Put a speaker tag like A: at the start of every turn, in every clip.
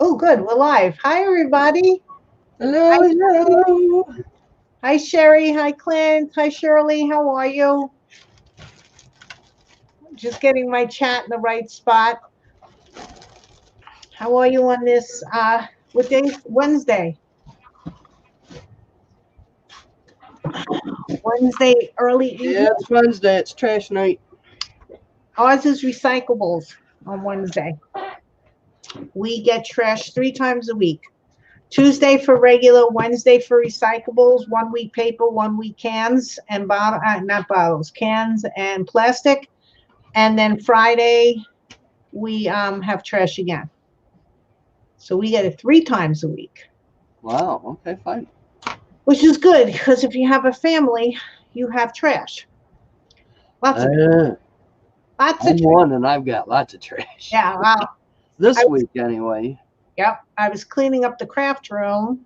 A: Oh, good. We're live. Hi, everybody.
B: Hello,
A: Hi,
B: hello.
A: hi, Sherry. Hi, Clint. Hi, Shirley. How are you? Just getting my chat in the right spot. How are you on this? What day? Wednesday. Wednesday, early
B: Yeah,
A: evening.
B: it's Wednesday. It's trash night.
A: Ours is recyclables on Wednesday. We get trash 3 times a week. Tuesday for regular, Wednesday for recyclables, 1 week paper, 1 week cans and not bottles, cans and plastic. And then Friday, we have trash again. So we get it 3 times a week,
B: Wow. Okay, fine.
A: which is good because if you have a family, you have trash. Lots of lots of
B: I'm
A: trash.
B: one, and I've got lots of trash.
A: Yeah, wow.
B: This
A: I,
B: week, anyway.
A: yep. I was cleaning up the craft room.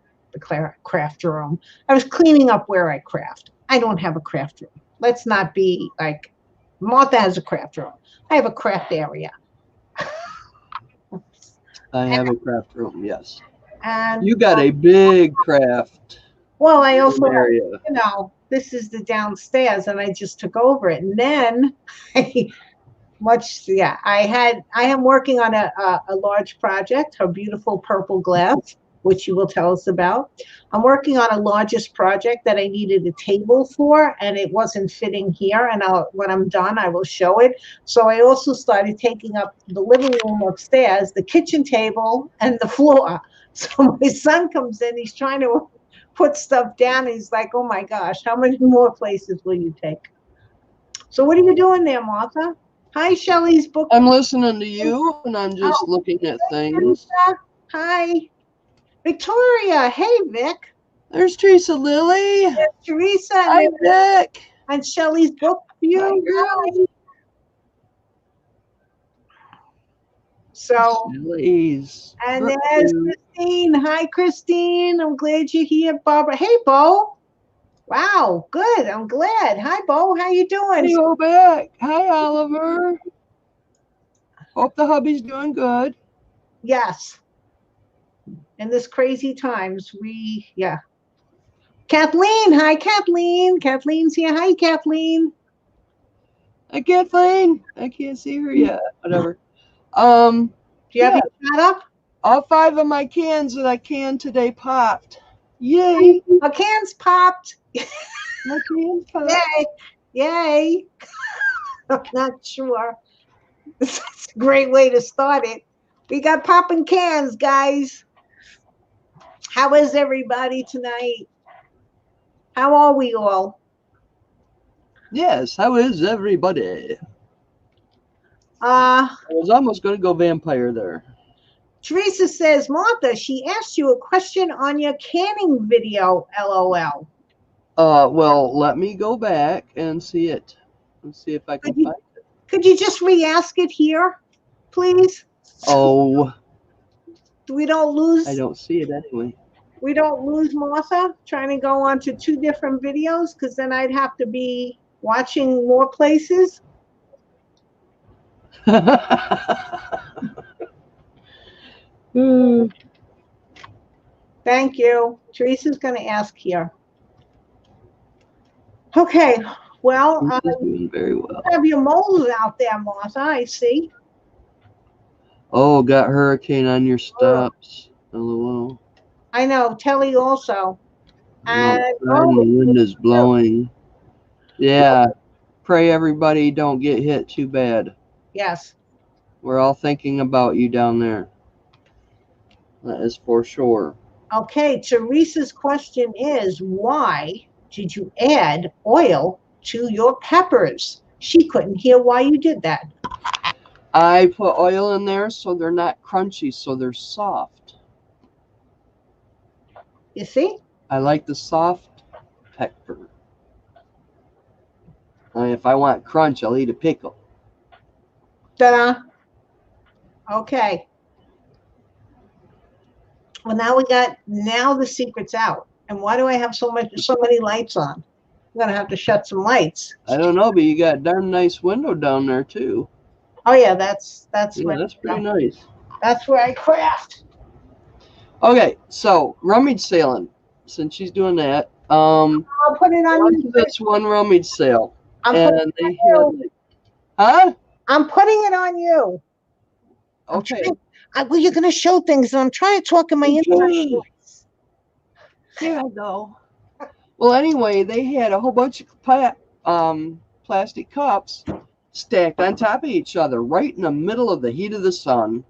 A: Craft room. I was cleaning up where I craft. I don't have a craft room. Let's not be like Martha has a craft room. I have a craft area.
B: I have a craft room. Yes.
A: And
B: You got a big craft
A: well, I also have,
B: area.
A: this is the downstairs, and I just took over it. And then, I am working on a large project, her beautiful purple glass, which you will tell us about. I'm working on a largest project that I needed a table for, and it wasn't fitting here. And when I'm done, I will show it. So I also started taking up the living room upstairs, the kitchen table, and the floor. So my son comes in, he's trying to put stuff down. And he's like, "Oh my gosh, how many more places will you take?" So what are you doing there, Martha? Hi, Shelley's book.
B: I'm listening to you, and I'm just
A: Oh,
B: looking at things.
A: Teresa. Hi, Victoria. Hey, Vic.
B: There's Teresa Lily.
A: There's Teresa and
B: Hi, Vic.
A: and Shelley's book
B: Hi,
A: view.
B: girl.
A: So,
B: Lily's
A: and
B: book
A: there's
B: view.
A: Christine. Hi, Christine. I'm glad you're here, Barbara. Hey, Bo. Wow, good. I'm glad. Hi, Bo. How you doing?
B: Hey, go back. Hi, Oliver. Hope the hubby's doing good.
A: Yes. In this crazy times, Kathleen. Hi, Kathleen. Kathleen's here. Hi, Kathleen.
B: Hi, Kathleen. I can't see her yet. Whatever.
A: Do you have
B: Yeah,
A: your chat up?
B: all 5 of my cans that I canned today popped. Yay!
A: Our cans popped.
B: My cans popped.
A: Yay. Yay. I'm not sure. It's a great way to start it. We got popping cans, guys. How is everybody tonight? How are we all?
B: Yes, how is everybody?
A: Uh,
B: I was almost going to go vampire there.
A: Teresa says, Martha, she asked you a question on your canning video, LOL.
B: Well, let me go back and see it. Let's see if I can find it.
A: Could you just re-ask it here, please?
B: Oh,
A: We don't lose.
B: I don't see it anyway.
A: We don't lose Martha trying to go on to 2 different videos, because then I'd have to be watching more places. Thank you. Teresa's going to ask here. Okay. Well,
B: doing very well.
A: you have your moles out there, Martha. I see.
B: Oh, got hurricane on your stops. LOL.
A: I know. Telly also. And
B: Outside and the wind is blowing. Yeah. Pray everybody don't get hit too bad.
A: yes.
B: We're all thinking about you down there. That is for sure.
A: Okay. Teresa's question is, why did you add oil to your peppers? She couldn't hear why you did that.
B: I put oil in there so they're not crunchy, so they're soft.
A: You see?
B: I like the soft pepper. If I want crunch, I'll eat a pickle.
A: Ta-da. Okay. Well, now the secret's out. And why do I have so many lights on? I'm gonna have to shut some lights.
B: I don't know, but you got a darn nice window down there too.
A: Oh yeah, that's
B: Yeah, that's pretty nice.
A: That's where I craft.
B: Okay, so rummage sailing. Since she's doing that,
A: I'll put it on
B: went
A: you.
B: to this one rummage sale,
A: I'm putting
B: and
A: it
B: they
A: on
B: had
A: you.
B: like, huh?
A: I'm putting it on you. I'm
B: Okay.
A: trying. Well, you're going to show things, and I'm trying to talk in my inside
B: Okay.
A: voice.
B: There I go. Well, anyway, they had a whole bunch of plastic cups stacked on top of each other, right in the middle of the heat of the sun.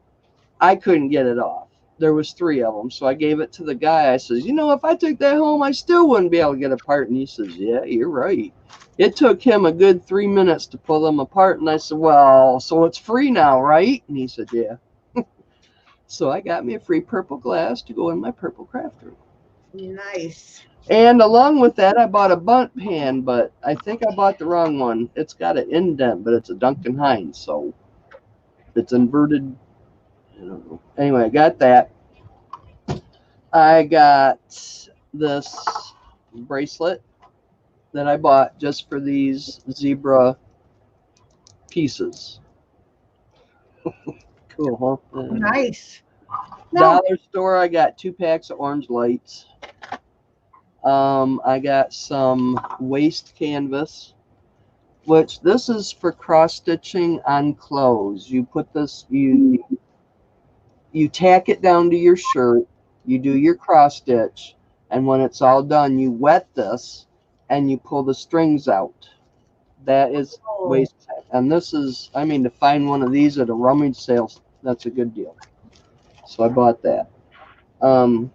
B: I couldn't get it off. There was three of them, so I gave it to the guy. I says, if I took that home, I still wouldn't be able to get it apart. And he says, yeah, you're right. It took him a good 3 minutes to pull them apart. And I said, well, so it's free now, right? And he said, yeah. So I got me a free purple glass to go in my purple craft room.
A: Nice.
B: And along with that, I bought a bunt pan, but I think I bought the wrong one. It's got an indent, but it's a Duncan Hines, so it's inverted. I don't know. Anyway, I got that. I got this bracelet that I bought just for these zebra pieces. Cool, huh?
A: Nice. No.
B: Dollar store, I got 2 packs of orange lights. I got some waste canvas, which this is for cross stitching on clothes. You put this, you tack it down to your shirt, you do your cross stitch, and when it's all done, you wet this and you pull the strings out. That is
A: Oh,
B: waist tack. And this is, I mean, to find one of these at a rummage sale, that's a good deal. So I bought that. Um,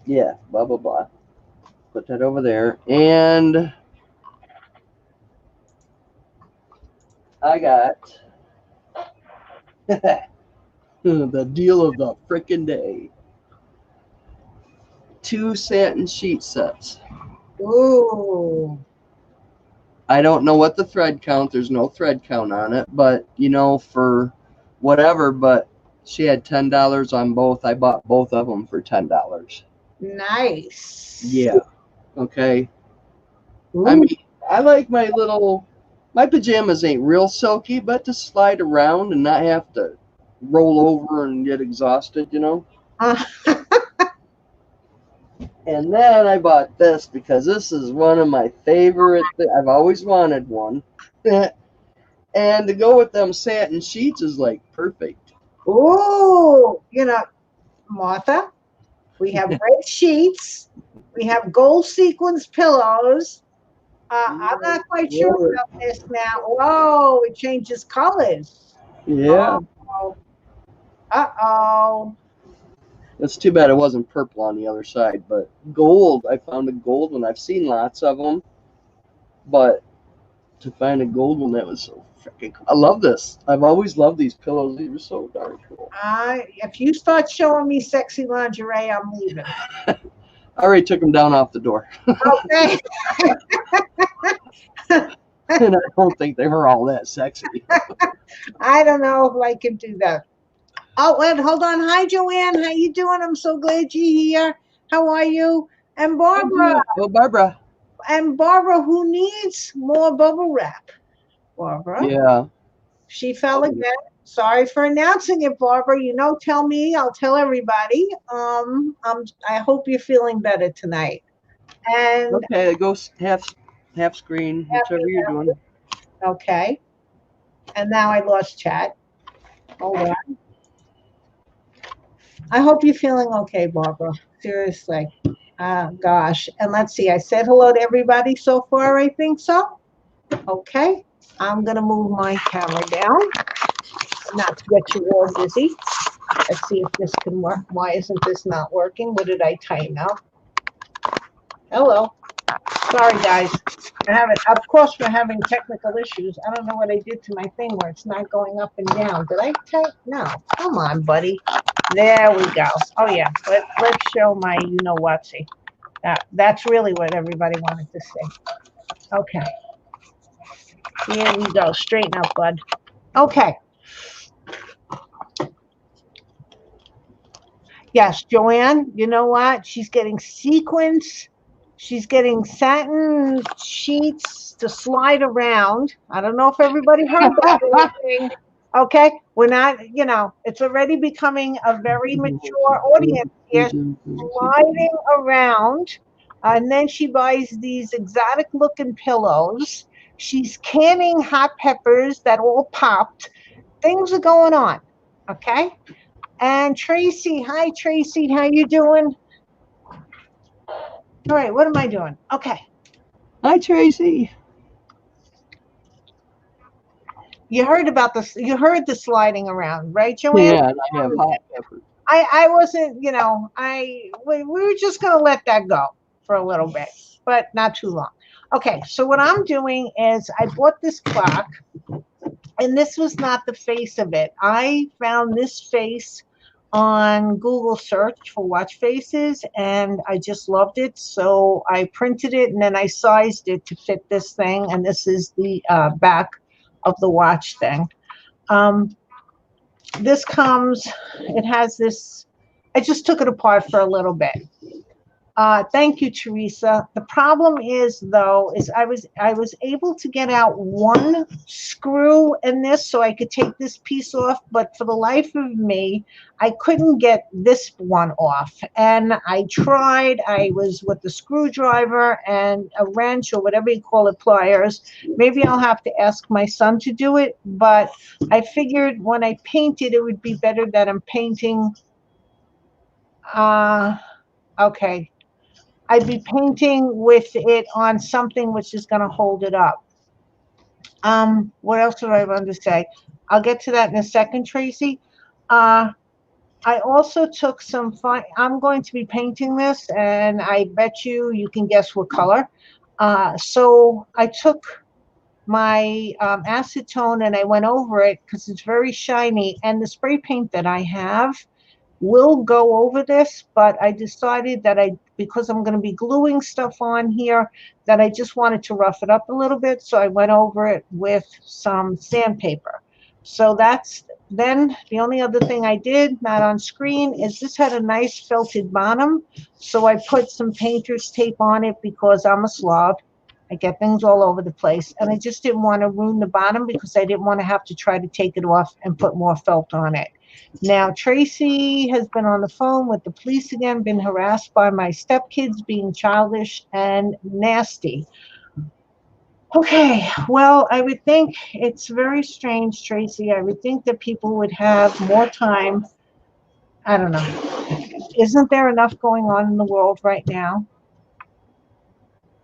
B: yeah, blah blah blah. Put that over there, and I got the deal of the frickin' day. 2 satin sheet sets.
A: ooh.
B: I don't know what the thread count. There's no thread count on it, but for whatever. But she had $10 on both. I bought both of them for $10.
A: Nice.
B: Yeah. Okay. I
A: Ooh.
B: mean, I like my pajamas ain't real silky, but to slide around and not have to roll over and get exhausted.
A: Uh,
B: And then I bought this because this is one of my favorite. I've always wanted one. And to go with them satin sheets is like perfect.
A: ooh. Martha, we have red sheets. We have gold sequins pillows. I'm not quite sure
B: Whoa.
A: about this now. Whoa, it changes colors.
B: Yeah.
A: Oh, uh-oh.
B: It's too bad it wasn't purple on the other side, but gold. I found a gold one. I've seen lots of them, but to find a gold one that was so freaking cool. I love this. I've always loved these pillows. These were so darn cool.
A: If you start showing me sexy lingerie, I'm leaving.
B: I already took them down off the door,
A: Okay.
B: and I don't think they were all that sexy.
A: I don't know if I can do that. Oh, and hold on. Hi, Joanne. How you doing? I'm so glad you're here. How are you? And Barbara.
B: Oh, Barbara.
A: And Barbara, who needs more bubble wrap? Barbara.
B: Yeah.
A: She fell again. Sorry for announcing it, Barbara. Tell me. I'll tell everybody. I hope you're feeling better tonight. And
B: Okay, go half screen, whichever you're doing.
A: okay. And now I lost chat. Hold on. I hope you're feeling okay, Barbara. Seriously. Gosh. And let's see. I said hello to everybody so far. I think so. Okay. I'm gonna move my camera down, not to get you all dizzy. Let's see if this can work. Why isn't this not working? What did I time out? Hello. Sorry, guys. Of course, we're having technical issues. I don't know what I did to my thing where it's not going up and down. Did I type? No. Come on, buddy. There we go. Oh, yeah. Let's show my you-know-what-see. That's really what everybody wanted to see. Okay. Here we go. Straighten up, bud. Okay. Yes, Joanne, you know what? She's getting sequins. She's getting satin sheets to slide around. I don't know if everybody heard that little thing. Okay. We're not, it's already becoming a very mature audience here, sliding around. And then she buys these exotic looking pillows. She's canning hot peppers that all popped. Things are going on. Okay. And Tracy, hi Tracy, how you doing? All right, what am I doing? Okay.
B: Hi, Tracy.
A: You heard about this, you heard the sliding around, right, Joanne?
B: Yeah, and I have hot peppers.
A: I wasn't, we were just going to let that go for a little bit, but not too long. Okay, so what I'm doing is I bought this clock, and this was not the face of it. I found this face on Google search for watch faces, and I just loved it. So I printed it and then I sized it to fit this thing. And this is the back of the watch thing. Um, this comes, it has this, I just took it apart for a little bit. Thank you, Teresa. The problem is, though, is I was able to get out one screw in this so I could take this piece off, but for the life of me, I couldn't get this one off. And I tried. I was with the screwdriver and a wrench or whatever you call it, pliers. Maybe I'll have to ask my son to do it, but I figured when I painted, it would be better that I'm painting. Okay. I'd be painting with it on something which is going to hold it up. What else do I want to say? I'll get to that in a second, Tracy. Uh, I also took some fine. I'm going to be painting this, and I bet you can guess what color. So I took my acetone and I went over it because it's very shiny, and the spray paint that I have will go over this, but I decided that because I'm going to be gluing stuff on here, that I just wanted to rough it up a little bit. So I went over it with some sandpaper. So that's then the only other thing I did, not on screen, is this had a nice felted bottom. So I put some painter's tape on it because I'm a slob. I get things all over the place. And I just didn't want to ruin the bottom because I didn't want to have to try to take it off and put more felt on it. Now, Tracy has been on the phone with the police again, been harassed by my stepkids being childish and nasty. Okay, well, I would think it's very strange, Tracy. I would think that people would have more time. I don't know. Isn't there enough going on in the world right now?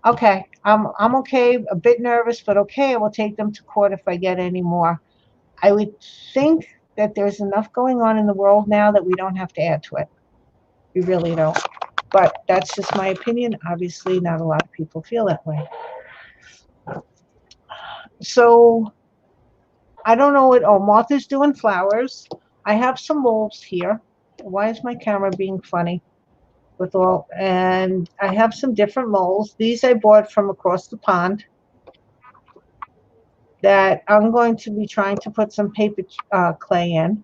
A: Okay, I'm okay, a bit nervous, but okay, I will take them to court if I get any more. I would think that there's enough going on in the world now that we don't have to add to it. We really don't. But that's just my opinion. Obviously, not a lot of people feel that way. So I don't know what. Oh, Martha's doing flowers. I have some molds here. Why is my camera being funny? With all, and I have some different molds. These I bought from across the pond that I'm going to be trying to put some paper clay in.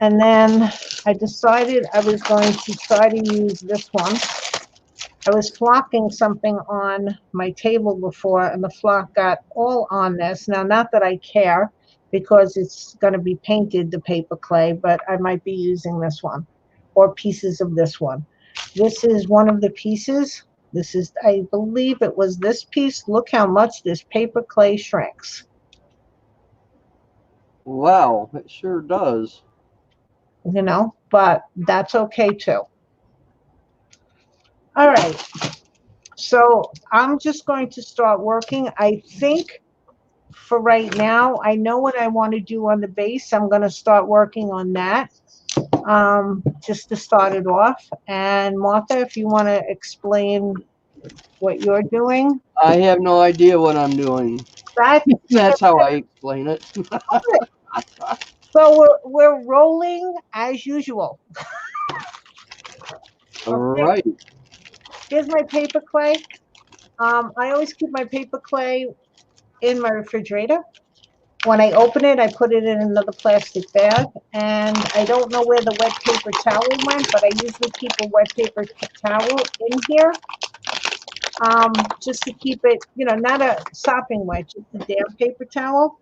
A: And then I decided I was going to try to use this one. I was flocking something on my table before, and the flock got all on this. Now, not that I care because it's going to be painted, the paper clay, but I might be using this one or pieces of this one. This is one of the pieces. This is, I believe it was this piece. Look how much this paper clay shrinks.
B: Wow, it sure does.
A: But that's okay too. All right. So I'm just going to start working. I think for right now, I know what I want to do on the base. I'm going to start working on that just to start it off. And Martha, if you want to explain what you're doing,
B: I have no idea what I'm doing.
A: that
B: That's how I explain it.
A: so we're rolling as usual. Okay,
B: Right.
A: here's my paper clay. I always keep my paper clay in my refrigerator. When I open it, I put it in another plastic bag, and I don't know where the wet paper towel went, but I usually keep a wet paper towel in here, just to keep it, not a sopping wet, just a damp paper towel.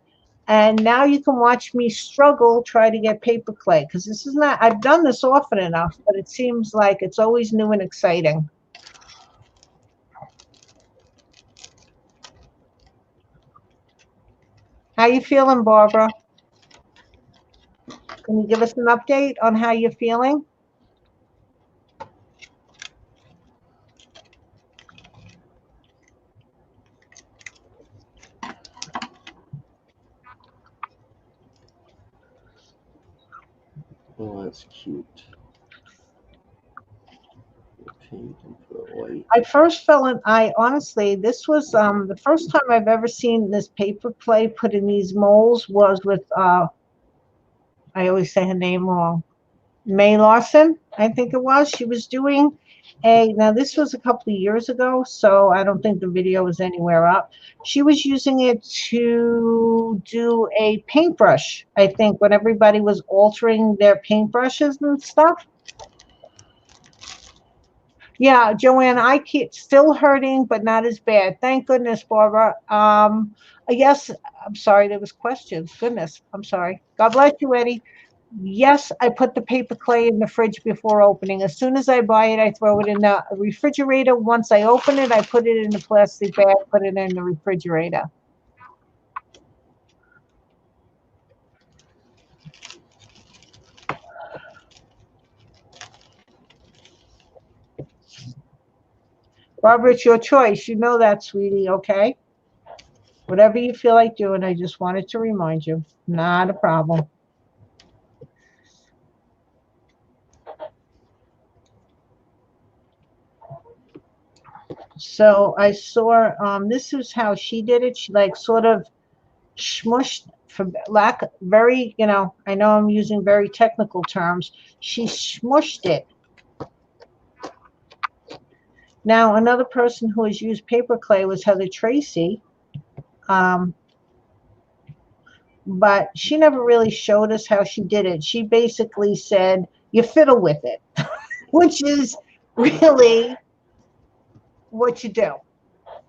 A: And now you can watch me struggle, try to get paper clay, because this is not, I've done this often enough, but it seems like it's always new and exciting. How you feeling, Barbara? Can you give us an update on how you're feeling?
B: Oh, that's cute. Pink and put white.
A: I first fell in, I honestly, this was the first time I've ever seen this paper clay put in these molds was with, I always say her name wrong, May Larson, I think it was. She was doing now this was a couple of years ago, so I don't think the video is anywhere up. She was using it to do a paintbrush, I think, when everybody was altering their paintbrushes and stuff. Yeah, Joanne, I keep still hurting, but not as bad. Thank goodness, Barbara. Yes, I'm sorry, there was questions. Goodness, I'm sorry. God bless you, Eddie. Yes, I put the paper clay in the fridge before opening. As soon as I buy it, I throw it in the refrigerator. Once I open it, I put it in a plastic bag, put it in the refrigerator. Barbara, it's your choice. You know that, sweetie, okay? Whatever you feel like doing, I just wanted to remind you. Not a problem. So I saw this is how she did it. She like sort of smushed for lack very, I know I'm using very technical terms. She smushed it. Now another person who has used paper clay was Heather Tracy. Um, but she never really showed us how she did it. She basically said, you fiddle with it, which is really what you do.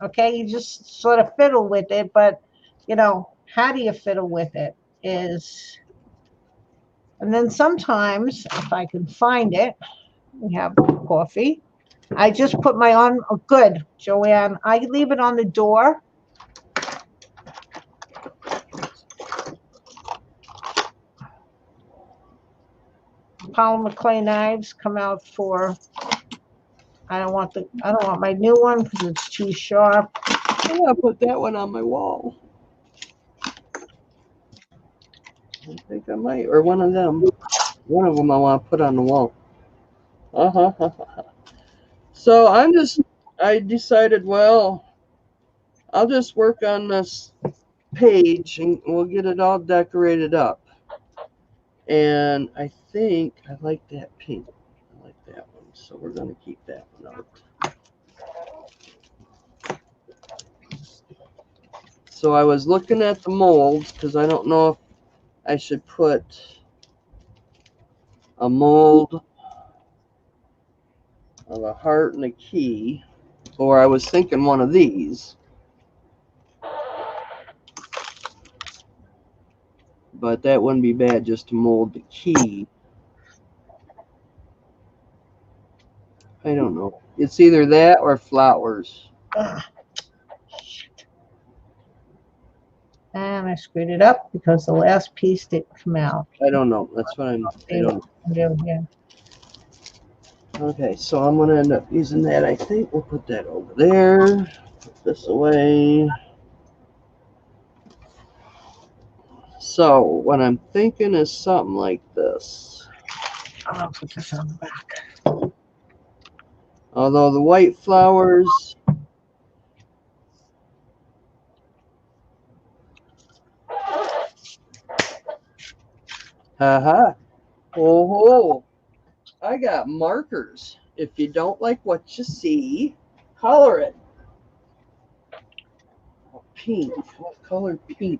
A: Okay, you just sort of fiddle with it, but how do you fiddle with it is, and then sometimes if I can find it, we have coffee. I just put my on, oh, good, Joanne. I leave it on the door. Polymer clay knives come out for, I don't want my new one because it's too sharp.
B: I'm gonna put that one on my wall. I think I might, or one of them. One of them I want to put on the wall. So I decided, well, I'll just work on this page and we'll get it all decorated up. And I think I like that pink. I like that one. So we're going to keep that one out. So I was looking at the molds because I don't know if I should put a mold of a heart and a key, or I was thinking one of these. But that wouldn't be bad just to mold the key. I don't know. It's either that or flowers.
A: And I screwed it up because the last piece didn't come out.
B: I don't know. That's what I don't
A: know. Yeah.
B: Okay, so I'm going to end up using that. I think we'll put that over there. Put this away. So what I'm thinking is something like this.
A: I'll put this on the back.
B: Although the white flowers, haha, oh, I got markers. If you don't like what you see, color it. Oh, pink. What color pink?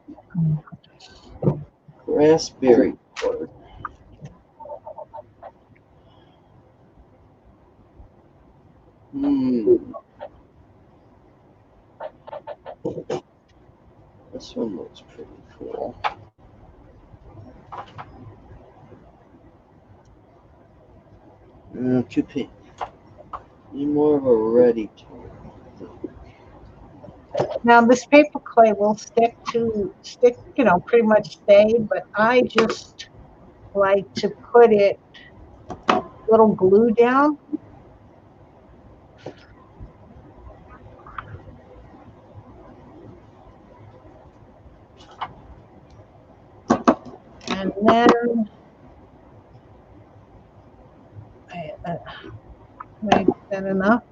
B: Raspberry color. Let's This one looks pretty cool. Too pink. Need more of a ready tone.
A: Now this paper clay will stick, pretty much stay, but I just like to put it little glue down. And then make that enough.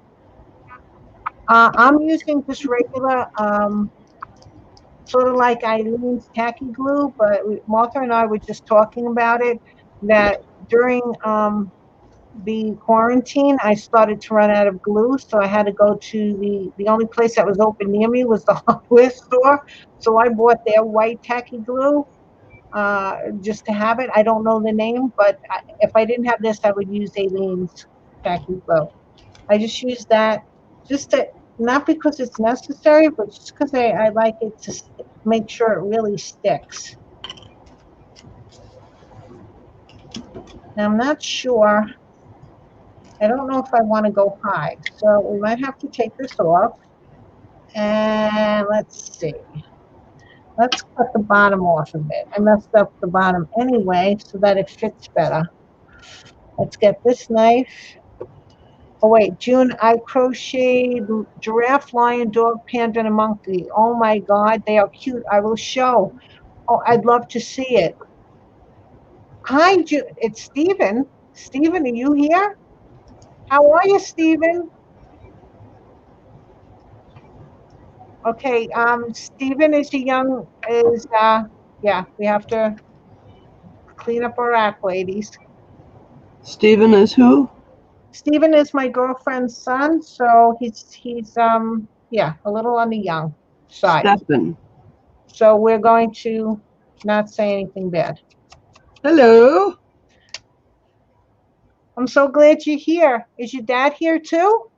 A: I'm using just regular, sort of like Eileen's tacky glue, but Martha and I were just talking about it, that during the quarantine, I started to run out of glue, so I had to go to the only place that was open near me was the hardware store. So I bought their white tacky glue, just to have it. I don't know the name, but if I didn't have this, I would use Aileen's tacky glue. I just use that just to, not because it's necessary, but just because I like it to make sure it really sticks. Now I'm not sure. I don't know if I want to go high, so we might have to take this off. And let's see. Let's cut the bottom off of it. I messed up the bottom anyway, so that it fits better. Let's get this knife. Oh wait, June, I crocheted giraffe, lion, dog, panda, and a monkey. Oh my God, they are cute. I will show. Oh, I'd love to see it. Hi, June. It's Stephen. Stephen, are you here? How are you, Stephen? Okay, Stephen is a young, yeah, we have to clean up our act, ladies.
B: Stephen is who?
A: Stephen is my girlfriend's son, so yeah, a little on the young side.
B: Stephen.
A: So we're going to not say anything bad.
B: Hello.
A: I'm so glad you're here. Is your dad here too?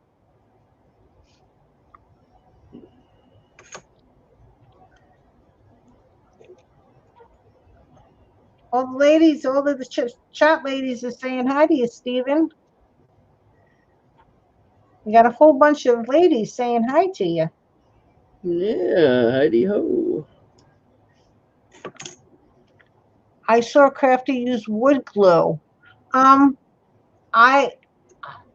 A: All the ladies, all of the chat ladies are saying hi to you, Stephen. You got a whole bunch of ladies saying hi to you.
B: Yeah, Heidi ho.
A: I saw Crafty use wood glue. Um, I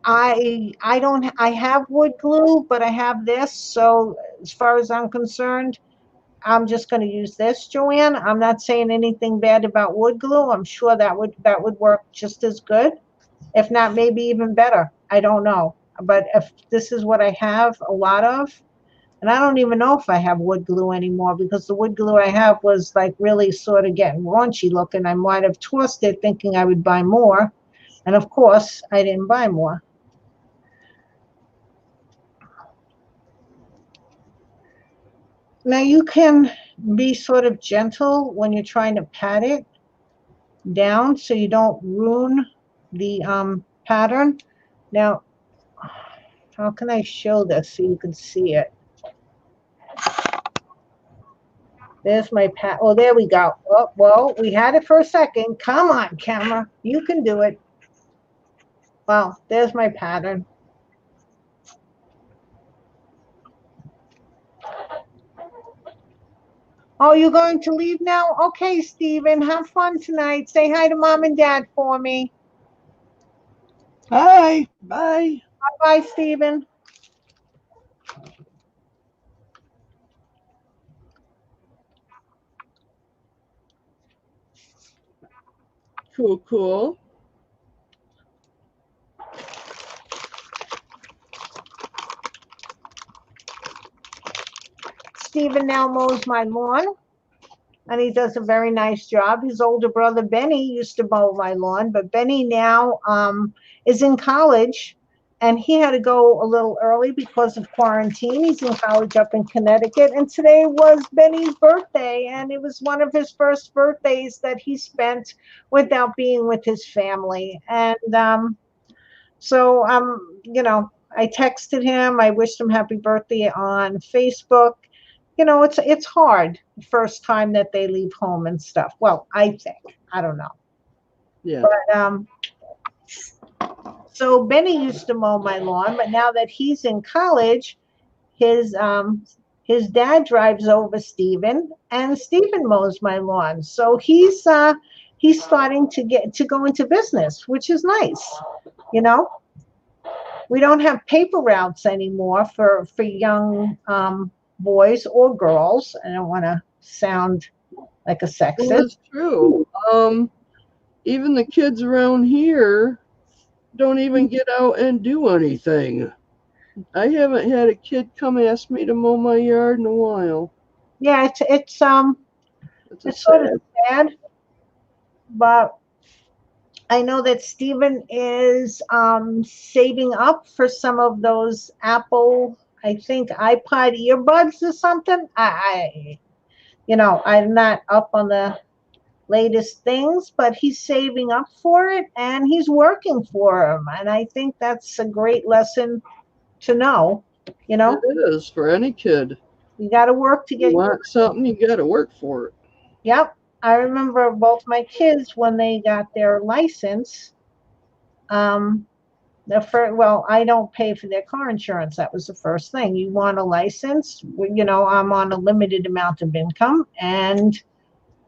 A: I don't, I have wood glue, but I have this. So as far as I'm concerned, I'm just going to use this, Joanne. I'm not saying anything bad about wood glue. I'm sure that would work just as good, if not maybe even better. I don't know. But if this is what I have a lot of, and I don't even know if I have wood glue anymore, because the wood glue I have was like really sort of getting raunchy looking. I might have tossed it thinking I would buy more. And of course, I didn't buy more. Now you can be sort of gentle when you're trying to pat it down so you don't ruin the pattern. Now, how can I show this so you can see it? There's my pat. Oh, there we go. Oh, well, we had it for a second. Come on, camera. You can do it. Well, there's my pattern. Oh, you're going to leave now? Okay, Stephen. Have fun tonight. Say hi to mom and dad for me.
B: Hi. Bye.
A: Bye, Stephen.
B: Cool, cool.
A: Stephen now mows my lawn, and he does a very nice job. His older brother Benny used to mow my lawn, but Benny now is in college, and he had to go a little early because of quarantine. He's in college up in Connecticut, and today was Benny's birthday, and it was one of his first birthdays that he spent without being with his family. And so I texted him. I wished him happy birthday on Facebook. it's hard the first time that they leave home and stuff. Well, I think. I don't know.
B: Yeah.
A: But so Benny used to mow my lawn, but now that he's in college, his his dad drives over Stephen, and Stephen mows my lawn. So he's starting to get to go into business, which is nice. You know, we don't have paper routes anymore for young boys or girls. I don't want to sound like a
B: Well,
A: sexist.
B: that's true. Even the kids around here don't even get out and do anything. I haven't had a kid come ask me to mow my yard in a while.
A: Yeah,
B: It's a
A: it's sort of
B: sad.
A: sad, but I know that Stephen is saving up for some of those Apple, I think iPod earbuds or something. I'm not up on the latest things, but he's saving up for it and he's working for them. And I think that's a great lesson to know. You
B: It
A: know,
B: is for any kid.
A: you got to work to
B: You
A: get.
B: want something, you got to work for it.
A: Yep. I remember both my kids when they got their license. Um, well, I don't pay for their car insurance. That was the first thing. You want a license? I'm on a limited amount of income, and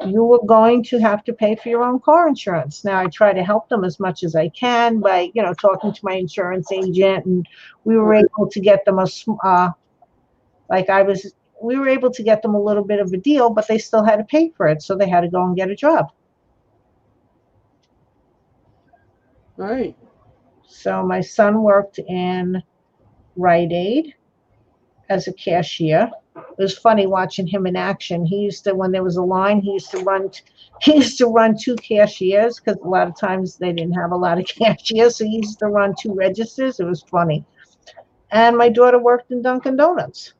A: you were going to have to pay for your own car insurance. Now, I try to help them as much as I can by, talking to my insurance agent, and we were
B: Right.
A: able to get them like I was, we were able to get them a little bit of a deal, but they still had to pay for it, so they had to go and get a job.
B: Right.
A: So my son worked in Rite Aid as a cashier. It was funny watching him in action. He used to, when there was a line, he used to run. He used to run two cashiers because a lot of times they didn't have a lot of cashiers, so he used to run two registers. It was funny. And my daughter worked in Dunkin' Donuts.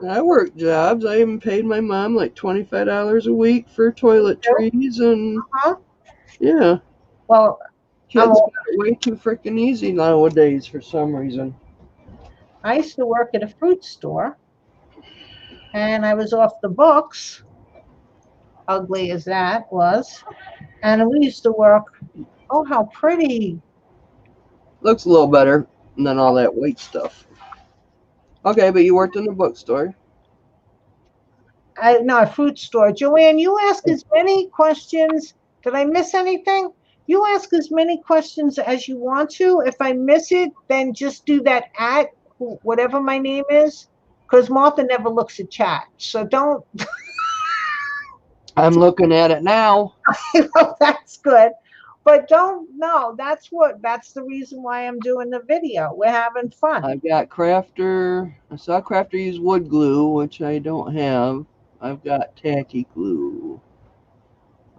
B: I work jobs. I even paid my mom like $25 a week for toiletries, and
A: Huh?
B: yeah,
A: Well, I'm.
B: kids got it way too freaking easy nowadays for some reason.
A: I used to work at a fruit store, and I was off the books. Ugly as that was, and we used to work. Oh, how pretty!
B: Looks a little better than all that white stuff. Okay, but you worked in the bookstore.
A: No, a fruit store. Joanne, you ask as many questions. Did I miss anything? You ask as many questions as you want to. If I miss it, then just do that at whatever my name is, because Martha never looks at chat. So don't.
B: I'm looking at it now.
A: That's good. But don't. No, that's the reason why I'm doing the video. We're having fun.
B: I've got Crafter. I saw Crafter use wood glue, which I don't have. I've got tacky glue.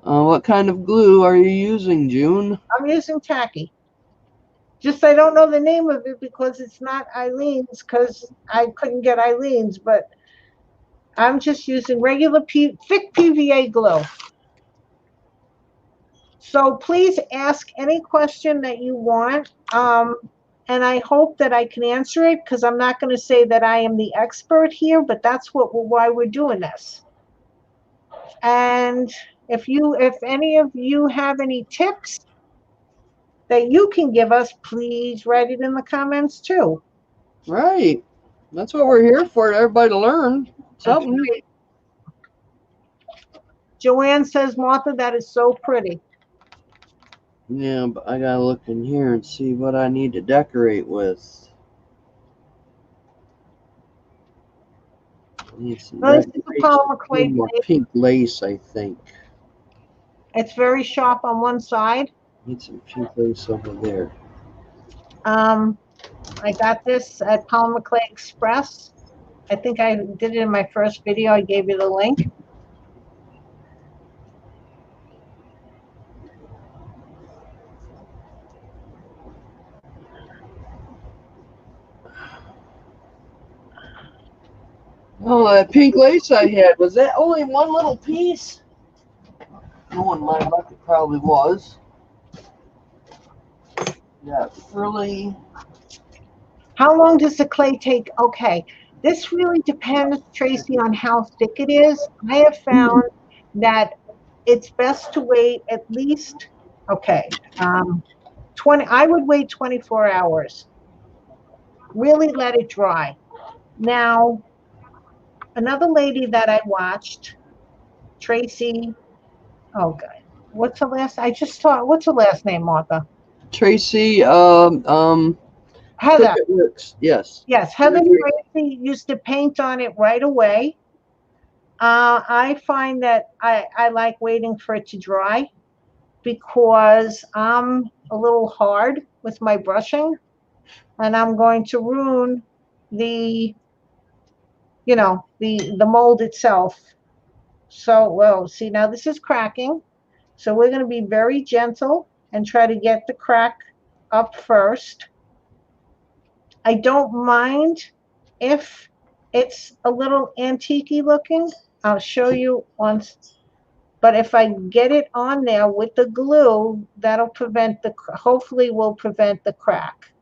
B: What kind of glue are you using, June?
A: I'm using tacky. Just I don't know the name of it because it's not Eileen's because I couldn't get Eileen's, but I'm just using regular thick PVA glue. So please ask any question that you want. And I hope that I can answer it because I'm not going to say that I am the expert here, but that's why we're doing this. And if any of you have any tips that you can give us, please write it in the comments too.
B: Right. That's what we're here for, everybody to learn
A: That's
B: something.
A: right. Joanne says, Martha, that is so pretty.
B: Yeah, but I gotta look in here and see what I need to decorate with. I need some
A: Well, this is a
B: decoration.
A: polymer
B: I
A: clay
B: need more
A: plate.
B: pink lace, I think.
A: It's very sharp on one side.
B: Need some pink lace over there.
A: I got this at Polymer Clay Express. I think I did it in my first video. I gave you the link.
B: Oh, that pink lace I had, was that only one little piece? No, in my bucket probably was. Yeah, frilly.
A: How long does the clay take? Okay. This really depends, Tracy, on how thick it is. I have
B: Mhm.
A: found that it's best to wait at least, okay, 20, I would wait 24 hours. Really let it dry. Now, another lady that I watched, Tracy, oh God, what's her last? I just thought, what's her last name, Martha?
B: Tracy, Cook
A: Heather.
B: it Works. Yes.
A: Yes,
B: She's
A: Heather
B: a great.
A: Tracy used to paint on it right away. I find that I like waiting for it to dry because I'm a little hard with my brushing and I'm going to ruin the, the mold itself. So, well, see, now this is cracking. So we're going to be very gentle and try to get the crack up first. I don't mind if it's a little antique looking. I'll show you once. But if I get it on there with the glue, that'll prevent hopefully will prevent the crack.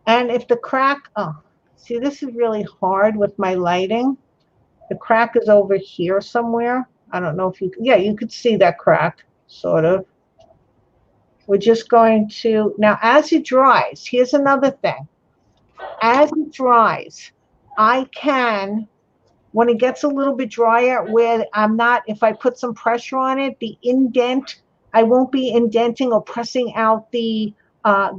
A: And if the crack, oh, see, this is really hard with my lighting. The crack is over here somewhere. I don't know if yeah, you could see that crack, sort of. We're just going to, now as it dries, here's another thing. As it dries, I can, when it gets a little bit drier, where I'm not, if I put some pressure on it, the indent, I won't be indenting or pressing out uh,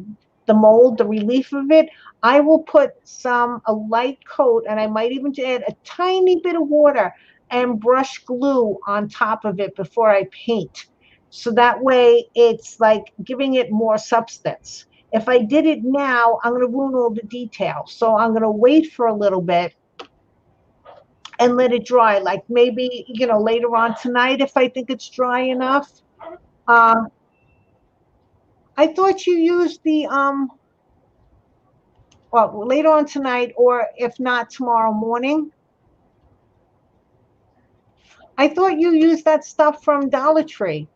A: the mold, the relief of it. I will put a light coat, and I might even add a tiny bit of water and brush glue on top of it before I paint. So that way it's like giving it more substance. If I did it now, I'm going to ruin all the details. So I'm going to wait for a little bit and let it dry. Like maybe, later on tonight, if I think it's dry enough. Uh, I thought you used well, later on tonight, or if not tomorrow morning. I thought you used that stuff from Dollar Tree,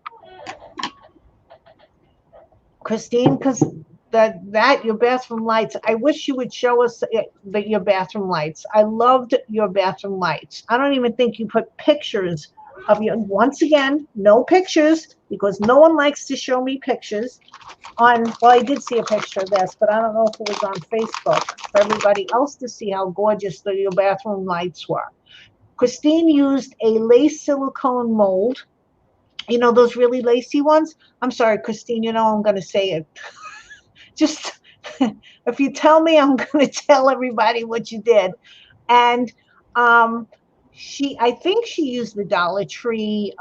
A: Christine, because your bathroom lights. I wish you would show us your bathroom lights. I loved your bathroom lights. I don't even think you put pictures of your. Once again, no pictures because no one likes to show me pictures. Well, I did see a picture of this, but I don't know if it was on Facebook for everybody else to see how gorgeous your bathroom lights were. Christine used a lace silicone mold. You know those really lacy ones? I'm sorry, Christine, I'm going to say it. Just if you tell me, I'm going to tell everybody what you did. And um, I think she used the Dollar Tree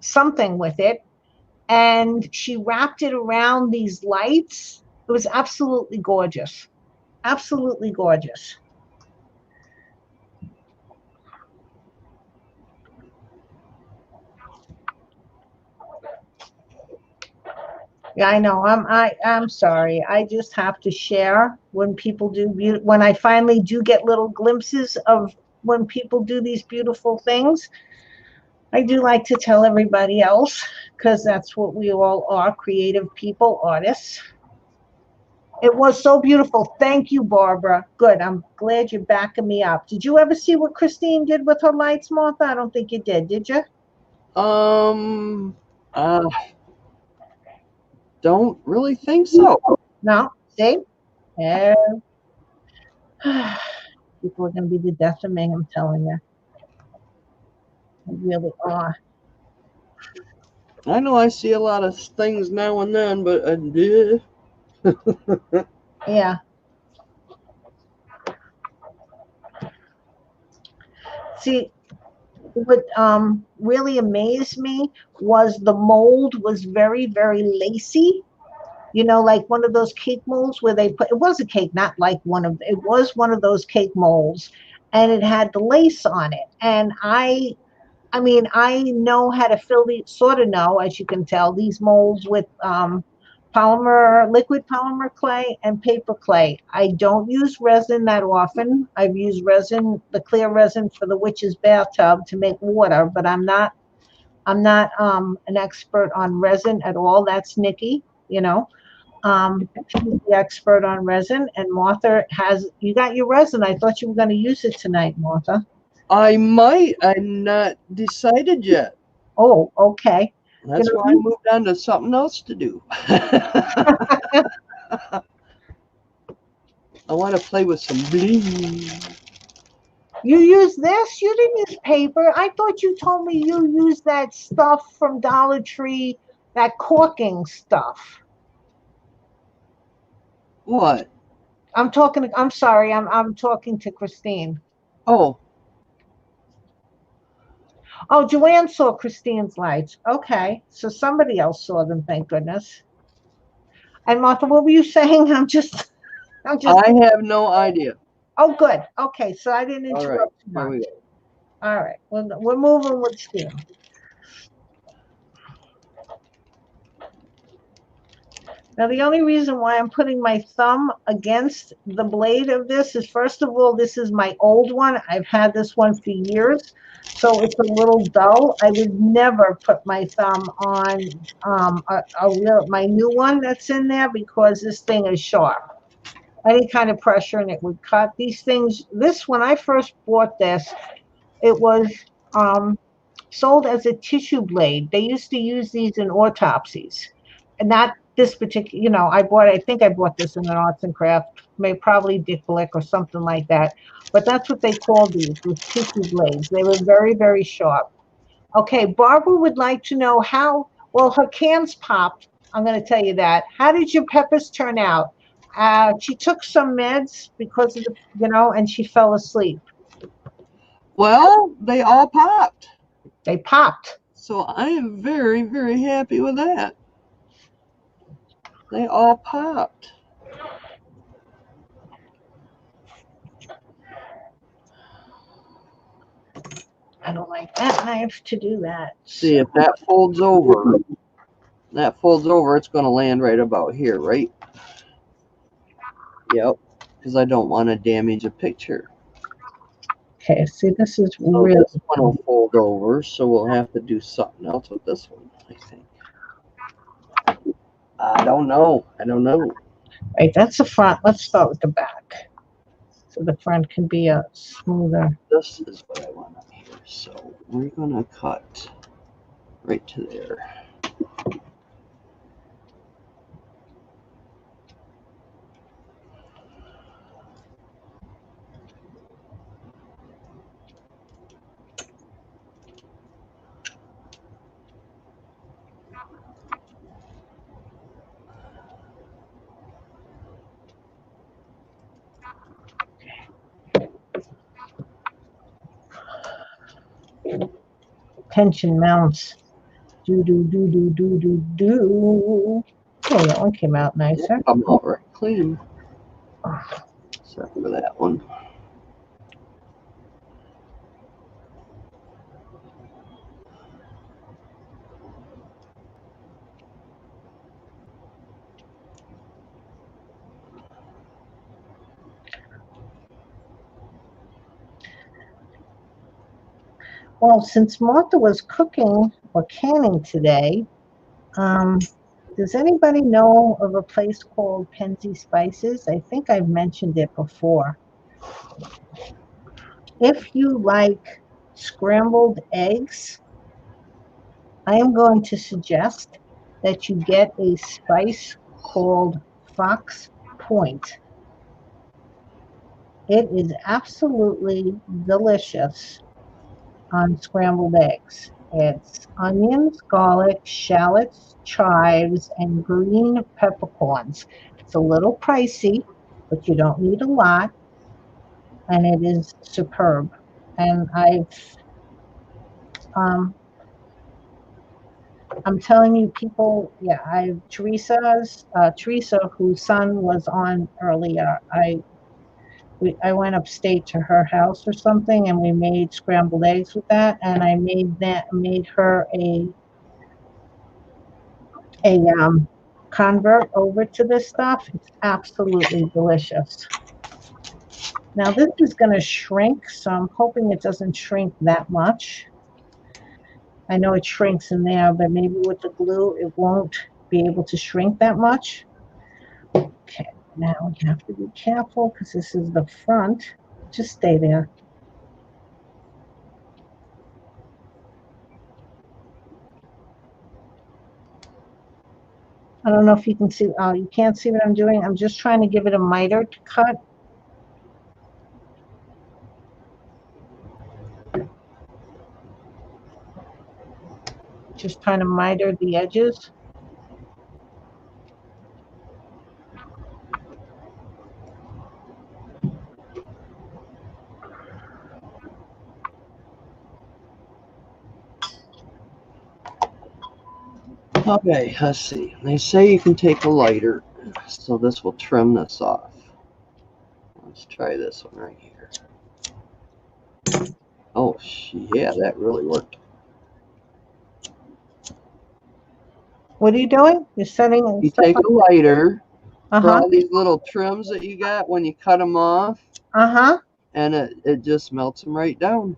A: something with it, and she wrapped it around these lights. It was absolutely gorgeous. Absolutely gorgeous. Yeah, I know. I'm sorry. I just have to share when people when I finally do get little glimpses of when people do these beautiful things. I do like to tell everybody else because that's what we all are, creative people, artists. It was so beautiful. Thank you, Barbara. Good. I'm glad you're backing me up. Did you ever see what Christine did with her lights, Martha? I don't think you did you?
B: Um, uh, don't really think so.
A: No? See? Yeah. People are going to be the death of me, I'm telling you. They really are.
B: I know I see a lot of things now and then, but
A: Yeah. See, what really amazed me was the mold was very, very lacy. Like one of those cake molds where they put, it was a cake, not like it was one of those cake molds, and it had the lace on it. And I mean, I know how to fill the, sort of know, as you can tell, these molds with liquid polymer clay, and paper clay. I don't use resin that often. I've used resin, the clear resin for the witch's bathtub to make water, but I'm not an expert on resin at all. That's Nikki, you know. She's the expert on resin, and Martha has. You got your resin. I thought you were going to use it tonight, Martha.
B: I might. I'm not decided yet.
A: Oh, okay. You
B: That's
A: know,
B: why I moved on to something else to do. I want to play with some bling.
A: you use this. You didn't use paper. I thought you told me you used that stuff from Dollar Tree, that corking stuff.
B: What?
A: I'm talking. I'm sorry. I'm talking to Christine.
B: Oh,
A: Oh, Joanne saw Christine's lights. Okay, so somebody else saw them. Thank goodness. And Martha, what were you saying? I'm just.
B: I have no idea.
A: Oh, good. Okay, so I didn't
B: All right,
A: interrupt too
B: here we
A: much.
B: go.
A: All right, well, we're moving with steam. Now, the only reason why I'm putting my thumb against the blade of this is, first of all, this is my old one. I've had this one for years, so it's a little dull. I would never put my thumb on my new one that's in there because this thing is sharp. Any kind of pressure and it would cut. These things, when I first bought this, it was um, sold as a tissue blade. They used to use these in autopsies, and not this particular. I think I bought this in an arts and craft, probably Dick Blick or something like that. But that's what they called these, was tissue blades. They were very, very sharp. Okay, Barbara would like to know how. Well, her cans popped. I'm going to tell you that. How did your peppers turn out? She took some meds because of and she fell asleep.
B: Well, they all popped.
A: They popped.
B: So I am very, very happy with that. They all popped.
A: I don't like that knife to do that.
B: See, if that folds over, it's going to land right about here, right? Yep, because I don't want to damage a picture.
A: Okay, see, this is
B: So
A: real.
B: this one will fold over, so we'll have to do something else with this one, I think. I don't know.
A: Right, that's the front. Let's start with the back. So the front can be a smoother.
B: This is what I want up here. So we're going to cut right to there.
A: Tension mounts. Do, do, do, do, do, do, do. Oh, that one came out nicer.
B: Come out right clean. Except for that one.
A: Well, since Martha was cooking or canning today, does anybody know of a place called Penzi Spices? I think I've mentioned it before. If you like scrambled eggs, I am going to suggest that you get a spice called Fox Point. It is absolutely delicious on scrambled eggs. It's onions, garlic, shallots, chives, and green peppercorns. It's a little pricey, but you don't need a lot, and it is superb. And um, I'm telling you, people, yeah, Teresa, whose son was on earlier. I went upstate to her house or something, and we made scrambled eggs with that, and I made her a convert over to this stuff. It's absolutely delicious. Now this is going to shrink, so I'm hoping it doesn't shrink that much. I know it shrinks in there, but maybe with the glue it won't be able to shrink that much. Okay, now you have to be careful because this is the front. Just stay there. I don't know if you can see. Oh, you can't see what I'm doing. I'm just trying to give it a miter to cut. Just trying to miter the edges.
B: Okay, let's see. They say you can take a lighter, so this will trim this off. Let's try this one right here. Oh, yeah, that really worked.
A: What are you doing? You're setting
B: You
A: stuff
B: take
A: up.
B: a lighter for
A: Uh-huh.
B: all these little trims that you got when you cut them off,
A: Uh-huh.
B: and it just melts them right down.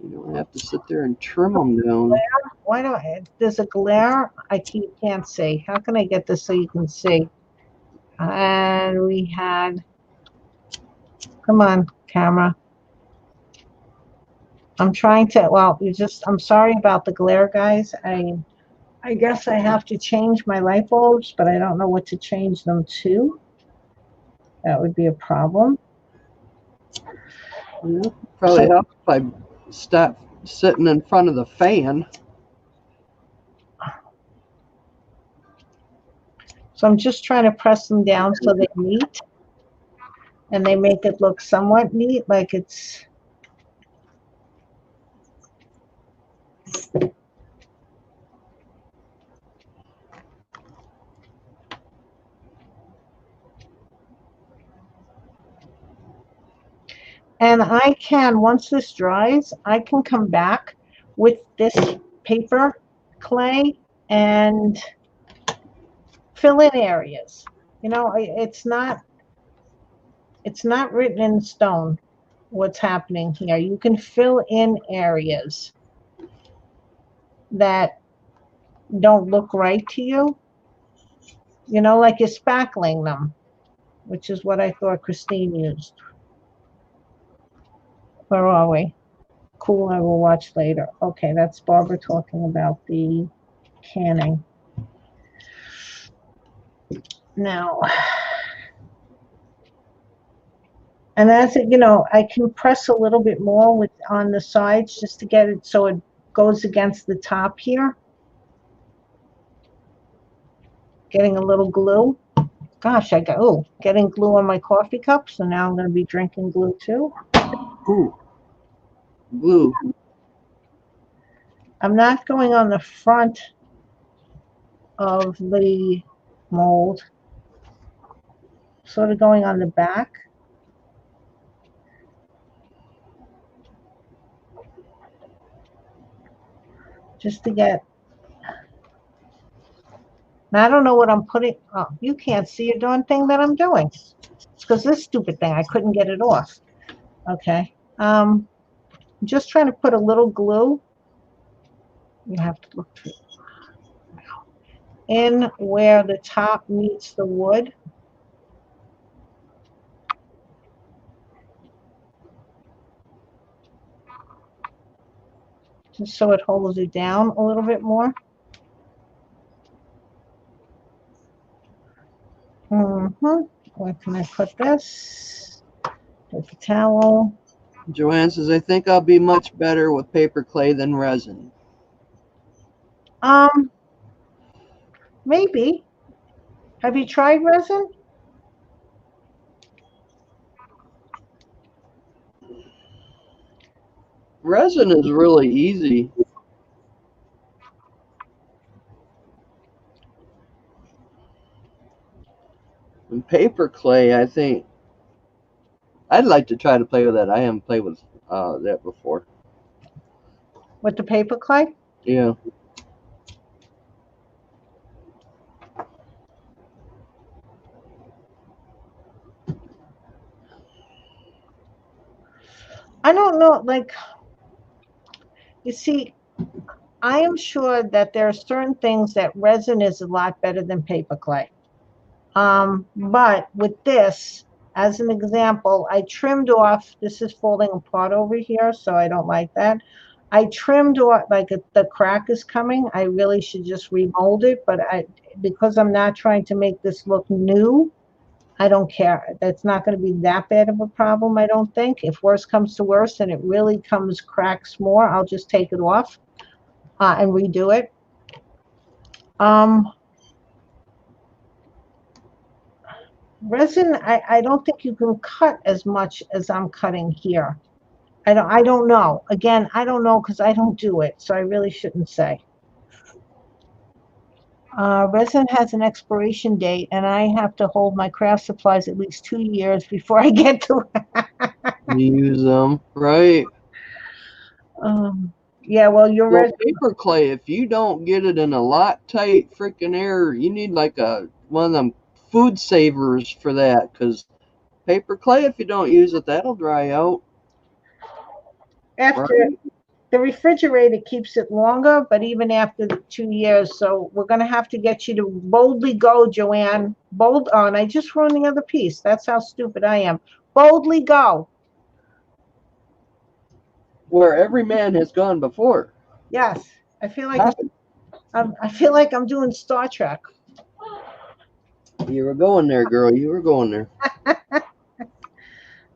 B: You don't have to sit there and trim them down.
A: Why don't there's a glare can't see. How can I get this so you can see? And we had, come on, camera. I'm trying to, well, I'm sorry about the glare, guys. I guess I have to change my light bulbs, but I don't know what to change them to. That would be a problem.
B: Yeah, probably
A: So,
B: help if I stop sitting in front of the fan.
A: so I'm just trying to press them down so they meet and they make it look somewhat neat, like it's. And I can, once this dries, I can come back with this paper clay and fill in areas. You know, it's not written in stone what's happening here. You can fill in areas that don't look right to you. You know, like you're spackling them, which is what I thought Christine used. Where are we? Cool, I will watch later. Okay, that's Barbara talking about the canning. Now, and as it, I can press a little bit more with on the sides just to get it so it goes against the top here. Getting a little glue. Gosh, getting glue on my coffee cup, so now I'm going to be drinking glue too.
B: Ooh, glue.
A: I'm not going on the front of the mold, sort of going on the back. Just to get, now I don't know what I'm putting, oh, you can't see a darn thing that I'm doing. It's because this stupid thing, I couldn't get it off. Okay. I'm just trying to put a little glue. You have to look in where the top meets the wood. Just so it holds it down a little bit more. Where can I put this? With the towel.
B: Joanne says, I think I'll be much better with paper clay than resin.
A: Maybe. Have you tried resin?
B: Resin is really easy. And paper clay, I think, I'd like to try to play with that. I haven't played with that before.
A: With the paper clay?
B: Yeah.
A: I don't know, like, you see, I am sure that there are certain things that resin is a lot better than paper clay. But with this, as an example, I trimmed off, this is falling apart over here, so I don't like that. I trimmed off, like the crack is coming. I really should just remold it, but because I'm not trying to make this look new, I don't care. That's not going to be that bad of a problem, I don't think. If worse comes to worse and it really comes cracks more, I'll just take it off and redo it. Um, Resin, I don't think you can cut as much as I'm cutting here. I don't know. Again, I don't know because I don't do it, so I really shouldn't say. Resin has an expiration date, and I have to hold my craft supplies at least 2 years before I get to it.
B: Use them, right?
A: Yeah, well, your
B: Well,
A: resin,
B: paper clay, if you don't get it in a lot tight freaking air, you need like a one of them food savers for that. Because paper clay, if you don't use it, that'll dry out,
A: after
B: right?
A: the refrigerator keeps it longer, but even after the 2 years, so we're gonna have to get you to boldly go, Joanne. Bold on. I just ruined the other piece. That's how stupid I am. Boldly go.
B: Where every man has gone before.
A: Yes, I feel like
B: Huh?
A: I feel like I'm doing Star Trek.
B: You were going there, girl. You were going there.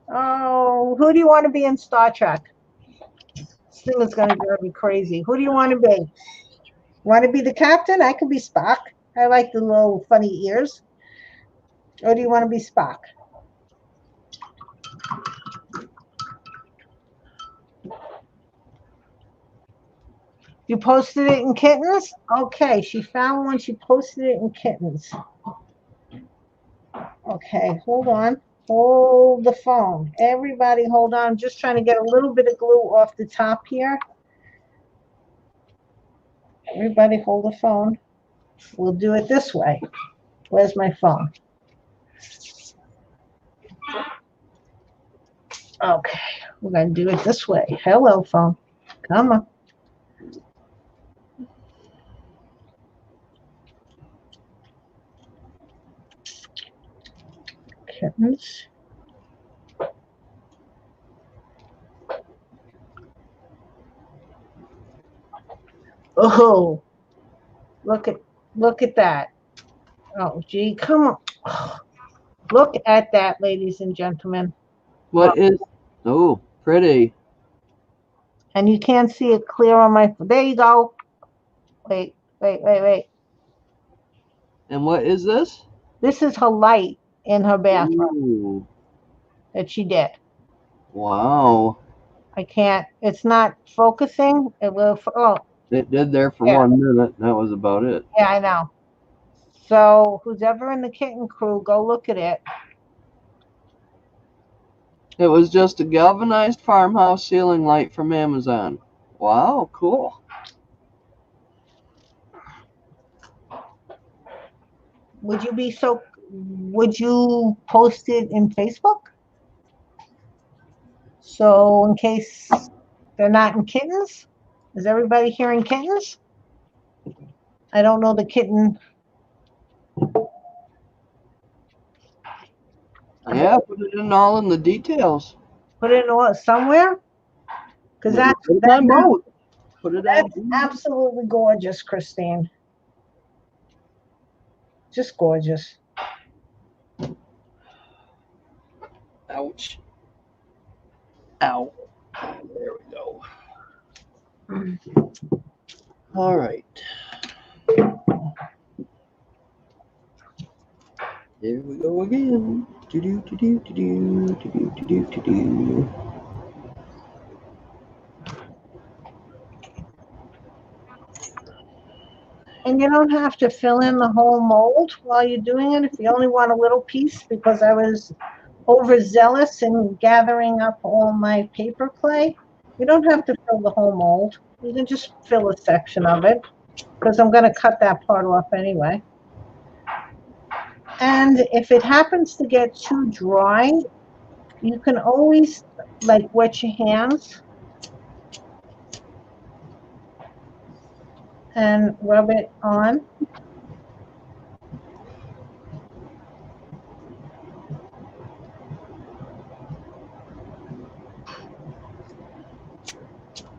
A: Oh, who do you want to be in Star Trek? This thing is going to drive me crazy. Who do you want to be? Want to be the captain? I could be Spock. I like the little funny ears. Or do you want to be Spock? You posted it in kittens? Okay, she found one. She posted it in kittens. Okay, hold on. Hold the phone. Everybody, hold on. I'm just trying to get a little bit of glue off the top here. Everybody, hold the phone. We'll do it this way. Where's my phone? Okay, we're going to do it this way. Hello, phone. Come on. Kittens. Oh, look at look at that. Oh, gee, come on. Oh, look at that, ladies and gentlemen. Oh,
B: What is? Oh, pretty.
A: and you can't see it clear on my. There you go. Wait, wait.
B: And what is this?
A: This is her light in her bathroom
B: Ooh,
A: that she did.
B: wow.
A: I can't. It's not focusing. It will. Oh,
B: It did there for
A: yeah,
B: 1 minute. That was about it.
A: yeah, I know. So who's ever in the kitten crew, go look at it.
B: It was just a galvanized farmhouse ceiling light from Amazon. Wow, cool.
A: Would you be so? Would you post it in Facebook? So in case they're not in kittens, is everybody hearing kittens? I don't know the kitten. I bet
B: Yeah, put it in all in the details.
A: put it somewhere because
B: Maybe put it on both. Put it on.
A: that's absolutely gorgeous, Christine. Just gorgeous.
B: Ouch. Ow. There we go. All right. There we go again. Do do do do do do do do do do do.
A: And you don't have to fill in the whole mold while you're doing it if you only want a little piece because I was overzealous in gathering up all my paper clay. You don't have to fill the whole mold. You can just fill a section of it because I'm going to cut that part off anyway. And if it happens to get too dry, You can always like wet your hands and rub it on.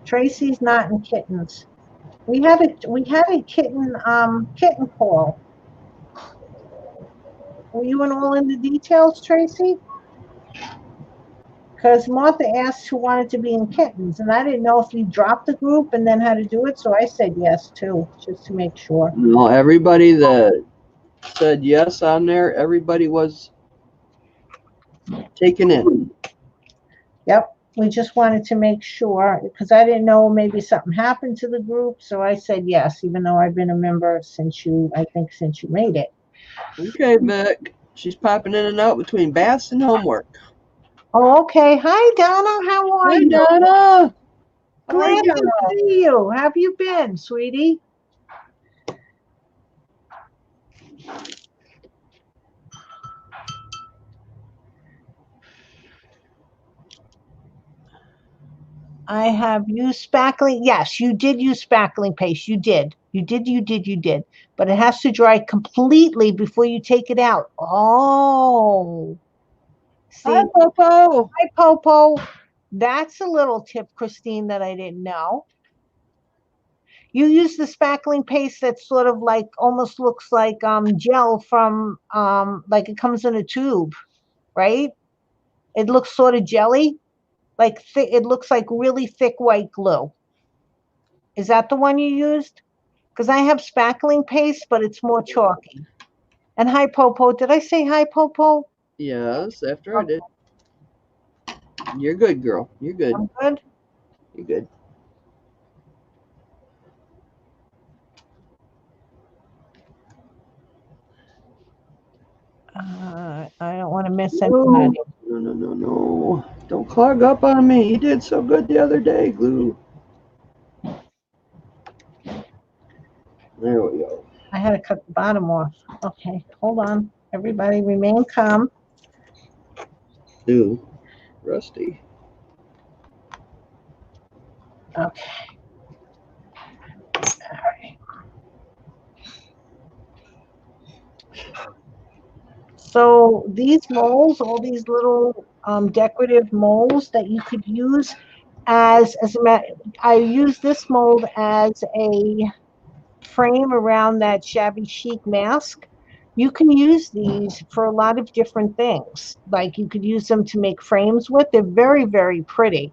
A: Tracy's not in kittens. We had a kitten call. Were you in all in the details, Tracy? Because Martha asked who wanted to be in kittens, and I didn't know if you dropped the group and then how to do it, so I said yes too, just to make sure.
B: No, everybody that said yes on there, everybody was taken in.
A: Yep, we just wanted to make sure because I didn't know maybe something happened to the group, so I said yes, even though I've been a member I think since you made it.
B: Okay, Vic. She's popping in and out between baths and homework.
A: Oh, okay. Hi, Donna. How are
B: Hi,
A: you?
B: Donna. Hi,
A: Glad to
B: girl.
A: see you. How have you been, sweetie? I have used spackling. Yes, you did use spackling paste. You did. You did. But it has to dry completely before you take it out. Oh,
B: Hi,
A: see,
B: Popo.
A: hi, Popo. That's a little tip, Christine, that I didn't know. You use the spackling paste that sort of like almost looks like gel from like it comes in a tube, right? It looks sort of jelly, like it looks like really thick white glue. Is that the one you used? Because I have spackling paste, but it's more chalky. And hi, Popo. Did I say hi, Popo?
B: Yes, after I
A: Oh,
B: did. You're good, girl. You're good.
A: I'm good.
B: You're good.
A: I don't want to miss
B: No,
A: anybody.
B: no. Don't clog up on me. You did so good the other day, Glue. There we go.
A: I had to cut the bottom off. Okay, hold on. Everybody remain calm.
B: Ooh, rusty.
A: Okay. So these molds, all these little decorative molds that you could use as a I use this mold as a frame around that shabby chic mask. You can use these for a lot of different things. Like you could use them to make frames with. They're very, very pretty.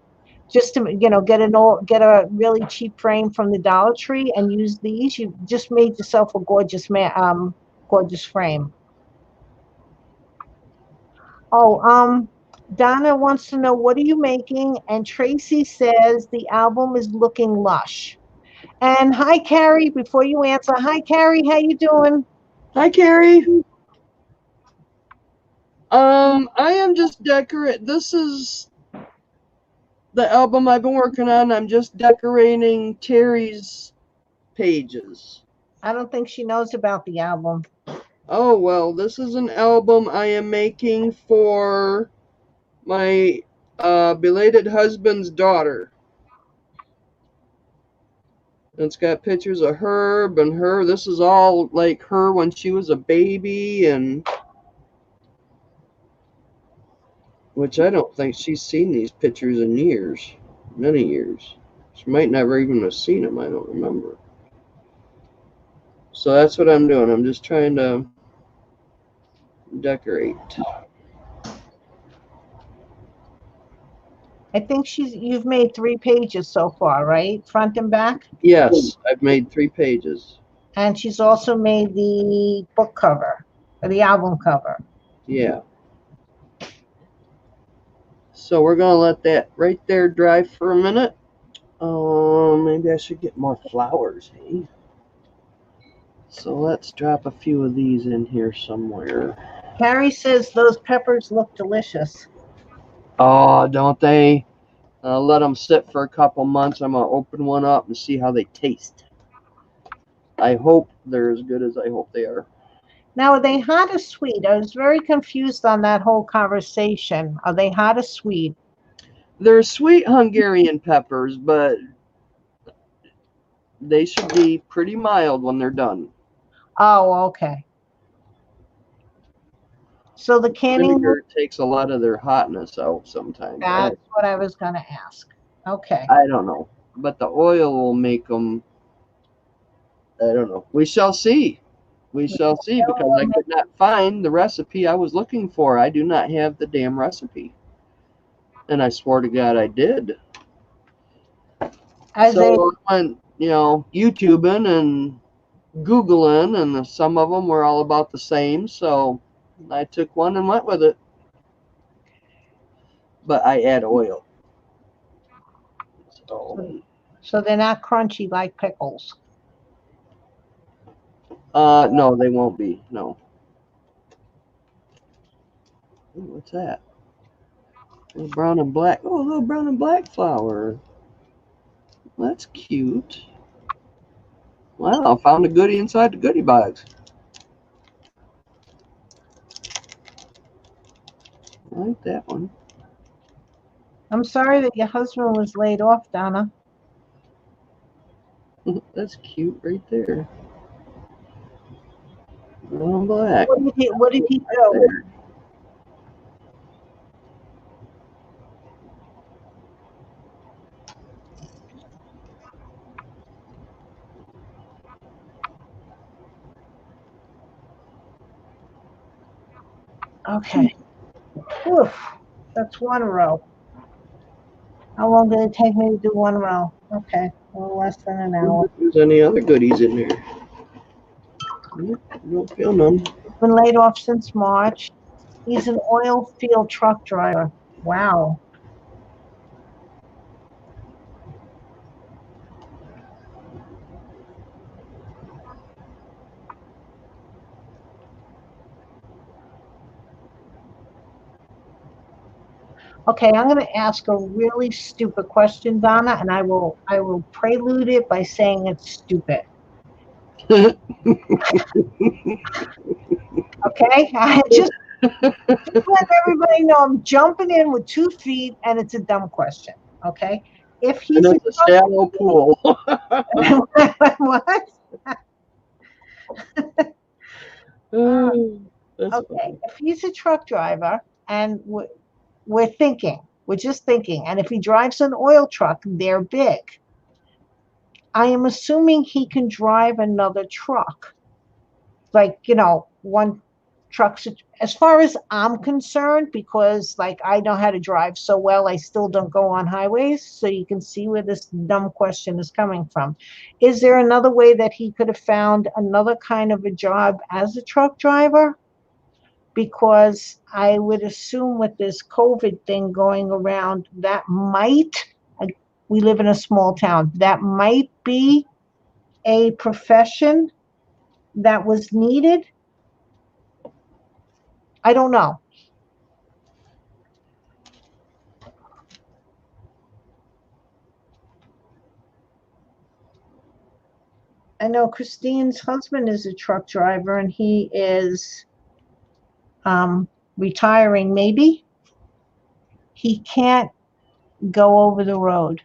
A: Just to get a really cheap frame from the Dollar Tree and use these. You just made yourself a gorgeous frame. Oh, Donna wants to know what are you making? And Tracy says the album is looking lush. And hi, Carrie. Before you answer, hi, Carrie. How you doing?
B: Hi, Carrie. I am just decorate. This is the album I've been working on. I'm just decorating Terry's pages.
A: I don't think she knows about the album.
B: Oh, well, this is an album I am making for my belated husband's daughter. It's got pictures of Herb and her. This is all like her when she was a baby, and which I don't think she's seen these pictures in years, many years. She might never even have seen them. I don't remember. So that's what I'm doing. I'm just trying to decorate.
A: I think you've made 3 pages so far, right? Front and back.
B: Yes, I've made 3 pages.
A: And she's also made the book cover, or the album cover.
B: Yeah. So we're gonna let that right there dry for a minute. Maybe I should get more flowers, hey? So let's drop a few of these in here somewhere.
A: Carrie says those peppers look delicious.
B: Oh, don't they? I'll let them sit for a couple months. I'm gonna open one up and see how they taste. I hope they're as good as I hope they are.
A: Now, are they hot or sweet? I was very confused on that whole conversation. Are they hot or sweet?
B: They're sweet Hungarian peppers, but they should be pretty mild when they're done.
A: Oh, okay. So the canning,
B: Vinegar takes a lot of their hotness out sometimes.
A: that's what I was going to ask. Okay.
B: I don't know, but the oil will make them. I don't know. We shall see. We shall see because I could not find the recipe I was looking for. I do not have the damn recipe, and I swore to God I did.
A: As a
B: So I went, YouTubing and Googling, and some of them were all about the same. So I took one and went with it. But I add oil.
A: so they're not crunchy like pickles.
B: No, they won't be. No. Ooh, what's that? Brown and black. Oh, a little brown and black flower. That's cute. Wow, found a goodie inside the goodie bags. I like that one.
A: I'm sorry that your husband was laid off, Donna.
B: That's cute right there. Brown and black.
A: What did he do? Okay. Oof. That's one row. How long did it take me to do one row? Okay. A little less than an hour.
B: If there's any other goodies in there. Don't feel none.
A: Been laid off since March. He's an oil field truck driver. Wow. Okay, I'm going to ask a really stupid question, Donna, and I will prelude it by saying it's stupid. Okay, I just let everybody know I'm jumping in with 2 feet, and it's a dumb question. Okay, if
B: And
A: he's a
B: it's a shallow pool.
A: what?
B: That's
A: Okay,
B: funny.
A: if he's a truck driver, and we're just thinking, and if he drives an oil truck, they're big. I am assuming he can drive another truck, like one truck. As far as I'm concerned, because like I know how to drive so well, I still don't go on highways. So you can see where this dumb question is coming from. Is there another way that he could have found another kind of a job as a truck driver? Because I would assume with this COVID thing going around, that might, we live in a small town, that might be a profession that was needed. I don't know. I know Christine's husband is a truck driver and he is retiring, maybe. He can't go over the road.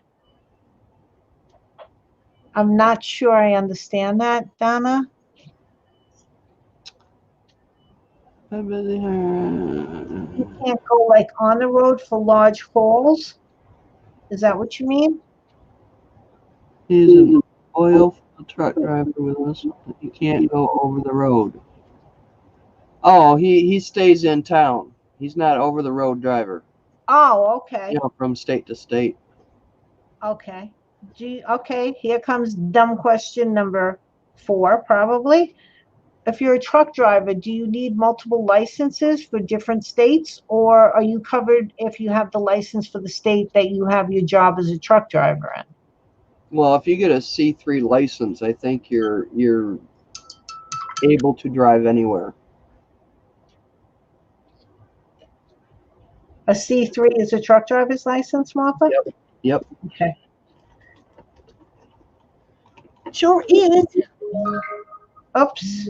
A: I'm not sure I understand that, Donna. You can't go like on the road for large hauls. Is that what you mean?
B: He's an oil truck driver with us. He can't go over the road. Oh, he stays in town. He's not over the road driver.
A: Oh, okay.
B: From state to state.
A: Okay. Okay, here comes dumb question number 4, probably. If you're a truck driver, do you need multiple licenses for different states, or are you covered if you have the license for the state that you have your job as a truck driver in?
B: Well, if you get a C3 license, I think you're able to drive anywhere.
A: A C3 is a truck driver's license, Martha?
B: Yep.
A: Okay. Sure is. Oops.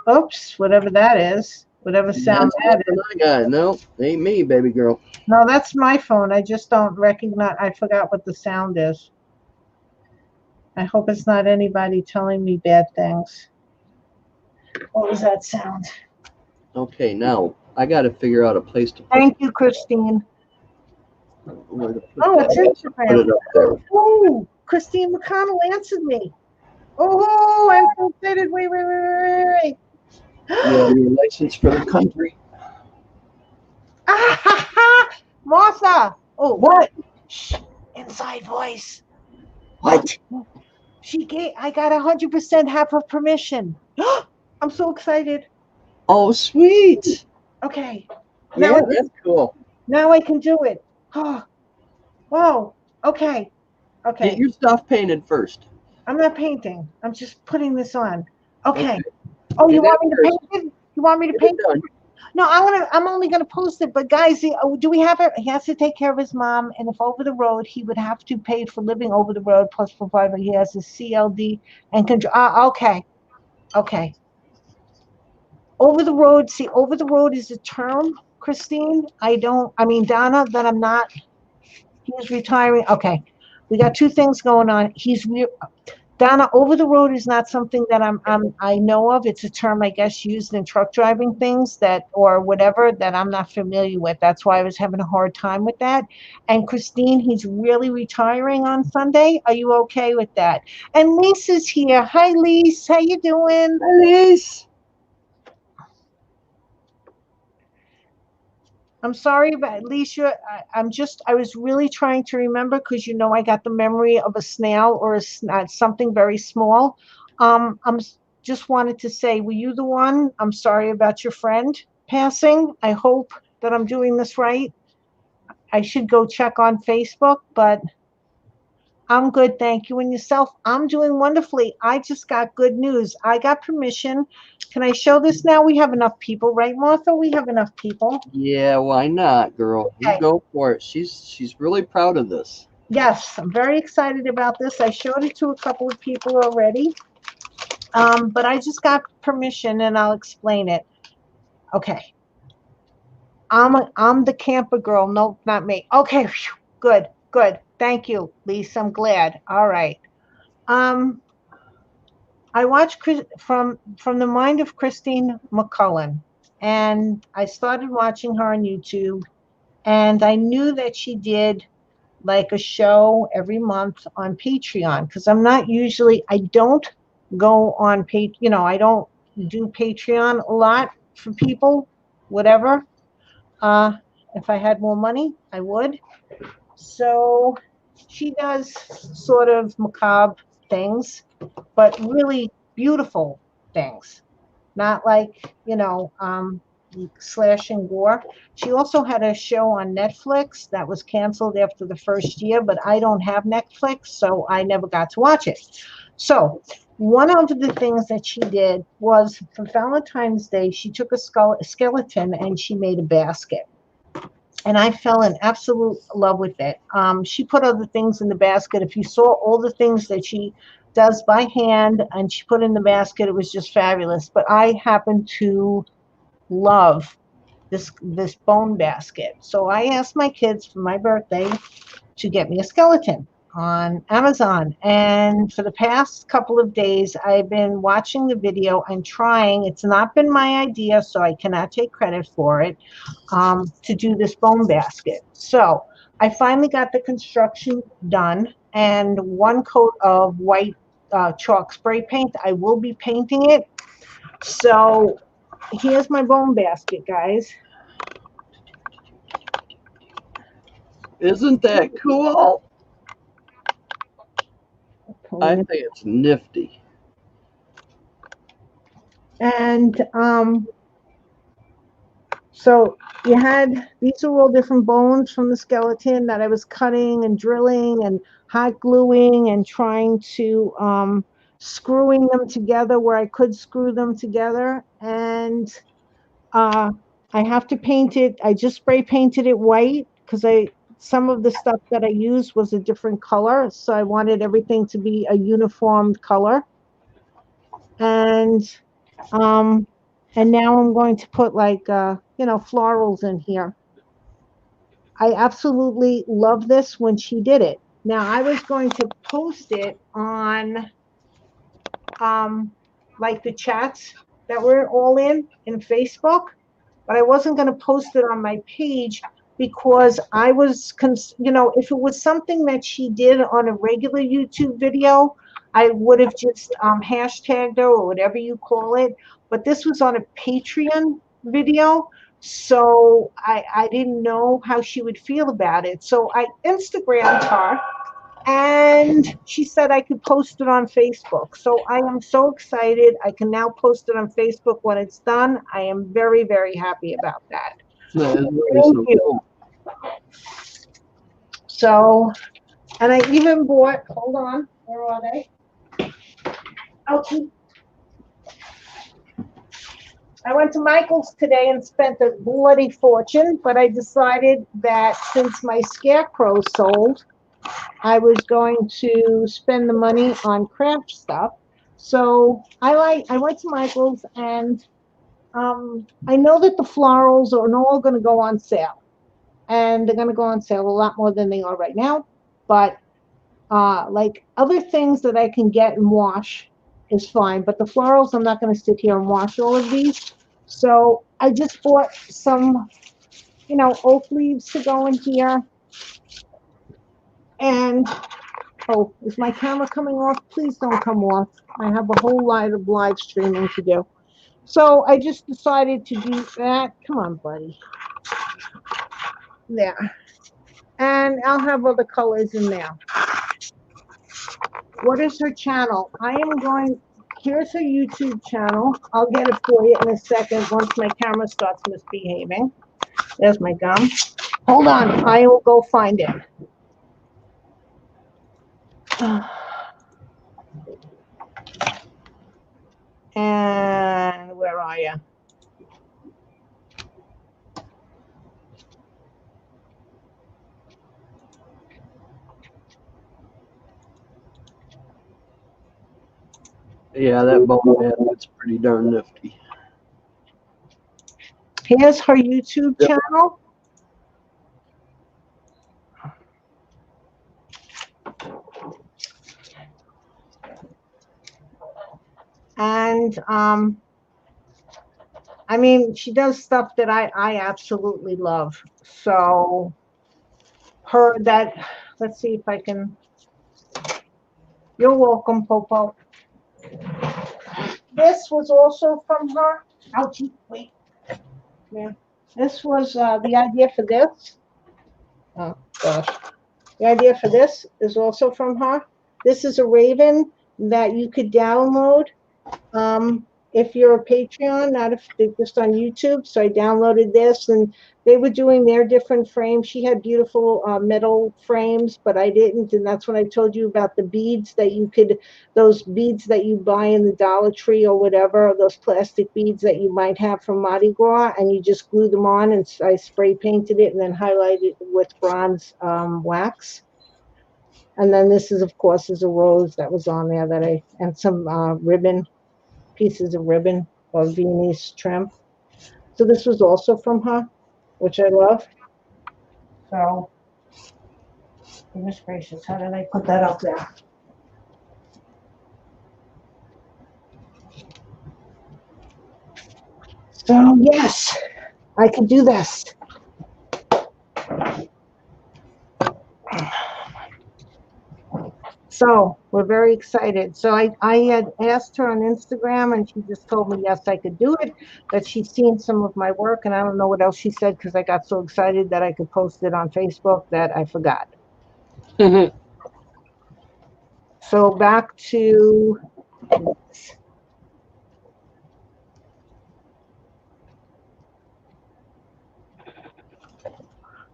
A: Oops. Whatever that is. Whatever sound
B: That's
A: that
B: nothing
A: is.
B: I got. No, ain't me, baby girl.
A: No, that's my phone. I just don't recognize. I forgot what the sound is. I hope it's not anybody telling me bad things. What was that sound?
B: Okay, now I got to figure out a place to put
A: Thank you, Christine.
B: where to put
A: Oh,
B: that.
A: it's
B: Put
A: Instagram.
B: it up there.
A: Oh, Christine McConnell answered me. Oh, I'm so excited. Wait, wait, wait, wait, wait,
B: Yeah,
A: wait.
B: your license for the country.
A: Ah, ha, ha. Martha. Oh,
B: What?
A: shh. Inside voice.
B: What?
A: I got 100% have her permission. I'm so excited.
B: Oh, sweet.
A: Okay. Now
B: Yeah,
A: I can,
B: that's cool.
A: now I can do it. Oh, whoa. Okay.
B: Get
A: Okay.
B: your stuff painted first.
A: I'm not painting. I'm just putting this on.
B: Okay,
A: Okay. Oh,
B: do
A: you
B: that
A: want me to
B: first.
A: paint it? You want me to
B: Get it
A: paint
B: done.
A: it? No, I'm only gonna post it. But guys, do we have it? He has to take care of his mom, and if over the road, he would have to pay for living over the road plus provider. He has a CLD and control. Okay, okay. Over the road. See, over the road is a term, Christine. I don't. I mean, Donna. That I'm not. He's retiring. Okay, we got two things going on. Donna, over the road is not something that I know of. It's a term, I guess, used in truck driving things that, or whatever, that I'm not familiar with. That's why I was having a hard time with that. And Christine, he's really retiring on Sunday. Are you okay with that? And Lisa's here. Hi, Lisa. How you doing?
B: Alice.
A: I'm sorry about Alicia. I was really trying to remember because I got the memory of a snail or something very small. Just wanted to say, were you the one? I'm sorry about your friend passing. I hope that I'm doing this right. I should go check on Facebook, but I'm good. Thank you. And yourself? I'm doing wonderfully. I just got good news. I got permission. Can I show this now? We have enough people, right, Martha? We have enough people.
B: Yeah, why not, girl? You
A: Okay.
B: go for it. She's really proud of this.
A: Yes, I'm very excited about this. I showed it to a couple of people already, but I just got permission and I'll explain it. Okay, I'm the camper girl. No, not me. Okay, phew, good, good. Thank you, Lisa. I'm glad. All right. Um, I watched from the mind of Christine McCullen, and I started watching her on YouTube, and I knew that she did like a show every month on Patreon because I don't go on I don't do Patreon a lot for people, whatever. Uh, if I had more money, I would. So she does sort of macabre things, but really beautiful things, not like, slash and gore. She also had a show on Netflix that was canceled after the first year, but I don't have Netflix, so I never got to watch it. So, one of the things that she did was for Valentine's Day, she took a skeleton and she made a basket. And I fell in absolute love with it. She put other things in the basket. If you saw all the things that she does by hand and she put in the basket, it was just fabulous. But I happen to love this bone basket. So I asked my kids for my birthday to get me a skeleton on Amazon. And for the past couple of days, I've been watching the video and trying. It's not been my idea, so I cannot take credit for it, to do this bone basket. So I finally got the construction done and one coat of white chalk spray paint. I will be painting it. So here's my bone basket, guys.
B: Isn't that cool? I
A: Pulling it.
B: think it's nifty.
A: And so you had these are all different bones from the skeleton that I was cutting and drilling and hot gluing and trying to screwing them together where I could screw them together. And uh, I have to paint it. I just spray painted it white because I some of the stuff that I used was a different color, so I wanted everything to be a uniformed color. and um, and now I'm going to put like florals in here. I absolutely love this when she did it. Now I was going to post it on um, like the chats that we're all in Facebook, but I wasn't going to post it on my page because I was, if it was something that she did on a regular YouTube video, I would have just hashtagged her or whatever you call it. But this was on a Patreon video, so I didn't know how she would feel about it. So I Instagrammed her and she said I could post it on Facebook. So I am so excited. I can now post it on Facebook when it's done. I am very, very happy about that.
B: That is really
A: Thank
B: so
A: you.
B: cool.
A: So, and I even bought, hold on, where are they? Okay. I went to Michael's today and spent a bloody fortune, but I decided that since my scarecrow sold, I was going to spend the money on craft stuff. So I went to Michael's and I know that the florals are all going to go on sale, and they're going to go on sale a lot more than they are right now. But like other things that I can get and wash is fine. But the florals, I'm not going to sit here and wash all of these. So I just bought some, oak leaves to go in here. And oh, is my camera coming off? Please don't come off. I have a whole lot of live streaming to do. So I just decided to do that. Come on, buddy. There. And I'll have other colors in there. What is her channel? Here's her YouTube channel. I'll get it for you in a second once my camera starts misbehaving. There's my gum. Hold on. I will go find it. And where are you?
B: Yeah, that bonehead looks pretty darn nifty.
A: Here's her YouTube
B: Yep.
A: channel. And I mean, she does stuff that I absolutely love. So let's see if I can. You're welcome, Popo. This was also from her. Ouchie, wait. Yeah. This was the idea for this. Oh gosh. The idea for this is also from her. This is a raven that you could download if you're a Patreon, not if they're just on YouTube. So I downloaded this, and they were doing their different frames. She had beautiful metal frames, but I didn't, and that's when I told you about the beads those beads that you buy in the Dollar Tree or whatever, those plastic beads that you might have from Mardi Gras, and you just glue them on, and I spray painted it and then highlighted it with bronze wax. And then this is, of course, is a rose that was on there and some pieces of ribbon or Viennese trim. So this was also from her, which I love. So, goodness gracious, how did I put that up there? So yes, I could do this. So we're very excited. So I had asked her on Instagram and she just told me, yes, I could do it, that she's seen some of my work. And I don't know what else she said because I got so excited that I could post it on Facebook that I forgot. So back to this.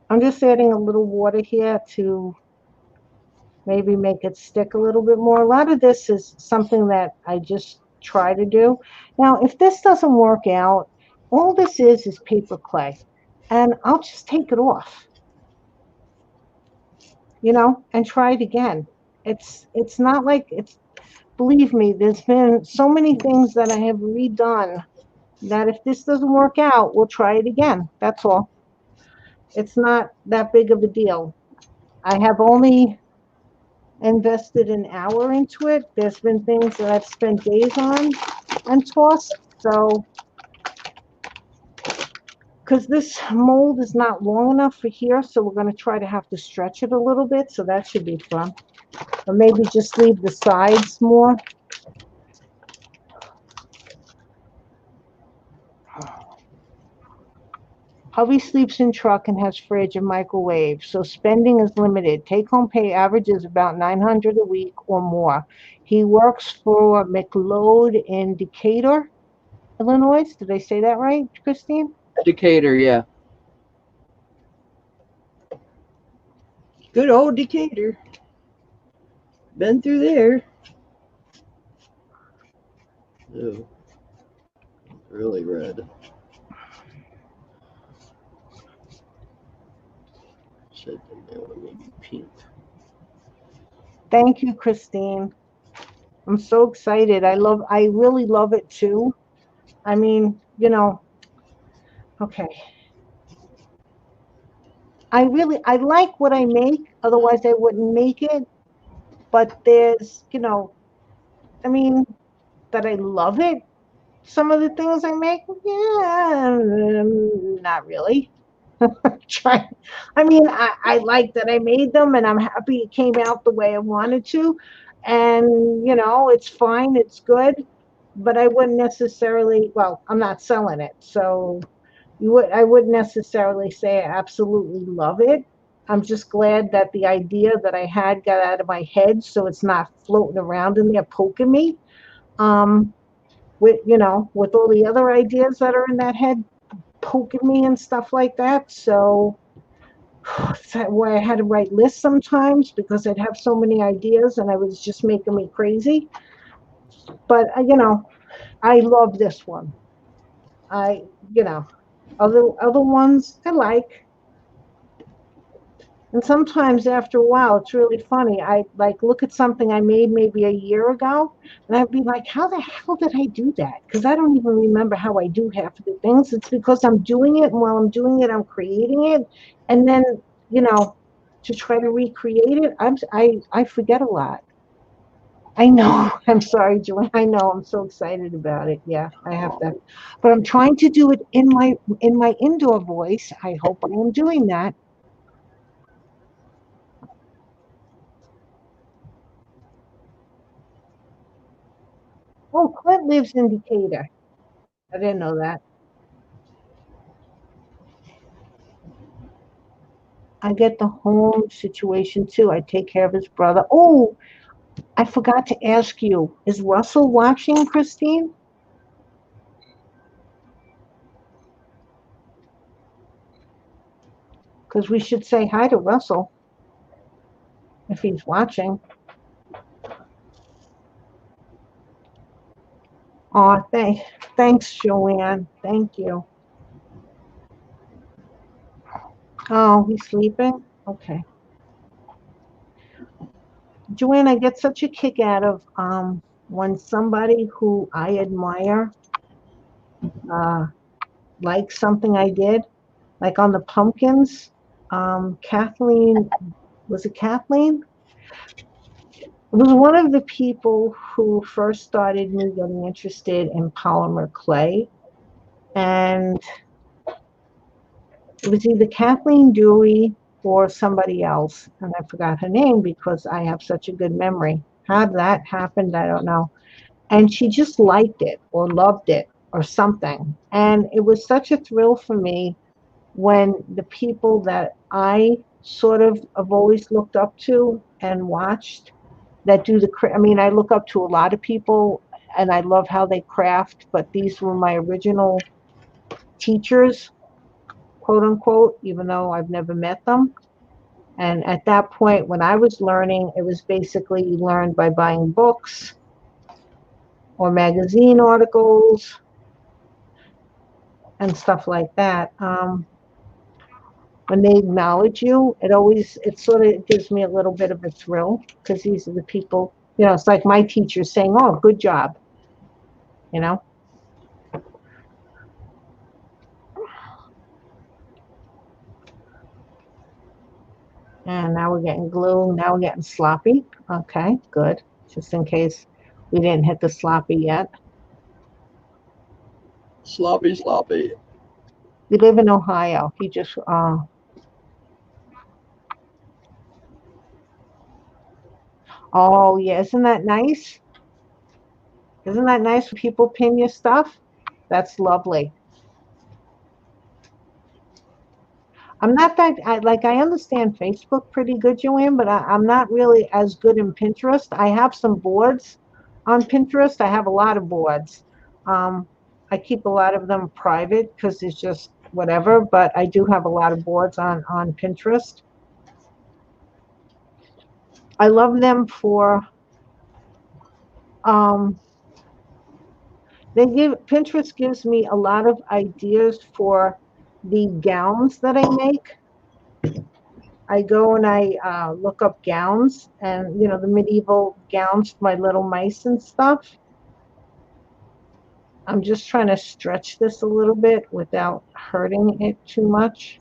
A: I'm just adding a little water here to maybe make it stick a little bit more. A lot of this is something that I just try to do. Now, if this doesn't work out, all this is paper clay, and I'll just take it off, and try it again. It's not like it's believe me, there's been so many things that I have redone that if this doesn't work out, we'll try it again. That's all. It's not that big of a deal. I have only invested an hour into it. There's been things that I've spent days on and tossed. So, because this mold is not long enough for here, so we're going to try to have to stretch it a little bit. So that should be fun. Or maybe just leave the sides more. Hubby sleeps in truck and has fridge and microwave, so spending is limited. Take-home pay averages about 900 a week or more. He works for McLeod in Decatur, Illinois. Did I say that right, Christine?
B: Decatur, yeah. Good old Decatur. Been through there. Oh, really red. Said that one maybe pink.
A: Thank you, Christine. I'm so excited. I really love it too. I mean, okay. I like what I make, otherwise I wouldn't make it. But there's, I mean, that I love it. Some of the things I make, yeah, not really. Try. I mean, I like that I made them, and I'm happy it came out the way I wanted to. And it's fine, it's good, but I wouldn't necessarily. Well, I'm not selling it, so I wouldn't necessarily say I absolutely love it. I'm just glad that the idea that I had got out of my head, so it's not floating around in there poking me. Um, with all the other ideas that are in that head poking me and stuff like that. So that's why I had to write lists sometimes because I'd have so many ideas and I was just making me crazy. But I love this one. I, you know, other ones I like. And sometimes after a while, it's really funny. I like look at something I made maybe a year ago, and I'd be like, how the hell did I do that? Because I don't even remember how I do half of the things. It's because I'm doing it, and while I'm doing it, I'm creating it. And then, you know, to try to recreate it, I forget a lot. I know. I'm sorry, Joanne. I know. I'm so excited about it. Yeah, I have
B: Oh,
A: that. But I'm trying to do it in my indoor voice. I hope I am doing that. Oh, Clint lives in Decatur. I didn't know that. I get the home situation too. I take care of his brother. Oh, I forgot to ask you. Is Russell watching, Christine? Because we should say hi to Russell if he's watching. Oh, thanks, Joanne. Thank you. Oh, he's sleeping? Okay. Joanne, I get such a kick out of when somebody who I admire uh likes something I did, like on the pumpkins. Kathleen, was it Kathleen? Was one of the people who first started me getting interested in polymer clay. And it was either Kathleen Dewey or somebody else. And I forgot her name because I have such a good memory. How that happened, I don't know. And she just liked it or loved it or something. And it was such a thrill for me when the people that I sort of have always looked up to and watched that do I mean, I look up to a lot of people and I love how they craft, but these were my original teachers, quote unquote, even though I've never met them. And at that point, when I was learning, it was basically you learned by buying books or magazine articles and stuff like that. When they acknowledge you, it sort of gives me a little bit of a thrill because these are the people. You know, it's like my teacher saying, "Oh, good job." You know. And now we're getting glue. Now we're getting sloppy. Okay, good. Just in case we didn't hit the sloppy yet.
B: Sloppy, sloppy.
A: We live in Ohio. He just oh yeah, isn't that nice? Isn't that nice when people pin your stuff? That's lovely. I'm not that I understand Facebook pretty good, Joanne, but I'm not really as good in Pinterest. I have some boards on Pinterest. I have a lot of boards. Um, I keep a lot of them private because it's just whatever, but I do have a lot of boards on Pinterest. I love them for um, they give Pinterest gives me a lot of ideas for the gowns that I make. I go and I look up gowns and, you know, the medieval gowns for my little mice and stuff. I'm just trying to stretch this a little bit without hurting it too much.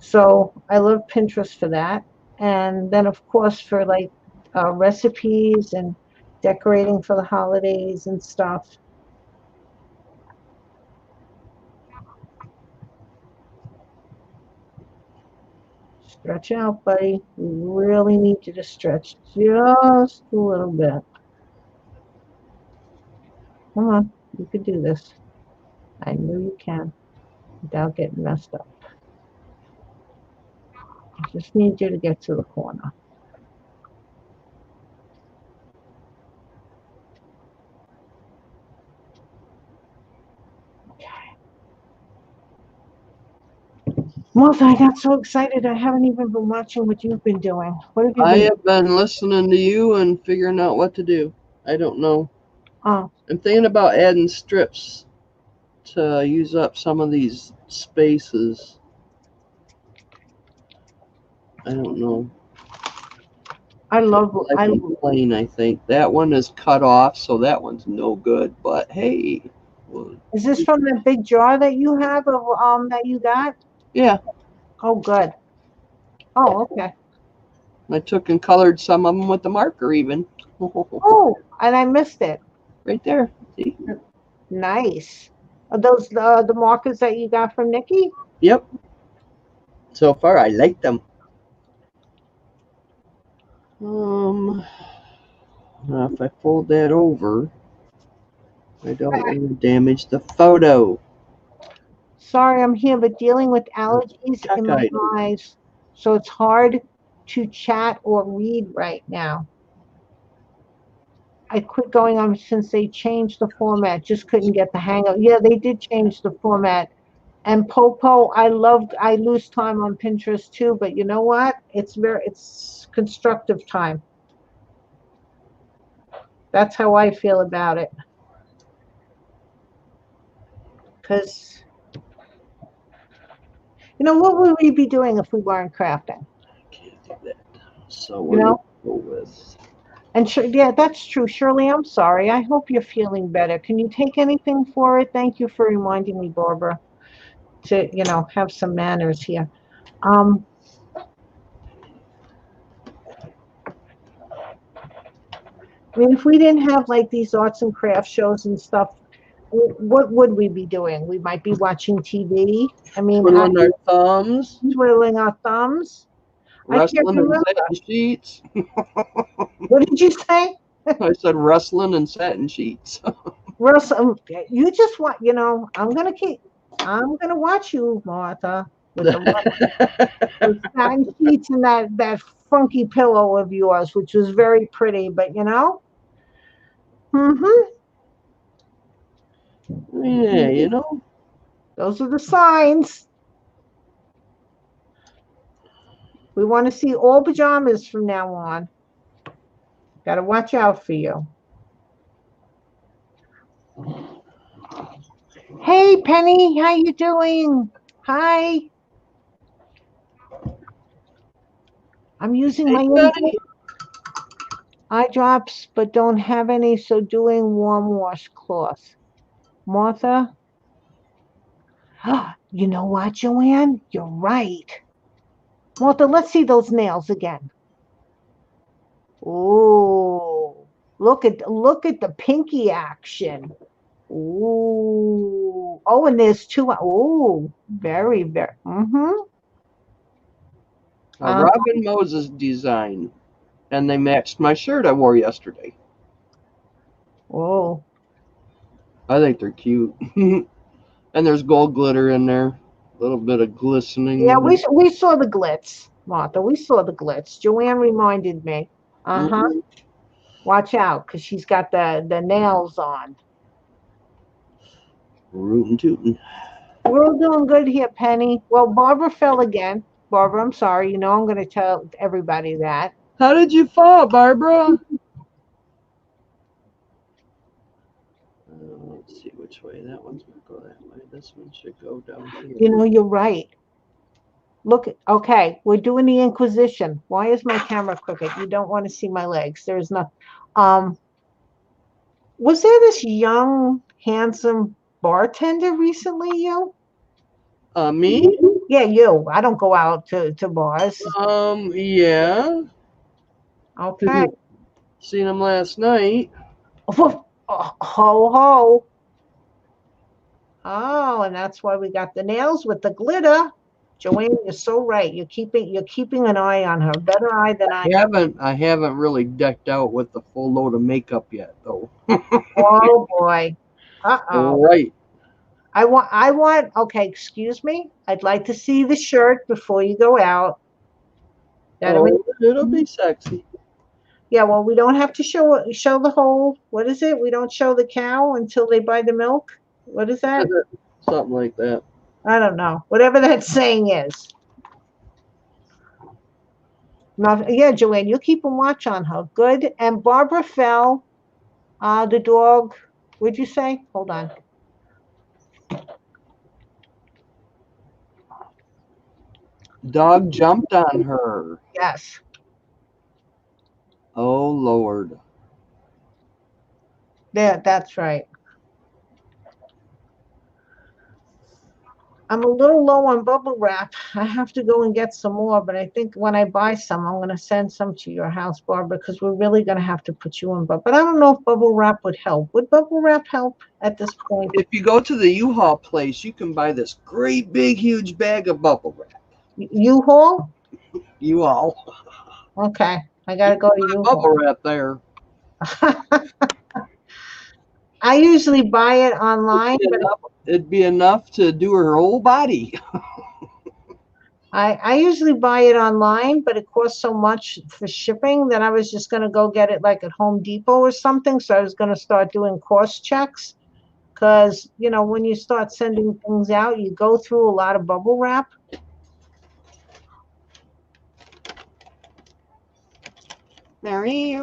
A: So I love Pinterest for that. And then, of course, for like recipes and decorating for the holidays and stuff. Stretch out, buddy. We really need you to stretch just a little bit. Come on, you can do this. I know you can without getting messed up. I just need you to get to the corner. Martha, I got so excited. I haven't even been watching what you've been doing. What have you
B: I
A: been doing?
B: have been listening to you and figuring out what to do. I don't know.
A: Oh,
B: I'm thinking about adding strips to use up some of these spaces. I don't know.
A: I
B: I
A: love.
B: like
A: I
B: them plain, I think. That one is cut off, so that one's no good. But hey, well,
A: Is this from that big jar that you have of that you got?
B: yeah,
A: Oh, good. Oh, okay.
B: I took and colored some of them with the marker even.
A: Oh, and I missed it.
B: Right there. See?
A: Nice. Are those the markers that you got from Nikki?
B: Yep. So far, I like them. Now if I fold that over, I don't want to damage the photo.
A: Sorry, I'm here, but dealing with allergies
B: Check
A: in my
B: item.
A: eyes, so it's hard to chat or read right now. I quit going on since they changed the format. Just couldn't get the hang of. Yeah, they did change the format. And Popo, I lose time on Pinterest too, but you know what? It's constructive time. That's how I feel about it. Because you know what would we be doing if we weren't crafting?
B: I can't do that. So
A: You
B: we're going
A: know?
B: to go with.
A: And yeah, that's true. Shirley, I'm sorry. I hope you're feeling better. Can you take anything for it? Thank you for reminding me, Barbara, to, you know, have some manners here. Um, I mean, if we didn't have like these arts and crafts shows and stuff, what would we be doing? We might be watching TV. I mean,
B: Twiddling our thumbs,
A: twiddling our thumbs. I can't
B: wrestling and
A: remember.
B: satin sheets.
A: What did you say?
B: I said wrestling and satin sheets.
A: Russ, you just want, you know, I'm gonna watch you, Martha, with the satin sheets and that funky pillow of yours, which was very pretty, but you know, hmm
B: Yeah, you know.
A: those are the signs. We want to see all pajamas from now on. Got to watch out for you. Hey, Penny, how you doing? Hi. I'm using
B: Hey,
A: my
B: Betty.
A: Eye drops, but don't have any, so doing warm washcloth. Martha, you know what, Joanne? You're right. Martha, let's see those nails again. Ooh, look at the pinky action. Ooh, oh, and there's two. Ooh, very. Mm-hmm.
B: A Robin Moses design, and they matched my shirt I wore yesterday.
A: Oh,
B: I think they're cute. And there's gold glitter in there, a little bit of glistening
A: yeah.
B: in there.
A: We saw the glitz, Martha. We saw the glitz. Joanne reminded me. Uh-huh.
B: Mm-hmm.
A: Watch out, because she's got the nails on.
B: Rootin' tootin'.
A: We're all doing good here, Penny. Well, Barbara fell again. Barbara, I'm sorry. You know I'm going to tell everybody that.
B: How did you fall, Barbara? Let's see which way. That one's going to go that way. This one should go down here.
A: You know, you're right. Look, okay, we're doing the Inquisition. Why is my camera crooked? You don't want to see my legs. There's nothing. Um, was there this young, handsome bartender recently, you?
B: Me?
A: Yeah, you. I don't go out to bars.
B: Yeah.
A: Okay.
B: Seen him last night.
A: Oh, ho ho. Oh, and that's why we got the nails with the glitter. Joanne, you're so right. You're keeping an eye on her. Better eye than I.
B: I haven't really decked out with the full load of makeup yet, though.
A: Oh boy. Uh-oh.
B: Right.
A: Okay, excuse me. I'd like to see the shirt before you go out. That'll make,
B: Oh, it'll be sexy.
A: yeah, well, we don't have to show the whole, what is it? We don't show the cow until they buy the milk. What is that?
B: Something like that.
A: I don't know. Whatever that saying is. Now, yeah, Joanne, you keep a watch on her. Good. And Barbara fell. The dog. What'd you say? Hold on.
B: Dog jumped on her.
A: Yes.
B: Oh, Lord.
A: Yeah, that's right. I'm a little low on bubble wrap. I have to go and get some more, but I think when I buy some, I'm going to send some to your house, Barbara, because we're really going to have to put you in. But I don't know if bubble wrap would help. Would bubble wrap help at this point?
B: If you go to the U-Haul place, you can buy this great big huge bag of bubble wrap.
A: U-Haul?
B: U-Haul.
A: Okay, I got to go to
B: Bubble
A: U-Haul.
B: wrap there.
A: I usually buy it online, but
B: It'd be enough to do her whole body.
A: I usually buy it online, but it costs so much for shipping that I was just going to go get it like at Home Depot or something. So I was going to start doing cost checks because, when you start sending things out, you go through a lot of bubble wrap. Mary,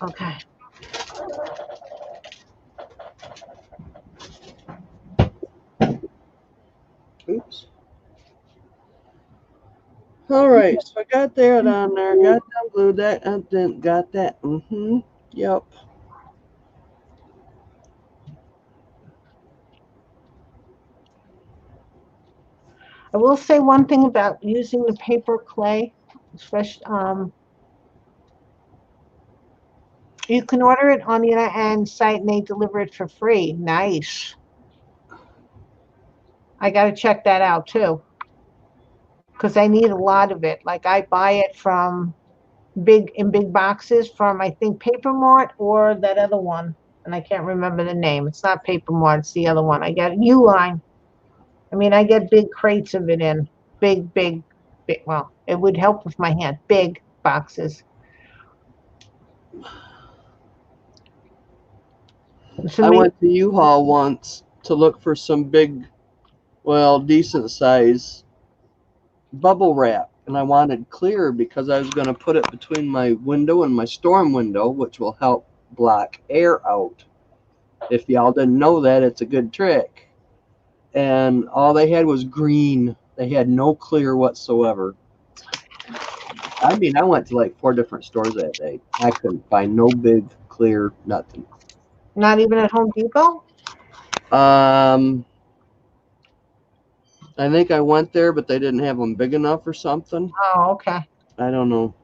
A: okay.
B: Oops. All right, so I got that on there. Got that blue. That and then got that. Yep.
A: I will say one thing about using the paper clay, especially, you can order it on the end site and they deliver it for free. Nice. I got to check that out too because I need a lot of it. Like I buy it from big boxes from I think Paper Mart or that other one, and I can't remember the name. It's not Paper Mart, it's the other one. I get Uline. I mean, I get big crates of it in big. Well, it would help with my hand. Big boxes. So
B: I
A: maybe,
B: went to U-Haul once to look for some big, well, decent size bubble wrap, and I wanted clear because I was going to put it between my window and my storm window, which will help block air out. If y'all didn't know that, it's a good trick. And all they had was green. They had no clear whatsoever. I mean, I went to like 4 different stores that day. I couldn't find no big, clear, nothing.
A: Not even at Home Depot?
B: Um, I think I went there, but they didn't have them big enough or something.
A: Oh, okay.
B: I don't know.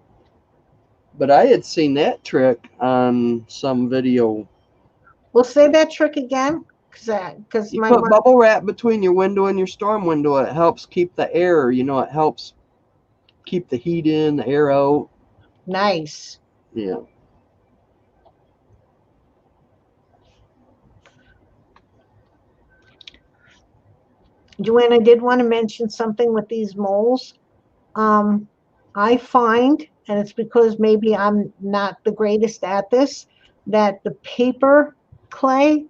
B: But I had seen that trick on some video.
A: We'll say that trick again, because
B: You
A: my
B: put
A: mom.
B: bubble wrap between your window and your storm window. It helps keep the air, it helps keep the heat in, the air out.
A: Nice.
B: Yeah.
A: Joanne, I did want to mention something with these moles. Um, I find, and it's because maybe I'm not the greatest at this, that the paper clay,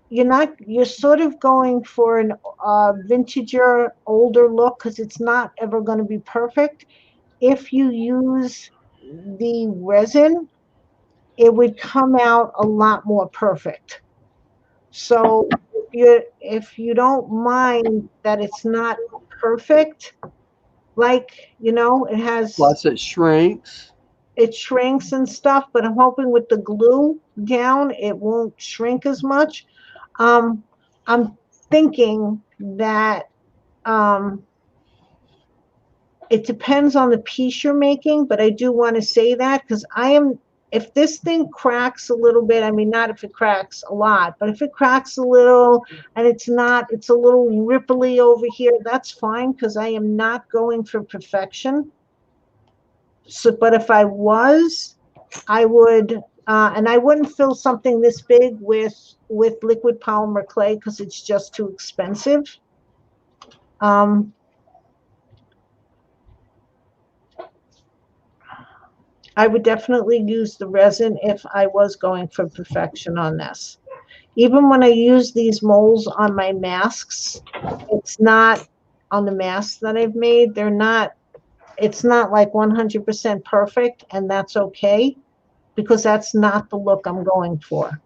A: you're sort of going for an vintager, older look because it's not ever going to be perfect. If you use the resin, it would come out a lot more perfect. So if you don't mind that it's not perfect, like, it has
B: Plus, it shrinks.
A: it shrinks and stuff, but I'm hoping with the glue down it won't shrink as much. Um, I'm thinking that um, it depends on the piece you're making, but I do want to say that because if this thing cracks a little bit, I mean, not if it cracks a lot, but if it cracks a little and it's a little ripply over here, that's fine because I am not going for perfection. So, but if I was, I would, and I wouldn't fill something this big with liquid polymer clay because it's just too expensive. Um, I would definitely use the resin if I was going for perfection on this. Even when I use these molds on my masks, it's not on the masks that I've made. It's not like 100% perfect, and that's okay because that's not the look I'm going for.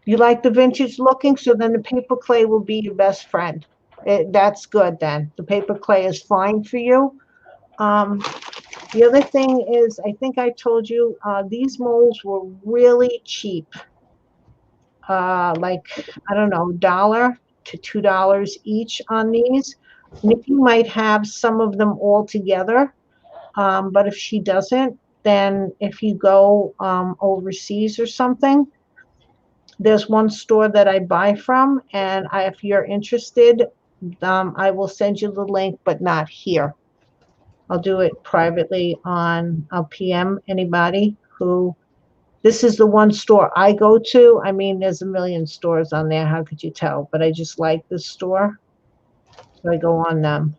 A: You like the vintage looking, so then the paper clay will be your best friend. That's good then. The paper clay is fine for you. Um, the other thing is, I think I told you, these molds were really cheap. Like, I don't know, $1 to $2 each on these. Nikki might have some of them all together, but if she doesn't, then if you go overseas or something, there's one store that I buy from, and if you're interested, I will send you the link, but not here. I'll do it privately I'll PM anybody who, this is the one store I go to. I mean, there's a million stores on there. How could you tell? But I just like this store. So I go on them.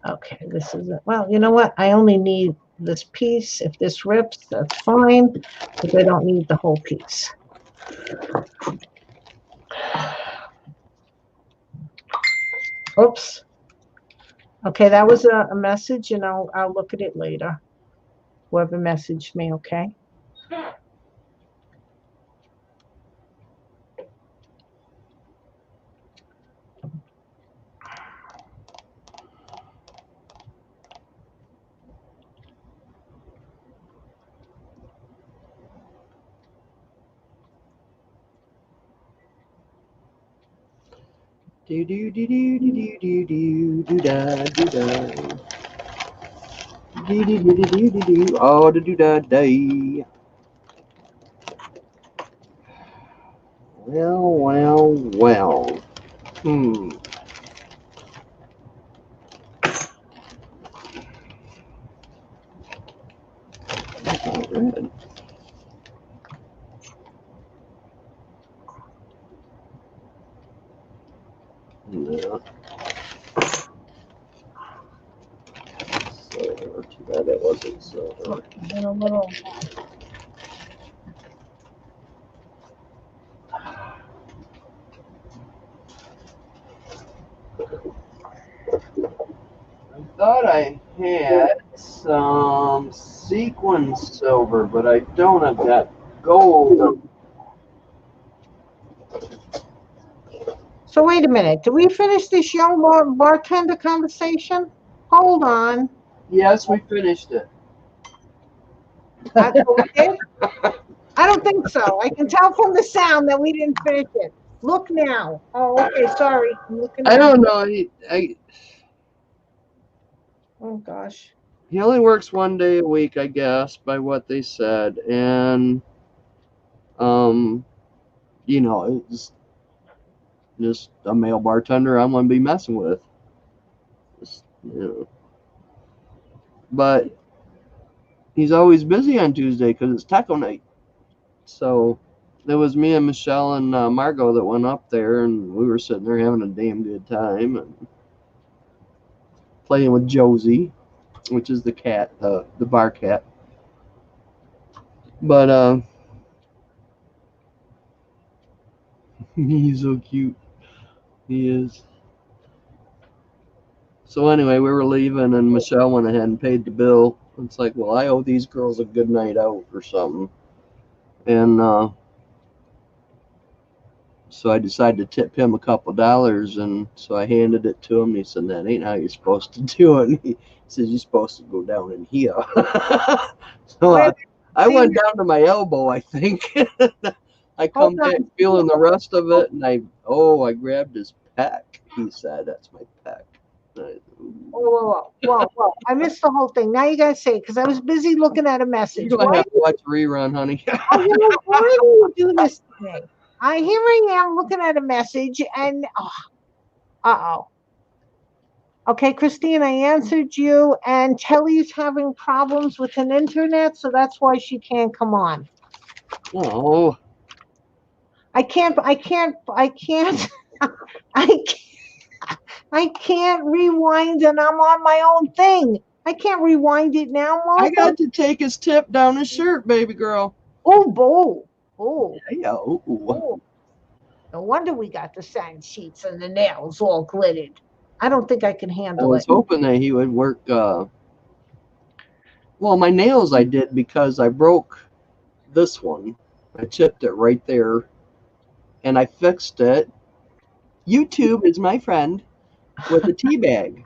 A: Okay, this is it. Well, you know what? I only need this piece. If this rips, that's fine, because I don't need the whole piece. Oops. Okay, that was a message, and I'll look at it later. Whoever messaged me, okay?
B: Do do do do do do do do da do da. Do do do do do do do. Oh, do do da day. Well, well, well. Hmm. That's not red. No. Silver. Too bad that wasn't silver.
A: And a little.
B: I thought I had some sequin silver, but I don't have that gold.
A: So wait a minute. Did we finish this young bartender conversation? Hold on.
B: Yes, we finished it.
A: So we did? I don't think so. I can tell from the sound that we didn't finish it. Look now. Oh, okay. Sorry. I'm looking
B: I
A: at.
B: don't know.
A: Oh gosh.
B: He only works 1 day a week, I guess, by what they said, and um, it's just a male bartender I'm gonna be messing with. Just, but he's always busy on Tuesday because it's taco night. So it was me and Michelle and Margot that went up there, and we were sitting there having a damn good time and playing with Josie, which is the cat, the bar cat. But he's so cute. He is. So anyway, we were leaving, and Michelle went ahead and paid the bill. It's like, well, I owe these girls a good night out or something, and so I decided to tip him a couple dollars, and so I handed it to him. And he said, "That ain't how you're supposed to do it." And he says, "You're supposed to go down in here." So
A: Wait,
B: I
A: see,
B: went down to my elbow, I think. I
A: hold
B: come back
A: on.
B: feeling the rest of it, and I grabbed his pec. He said, "That's my pec."
A: Whoa. I missed the whole thing. Now you gotta say it because I was busy looking at a message.
B: You're gonna
A: Why?
B: have to watch a rerun, honey.
A: Why do you do this to me? Here I am looking at a message and oh. Okay, Christine, I answered you, and Kelly's having problems with an internet, so that's why she can't come on.
B: Oh,
A: I can't, I can't, I can't rewind, and I'm on my own thing. I can't rewind it now,
B: I
A: Martha.
B: got to take his tip down his shirt, baby girl.
A: Oh, oh,
B: Yeah. Ooh.
A: oh. No wonder we got the sand sheets and the nails all glittered. I don't think I can
B: I
A: handle
B: was
A: it.
B: hoping that he would work. Well, my nails I did because I broke this one. I chipped it right there, and I fixed it. YouTube is my friend with a tea bag.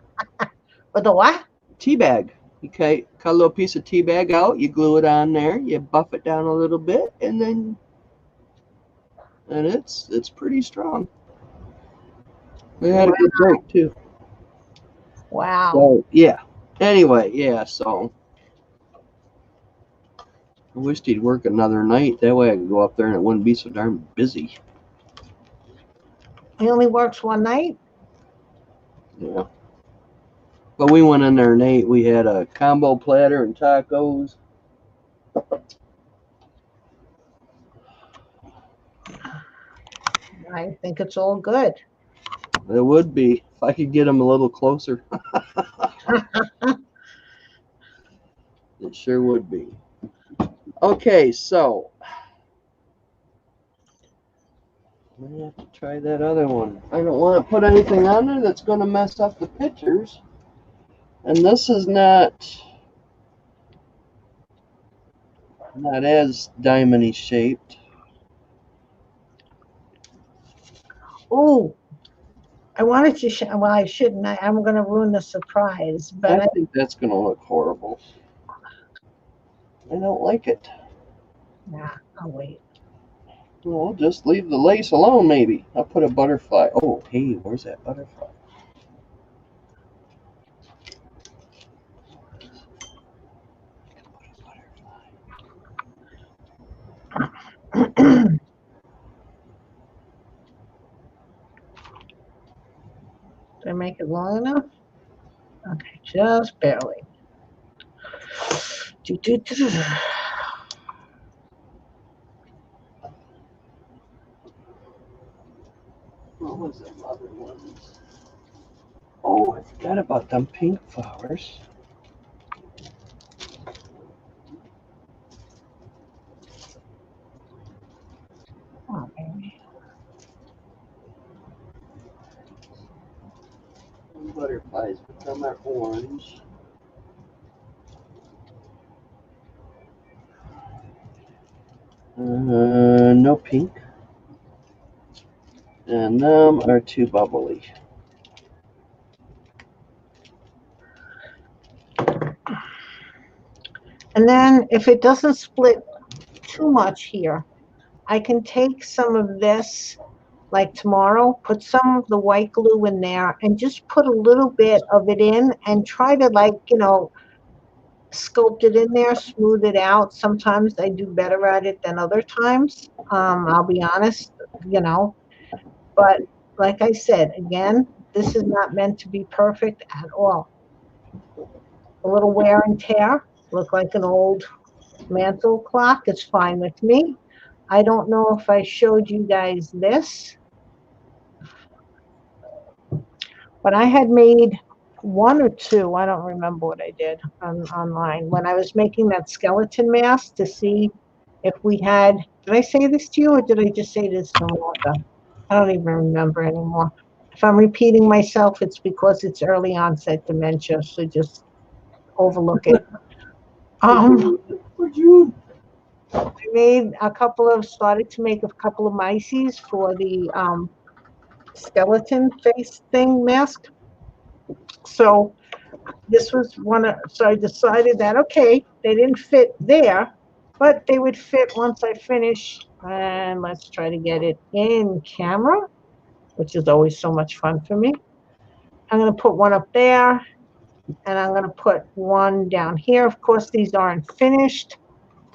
A: But the what?
B: Tea bag. You cut a little piece of tea bag out. You glue it on there. You buff it down a little bit, and it's pretty strong. We had a good break too.
A: Wow.
B: So yeah. Anyway, yeah. So I wished he'd work another night. That way I could go up there and it wouldn't be so darn busy.
A: He only works one night?
B: Yeah. But we went in there and ate. We had a combo platter and tacos.
A: I think it's all good.
B: It would be if I could get him a little closer. It sure would be. Okay, so I'm gonna have to try that other one. I don't want to put anything on there that's going to mess up the pictures. And this is not as diamondy shaped.
A: Oh, I wanted to. Well, I shouldn't. I'm going to ruin the surprise.
B: I
A: But
B: think that's going to look horrible. I don't like it.
A: nah, I'll wait.
B: Well, just leave the lace alone, maybe. I'll put a butterfly. Oh, hey, where's that butterfly?
A: Did I make it long enough? Okay, just barely. Do, do, do, do.
B: What was them other ones? Oh, I forgot about them pink flowers.
A: Oh, baby.
B: Butterflies, but them are orange. No pink. And them are too bubbly.
A: And then if it doesn't split too much here, I can take some of this, like tomorrow, put some of the white glue in there and just put a little bit of it in and try to, like, sculpt it in there, smooth it out. Sometimes I do better at it than other times. I'll be honest, you know, but like I said, again, this is not meant to be perfect at all. A little wear and tear, look like an old mantle clock. It's fine with me. I don't know if I showed you guys this, but I had made one or two. I don't remember what I did online when I was making that skeleton mask to see if we had. Did I say this to you or did I just say this to Martha? I don't even remember anymore. If I'm repeating myself, it's because it's early onset dementia, so just overlook it. I made started to make a couple of mices for the skeleton face thing mask. So this was so I decided that, okay, they didn't fit there, but they would fit once I finish. And let's try to get it in camera, which is always so much fun for me. I'm going to put one up there and I'm going to put one down here. Of course, these aren't finished.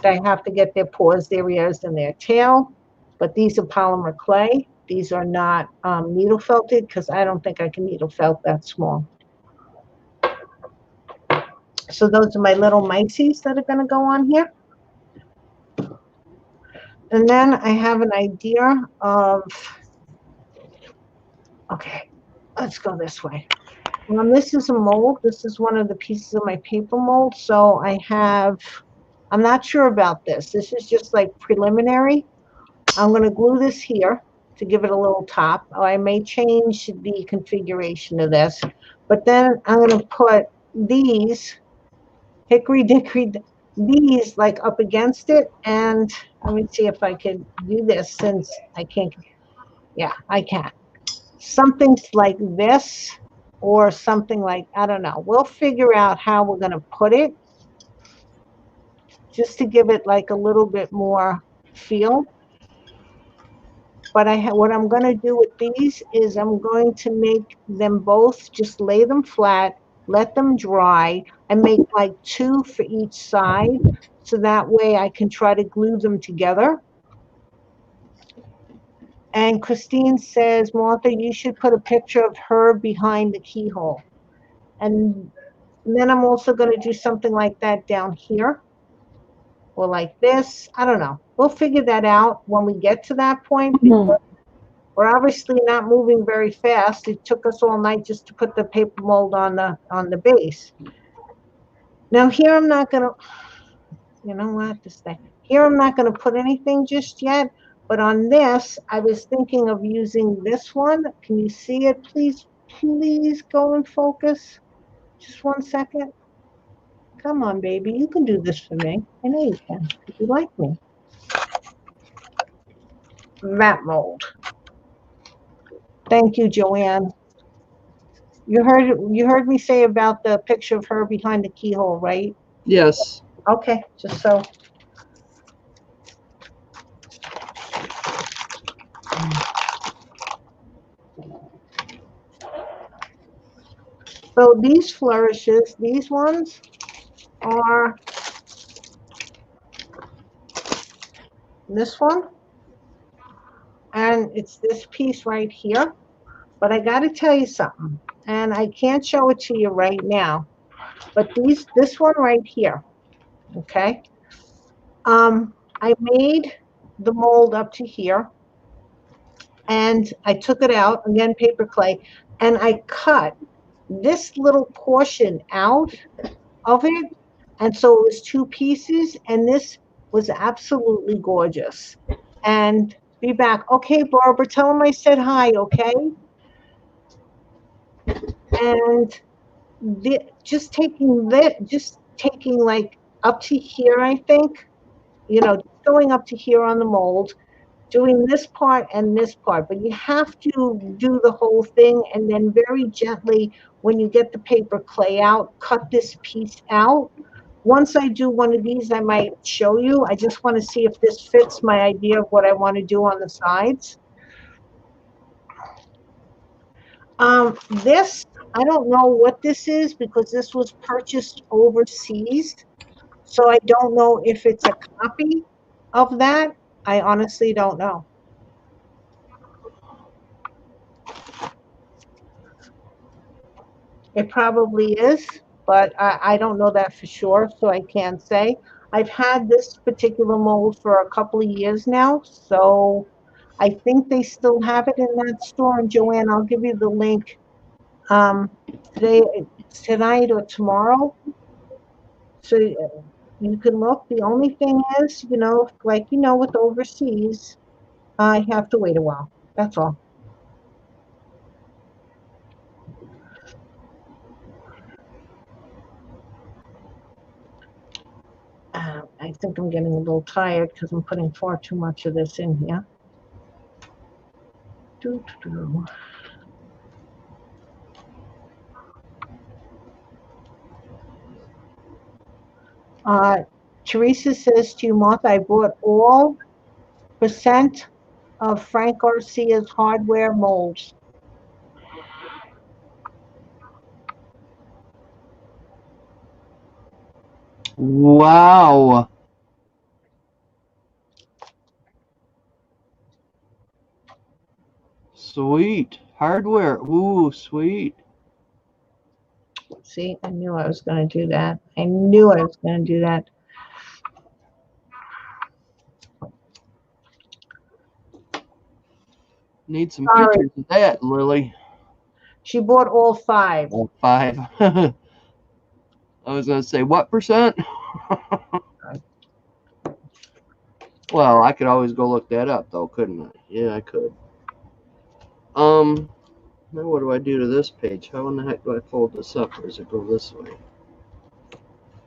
A: They have to get their paws, their ears, and their tail. But these are polymer clay. These are not needle felted because I don't think I can needle felt that small. So those are my little mices that are going to go on here. And then I have an idea of, okay, let's go this way. This is a mold. This is one of the pieces of my paper mold. So I'm not sure about this. This is just like preliminary. I'm going to glue this here to give it a little top. I may change the configuration of this, but then I'm going to put these hickory dickory, these like up against it. And let me see if I could do this since I can't. Yeah, I can. Something like this or something like, I don't know. We'll figure out how we're going to put it just to give it like a little bit more feel. But what I'm going to do with these is I'm going to make them both, just lay them flat, let them dry, and make like two for each side. So that way I can try to glue them together. And Christine says, Martha, you should put a picture of her behind the keyhole. And then I'm also going to do something like that down here. Or like this. I don't know. We'll figure that out when we get to that point. Because we're obviously not moving very fast. It took us all night just to put the paper mold on the base. Now here I'm not gonna, you know what, this thing. Here I'm not gonna put anything just yet, but on this, I was thinking of using this one. Can you see it? Please, please go and focus. Just 1 second. Come on, baby, you can do this for me. I know you can, because you like me. That mold. Thank you, Joanne. You heard me say about the picture of her behind the keyhole, right?
B: Yes.
A: Okay, just so. So these flourishes, these ones are this one, and it's this piece right here. But I got to tell you something, and I can't show it to you right now. But this one right here, okay? I made the mold up to here, and I took it out again, paper clay, and I cut this little portion out of it. And so it was two pieces, and this was absolutely gorgeous. And be back. Okay, Barbara, tell him I said hi, okay? And just taking like up to here, I think, going up to here on the mold, doing this part and this part, but you have to do the whole thing, and then very gently, when you get the paper clay out, cut this piece out. Once I do one of these, I might show you. I just want to see if this fits my idea of what I want to do on the sides. This, I don't know what this is because this was purchased overseas. So I don't know if it's a copy of that. I honestly don't know. It probably is, but I don't know that for sure, so I can't say. I've had this particular mold for a couple of years now, so I think they still have it in that store. And Joanne, I'll give you the link today, tonight or tomorrow, so you can look. The only thing is, like with overseas, I have to wait a while. That's all. I think I'm getting a little tired because I'm putting far too much of this in here. Doo, doo, doo. Teresa says to you, Martha, I bought all percent of Frank Garcia's hardware molds.
B: Wow. Sweet. Hardware. Ooh, sweet.
A: See, I knew I was going to do that. I knew I was going to do that.
B: Need some
A: Sorry.
B: pictures of that, Lily.
A: She bought all 5.
B: Oh, 5. I was going to say, what percent? Well, I could always go look that up, though, couldn't I? Yeah, I could. Now what do I do to this page? How in the heck do I fold this up, or does it go this way?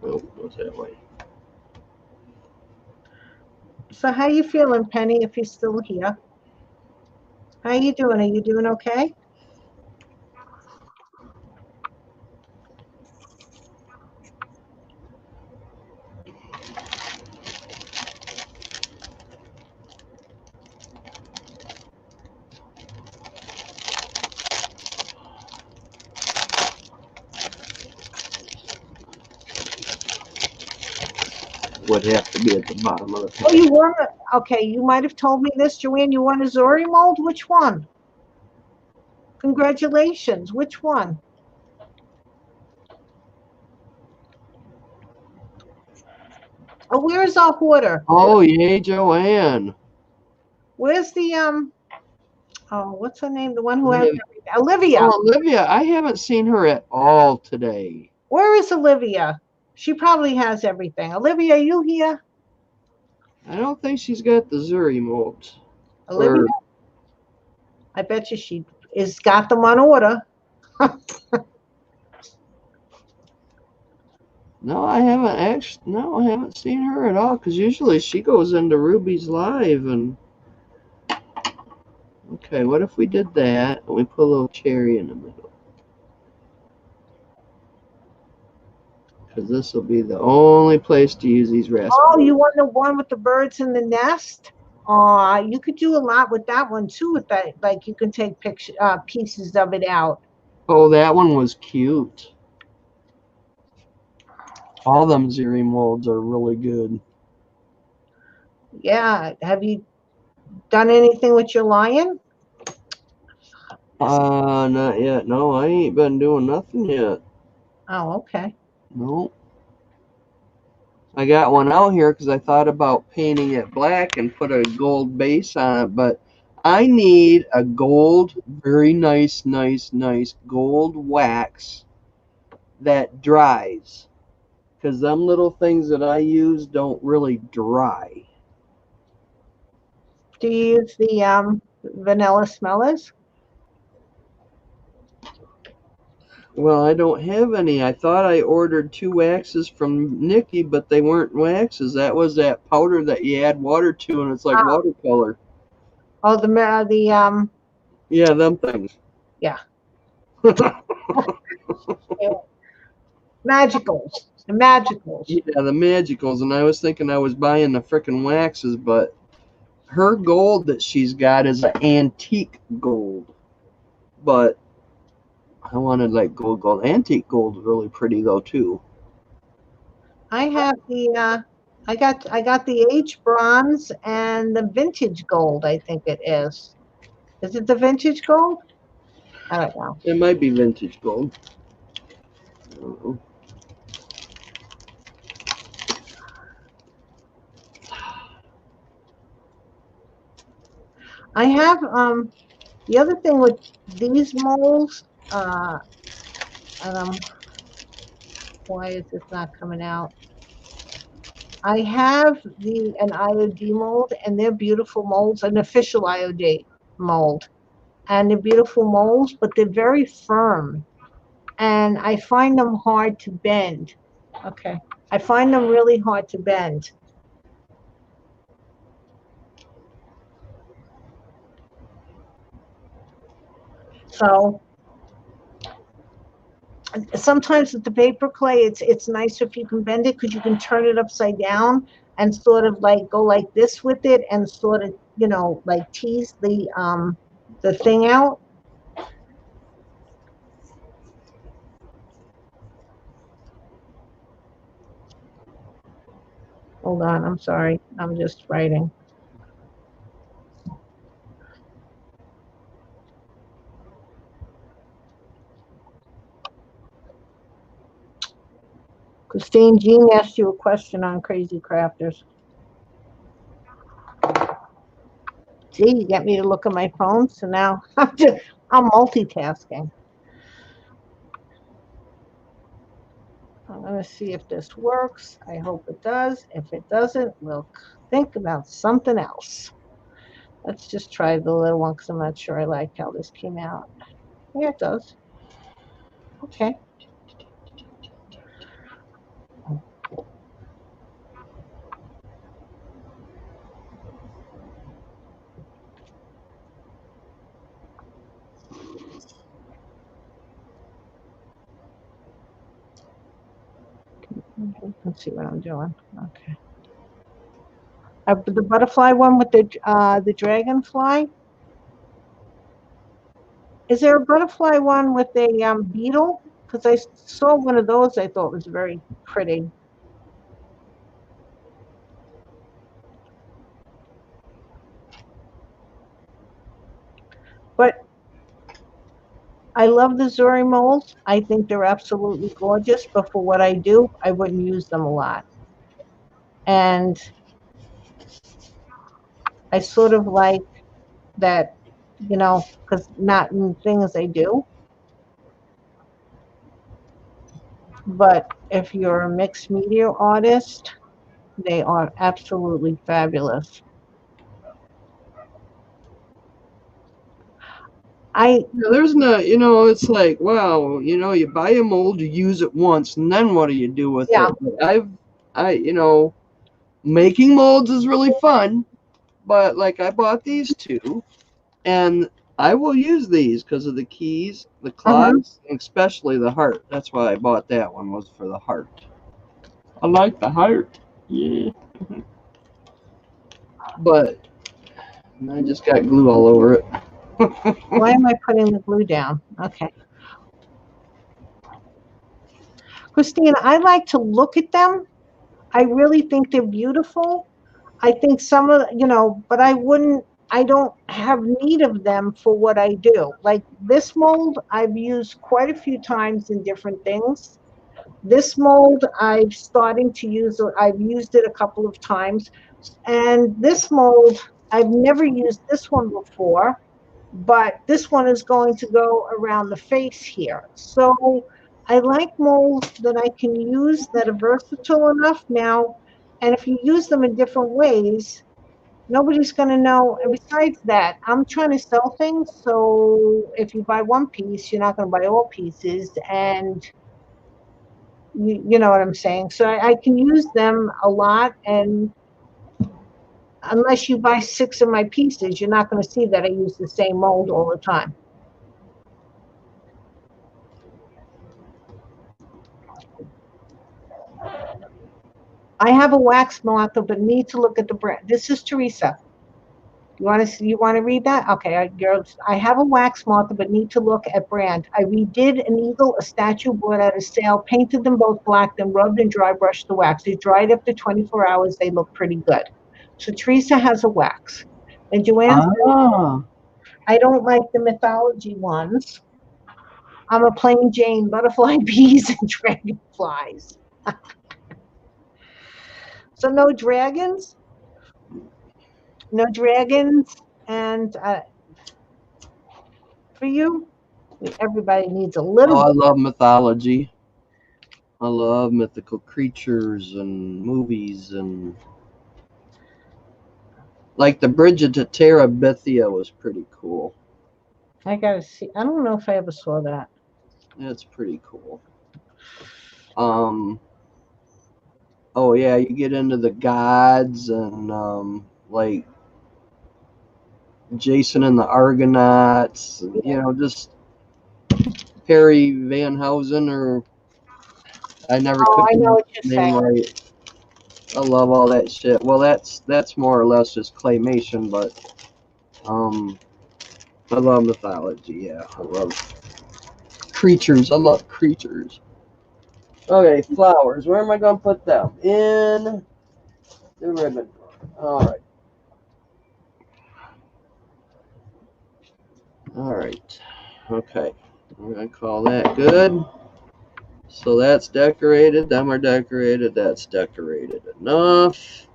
B: No, it goes that way.
A: So how you feeling, Penny, if you're still here? How you doing? Are you doing okay?
B: Would have to be at the bottom of the page.
A: Oh, you won. Okay, you might have told me this, Joanne. You won a Zori mold. Which one? Congratulations. Which one? Oh, where's our hoarder?
B: Oh, yay, Joanne.
A: Where's the Oh, what's her name? The one who
B: I
A: has
B: have-
A: everything. Olivia.
B: Oh, Olivia, I haven't seen her at all today.
A: Where is Olivia? She probably has everything. Olivia, are you here?
B: I don't think she's got the Zuri molds.
A: Olivia? I bet you she is got them on order.
B: No, I haven't seen her at all. Because usually she goes into Ruby's live and. Okay, what if we did that and we put a little cherry in the middle? Because this will be the only place to use these raspberries.
A: Oh, you want the one with the birds in the nest? You could do a lot with that one too. With that, like you can take pieces of it out.
B: Oh, that one was cute. All them Zuri molds are really good.
A: Yeah. Have you done anything with your lion?
B: Not yet. No, I ain't been doing nothing yet.
A: Oh, okay.
B: Nope. I got one out here because I thought about painting it black and put a gold base on it, but I need a gold, very nice gold wax that dries. Because them little things that I use don't really dry.
A: Do you use the vanilla smellers?
B: Well, I don't have any. I thought I ordered 2 waxes from Nikki, but they weren't waxes. That was that powder that you add water to, and it's like
A: Oh,
B: watercolor.
A: oh, the
B: Yeah, them things.
A: yeah, magicals, the magicals.
B: Yeah, the magicals. And I was thinking I was buying the frickin' waxes, but her gold that she's got is an antique gold. But I wanted like gold, gold. Antique gold is really pretty though too.
A: I have I got the H bronze and the vintage gold. I think it is. Is it the vintage gold? I don't know.
B: It might be vintage gold. I don't know.
A: I have the other thing with these molds. And why is this not coming out? I have an IOD mold, and they're beautiful molds, an official IOD mold, and they're beautiful molds, but they're very firm, and I find them hard to bend. Okay, I find them really hard to bend. So sometimes with the paper clay, it's nicer if you can bend it because you can turn it upside down and sort of like go like this with it and sort of like tease the thing out. Hold on, I'm sorry. I'm just writing. Christine, Jean asked you a question on Crazy Crafters. See, you get me to look at my phone, so now I'm multitasking. I'm going to see if this works. I hope it does. If it doesn't, we'll think about something else. Let's just try the little one because I'm not sure I like how this came out. Yeah, it does. Okay. Let's see what I'm doing. Okay. The butterfly one with the dragonfly. Is there a butterfly one with a beetle? Because I saw one of those. I thought was very pretty. But I love the Zuri molds. I think they're absolutely gorgeous. But for what I do, I wouldn't use them a lot. And I sort of like that, because not in things I do. But if you're a mixed media artist, they are absolutely fabulous. I
B: Yeah, there's not, it's like, wow, you buy a mold, you use it once, and then what do you do with
A: Yeah.
B: it? But making molds is really fun, but like I bought these two, and I will use these because of the keys, the
A: Hmm.
B: clocks, and especially the heart. That's why I bought that one, was for the heart. I like the heart. Yeah. But I just got glue all over it.
A: Why am I putting the glue down? Okay. Christine, I like to look at them. I really think they're beautiful. I think some of, but I don't have need of them for what I do. Like this mold, I've used quite a few times in different things. This mold, I've used it a couple of times. And this mold, I've never used this one before, but this one is going to go around the face here. So I like molds that I can use that are versatile enough now. And if you use them in different ways, Nobody's going to know. And besides that, I'm trying to sell things. So if you buy one piece, you're not going to buy all pieces. And you know what I'm saying? So I can use them a lot. And unless you buy six of my pieces, you're not going to see that I use the same mold all the time. I have a wax melter, but need to look at the brand. This is Teresa. You want to see, you want to read that? Okay, girls, I have a wax melter, but need to look at brand. I redid an eagle, a statue bought at a sale, painted them both black, then rubbed and dry brushed the wax. They dried after 24 hours. They look pretty good. So Teresa has a wax. And Joanne says,
B: Ah,
A: I don't like the mythology ones. I'm a plain Jane, butterfly, bees, and dragonflies. So no dragons, no dragons, and for you, everybody needs a
B: oh,
A: little
B: I
A: bit.
B: love mythology. I love mythical creatures and movies and like the Bridge to Terabithia was pretty cool.
A: I gotta see. I don't know if I ever saw that.
B: That's pretty cool. Um, oh yeah, you get into the gods and like Jason and the Argonauts, and,
A: Yeah.
B: just Harry Van Housen, or I never
A: Oh,
B: could
A: I
B: get
A: know
B: his
A: what you're
B: name
A: saying.
B: right. I love all that shit. Well, that's more or less just claymation, but um, I love mythology. Yeah, I love creatures. I love creatures. Okay, flowers. Where am I gonna put them? In the ribbon drawer. All right. All right. Okay. I'm gonna call that good. So that's decorated. Them are decorated. That's decorated enough.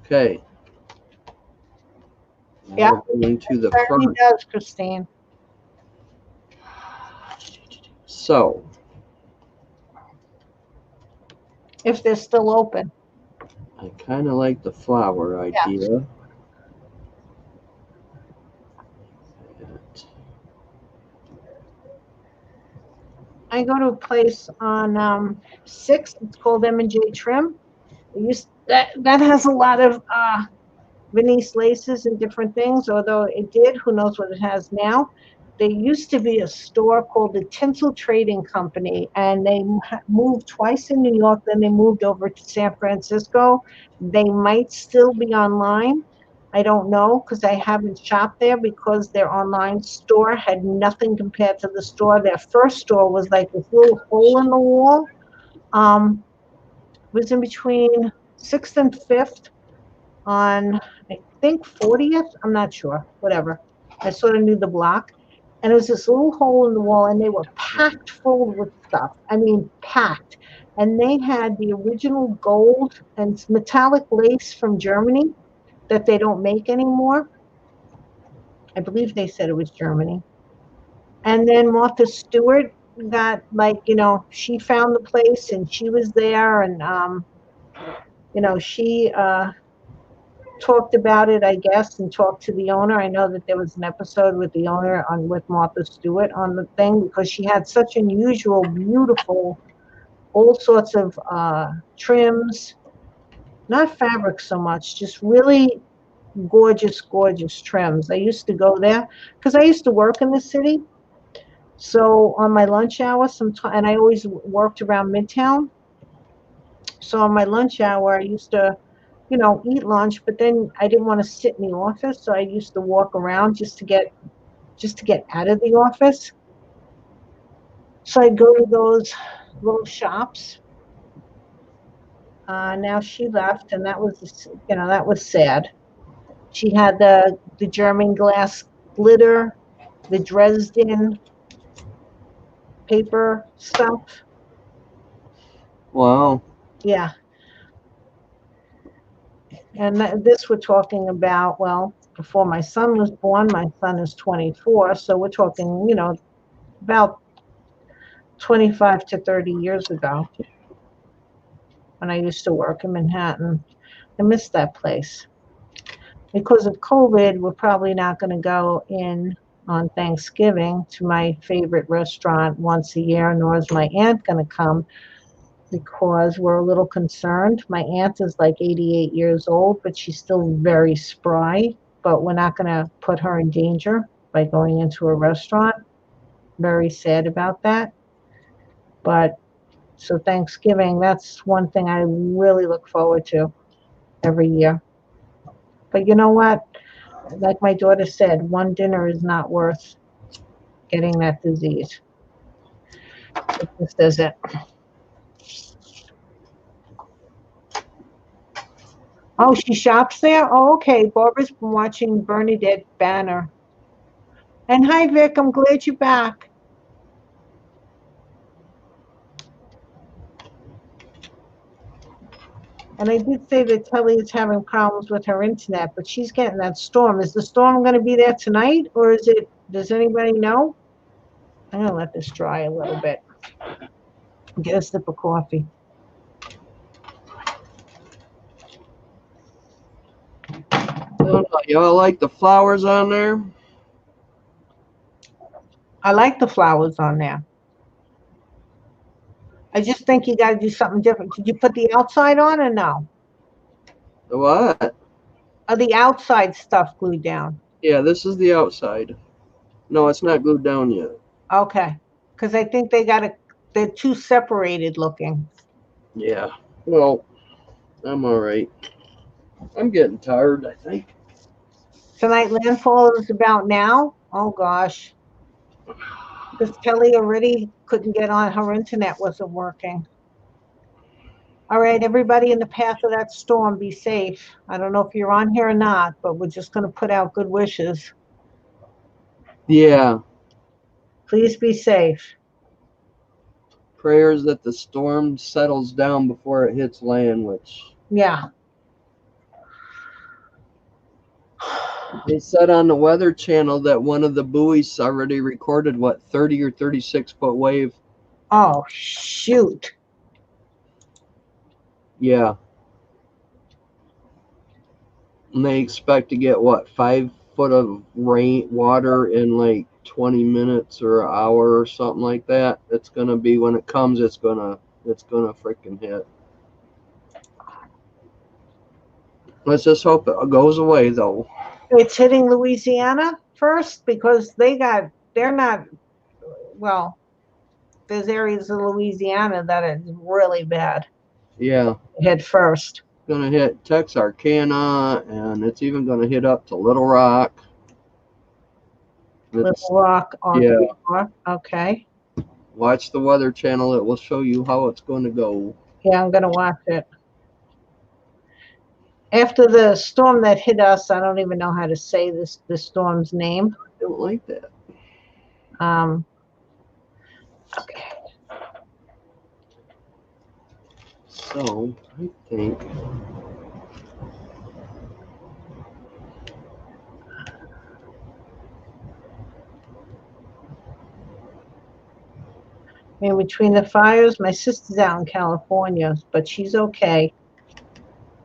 B: Okay. Now
A: Yeah,
B: we're going to the
A: certainly
B: front.
A: does, Christine.
B: So
A: If they're still open.
B: I kind of like the flower
A: Yeah.
B: idea.
A: I go to a place on Sixth. It's called M&J Trim. That has a lot of Venice laces and different things, although it did, who knows what it has now. There used to be a store called the Tinsel Trading Company, and they moved twice in New York, then they moved over to San Francisco. They might still be online. I don't know because I haven't shopped there because their online store had nothing compared to the store. Their first store was like this little hole in the wall. Was in between Sixth and Fifth on I think 40th. I'm not sure. Whatever. I sort of knew the block. And it was this little hole in the wall, and they were packed full with stuff. I mean, packed. And they had the original gold and metallic lace from Germany that they don't make anymore. I believe they said it was Germany. And then Martha Stewart got like, she found the place and she was there, and she talked about it, I guess, and talked to the owner. I know that there was an episode with the owner on with Martha Stewart on the thing because she had such unusual, beautiful, all sorts of trims, not fabric so much, just really gorgeous, gorgeous trims. I used to go there because I used to work in the city. So on my lunch hour, and I always worked around Midtown. So on my lunch hour, I used to eat lunch, but then I didn't want to sit in the office, so I used to walk around just to get out of the office. So I'd go to those little shops. Now she left, and that was sad. She had the German glass glitter, the Dresden paper stuff.
B: Wow.
A: Yeah, and this we're talking about. Well, before my son was born, my son is 24, so we're talking, about 25 to 30 years ago. when I used to work in Manhattan. I miss that place. Because of COVID, we're probably not going to go in on Thanksgiving to my favorite restaurant once a year, nor is my aunt going to come because we're a little concerned. My aunt is like 88 years old, but she's still very spry. But we're not going to put her in danger by going into a restaurant. Very sad about that. But so Thanksgiving, that's one thing I really look forward to every year. But you know what? Like my daughter said, one dinner is not worth getting that disease. It just isn't. Oh, she shops there? Oh, okay. Barbara's been watching Bernadette Banner. And hi, Vic. I'm glad you're back. And I did say that Telly is having problems with her internet, but she's getting that storm. Is the storm going to be there tonight, or is it? Does anybody know? I'm going to let this dry a little bit. Get a sip of coffee.
B: Y'all like the flowers on there?
A: I like the flowers on there. I just think you got to do something different. Did you put the outside on or no?
B: The what?
A: Are the outside stuff glued down?
B: Yeah, this is the outside. No, it's not glued down yet.
A: Okay. Because I think they're too separated looking.
B: Yeah. Well, I'm all right. I'm getting tired, I think.
A: Tonight landfall is about now. Oh gosh. Because Kelly already couldn't get on, her internet wasn't working. All right, everybody in the path of that storm, be safe. I don't know if you're on here or not, but we're just going to put out good wishes.
B: Yeah.
A: Please be safe.
B: Prayers that the storm settles down before it hits land, which
A: Yeah.
B: they said on the Weather Channel that one of the buoys already recorded, what, 30 or 36-foot wave?
A: Oh, shoot.
B: Yeah. And they expect to get, what, 5 foot of water in like 20 minutes or an hour or something like that. It's going to be, when it comes, it's going to freaking hit. Let's just hope it goes away, though.
A: It's hitting Louisiana first because they're not, well, there's areas of Louisiana that is really bad.
B: Yeah.
A: Hit first.
B: Going to hit Texarkana, and it's even going to hit up to Little Rock.
A: Little Rock on
B: Yeah.
A: Okay.
B: Watch the Weather Channel. It will show you how it's going to go.
A: Yeah, I'm going to watch it. After the storm that hit us, I don't even know how to say the storm's name.
B: I don't like that.
A: Okay.
B: So, I think
A: In between the fires, my sister's out in California, but she's okay.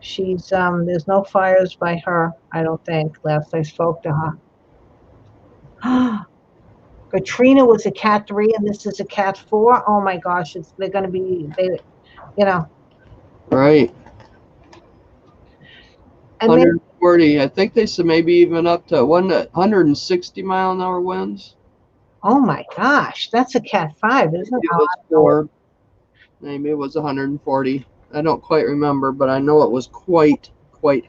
A: She's there's no fires by her, I don't think, last I spoke to her. Katrina was a cat 3 and this is a cat 4. Oh my gosh, they're gonna be you know.
B: right.
A: And then
B: 140. I think they said maybe even up to 160-mile-an-hour winds.
A: oh my gosh, that's a cat 5, isn't
B: Maybe
A: it?
B: it was 4. Maybe it was 140. I don't quite remember, but I know it was quite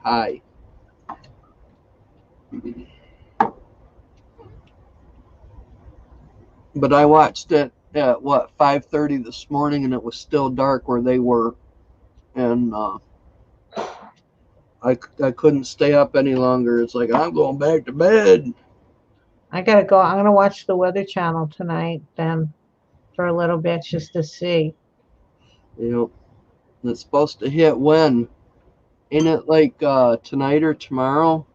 B: high. But I watched it at 5:30 this morning, and it was still dark where they were, and I couldn't stay up any longer. It's like, I'm going back to bed.
A: I gotta go. I'm gonna watch the Weather Channel tonight then for a little bit just to see.
B: You know, it's supposed to hit when? Ain't it like tonight or tomorrow?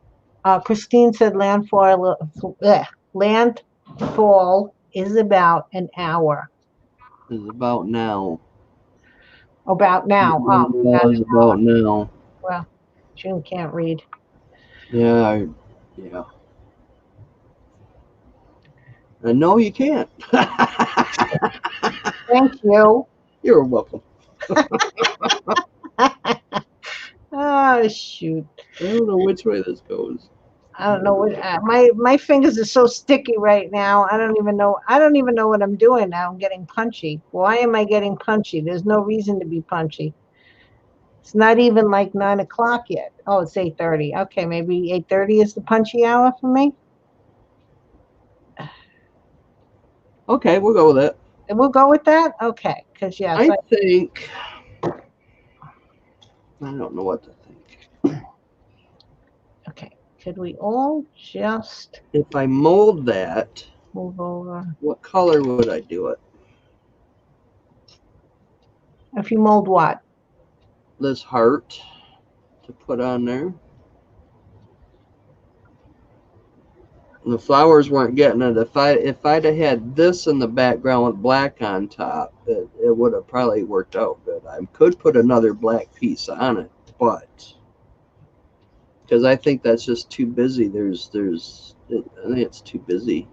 A: Christine said landfall is about an hour.
B: Is about now.
A: About now.
B: It was about now.
A: Well, June can't read.
B: Yeah, yeah. And no, you can't.
A: Thank you.
B: You're welcome.
A: Oh shoot.
B: I don't know which way this goes.
A: I don't know what my fingers are so sticky right now. I don't even know. I don't even know what I'm doing now. I'm getting punchy. Why am I getting punchy? There's no reason to be punchy. It's not even like 9 o'clock yet. Oh, it's 8:30. Okay, maybe 8:30 is the punchy hour for me.
B: Okay, we'll go with it.
A: And we'll go with that. Okay, because yes,
B: I think. I don't know what to think.
A: okay. Could we all just
B: If I mold that,
A: move over?
B: what color would I do it?
A: If you mold what?
B: This heart to put on there. The flowers weren't getting it. If I'd have had this in the background with black on top, it would have probably worked out good. I could put another black piece on it, but because I think that's just too busy. I think it's too busy.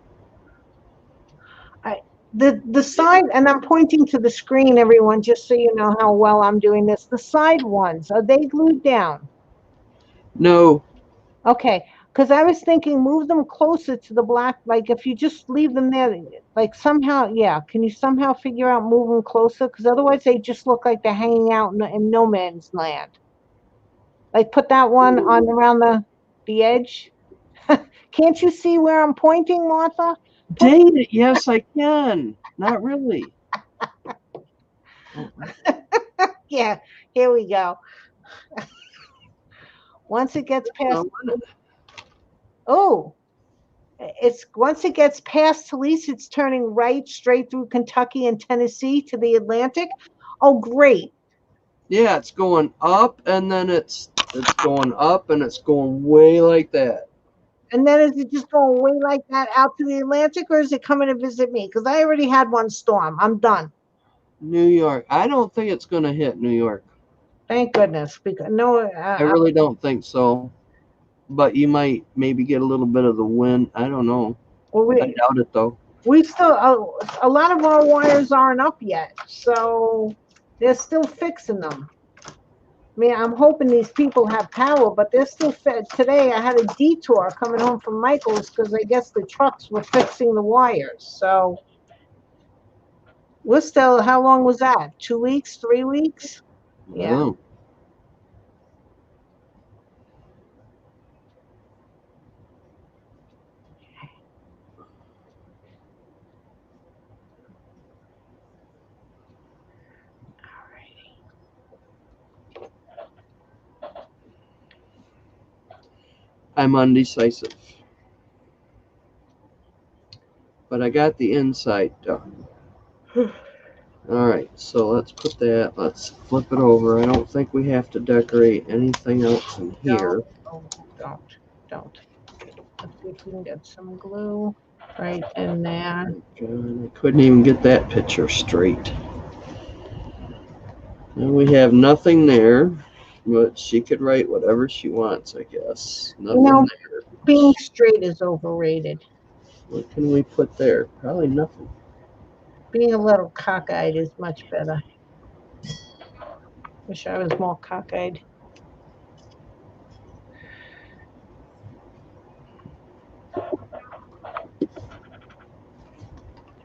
A: The side, and I'm pointing to the screen, everyone, just so you know how well I'm doing this. The side ones, are they glued down?
B: No,
A: Okay, because I was thinking move them closer to the black, like if you just leave them there, like somehow, yeah, can you somehow figure out move them closer? Because otherwise they just look like they're hanging out in no man's land. Like put that one on around the edge. Can't you see where I'm pointing, Martha? Put
B: dang it! Yes, I can. Not really. Oh,
A: yeah, here we go. Once it gets past, oh, it's once it gets past Talise, it's turning right straight through Kentucky and Tennessee to the Atlantic. Oh, great.
B: yeah, it's going up, and then it's going up, and it's going way like that.
A: And then is it just going way like that out to the Atlantic, or is it coming to visit me? Because I already had one storm. I'm done.
B: New York. I don't think it's going to hit New York.
A: Thank goodness. Because no,
B: I really don't think so. But you might maybe get a little bit of the wind. I don't know.
A: well,
B: I doubt it though.
A: we still a lot of our wires aren't up yet, so they're still fixing them. I mean, I'm hoping these people have power, but they're still fed. Today, I had a detour coming home from Michael's because I guess the trucks were fixing the wires. So we're still, how long was that? 2 weeks, 3 weeks? Yeah.
B: Oh. I'm undecisive. But I got the inside done. Alright, so let's put that, let's flip it over. I don't think we have to decorate anything else in here.
A: Don't. Let's see if we can get some glue right in there.
B: God, I couldn't even get that picture straight. And we have nothing there, but she could write whatever she wants, I guess. Nothing there.
A: Being straight is overrated.
B: What can we put there? Probably nothing.
A: Being a little cockeyed is much better. Wish I was more cockeyed.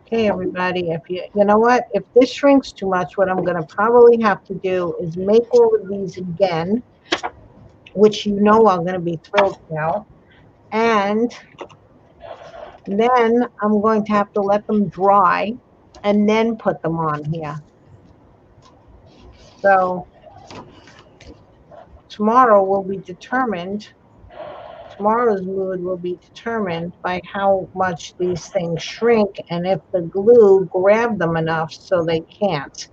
A: Okay, everybody, if you know what, if this shrinks too much, what I'm going to probably have to do is make all of these again, which you know I'm going to be thrilled now. And then I'm going to have to let them dry and then put them on here. So tomorrow will be determined, tomorrow's mood will be determined by how much these things shrink and if the glue grabbed them enough so they can't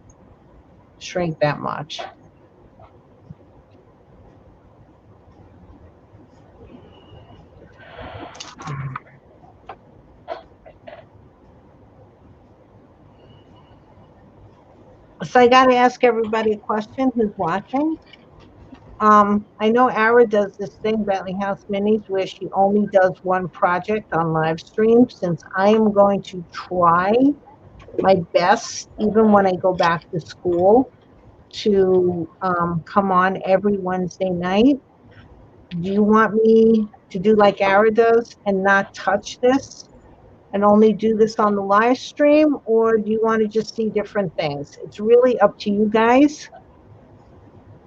A: shrink that much. So I got to ask everybody a question who's watching. I know Ara does this thing, Bentley House Minis, where she only does one project on live stream. Since I am going to try my best, even when I go back to school, to come on every Wednesday night. Do you want me to do like Ara does and not touch this and only do this on the live stream, or do you want to just see different things? It's really up to you guys.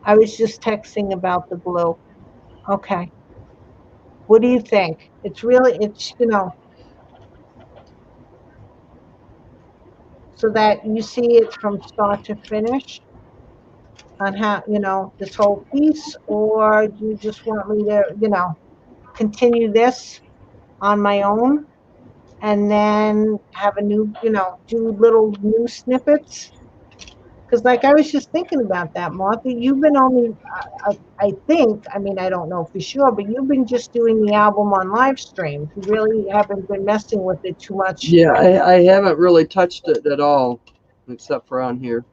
A: I was just texting about the glue. Okay. What do you think? It's so that you see it from start to finish on how, this whole piece, or do you just want me to, continue this on my own and then have a new, do little new snippets? Because, like, I was just thinking about that, Martha. You've been only, I think, I mean, I don't know for sure, but you've been just doing the album on live streams. You really haven't been messing with it too much.
B: Yeah, I haven't really touched it at all, except for on here.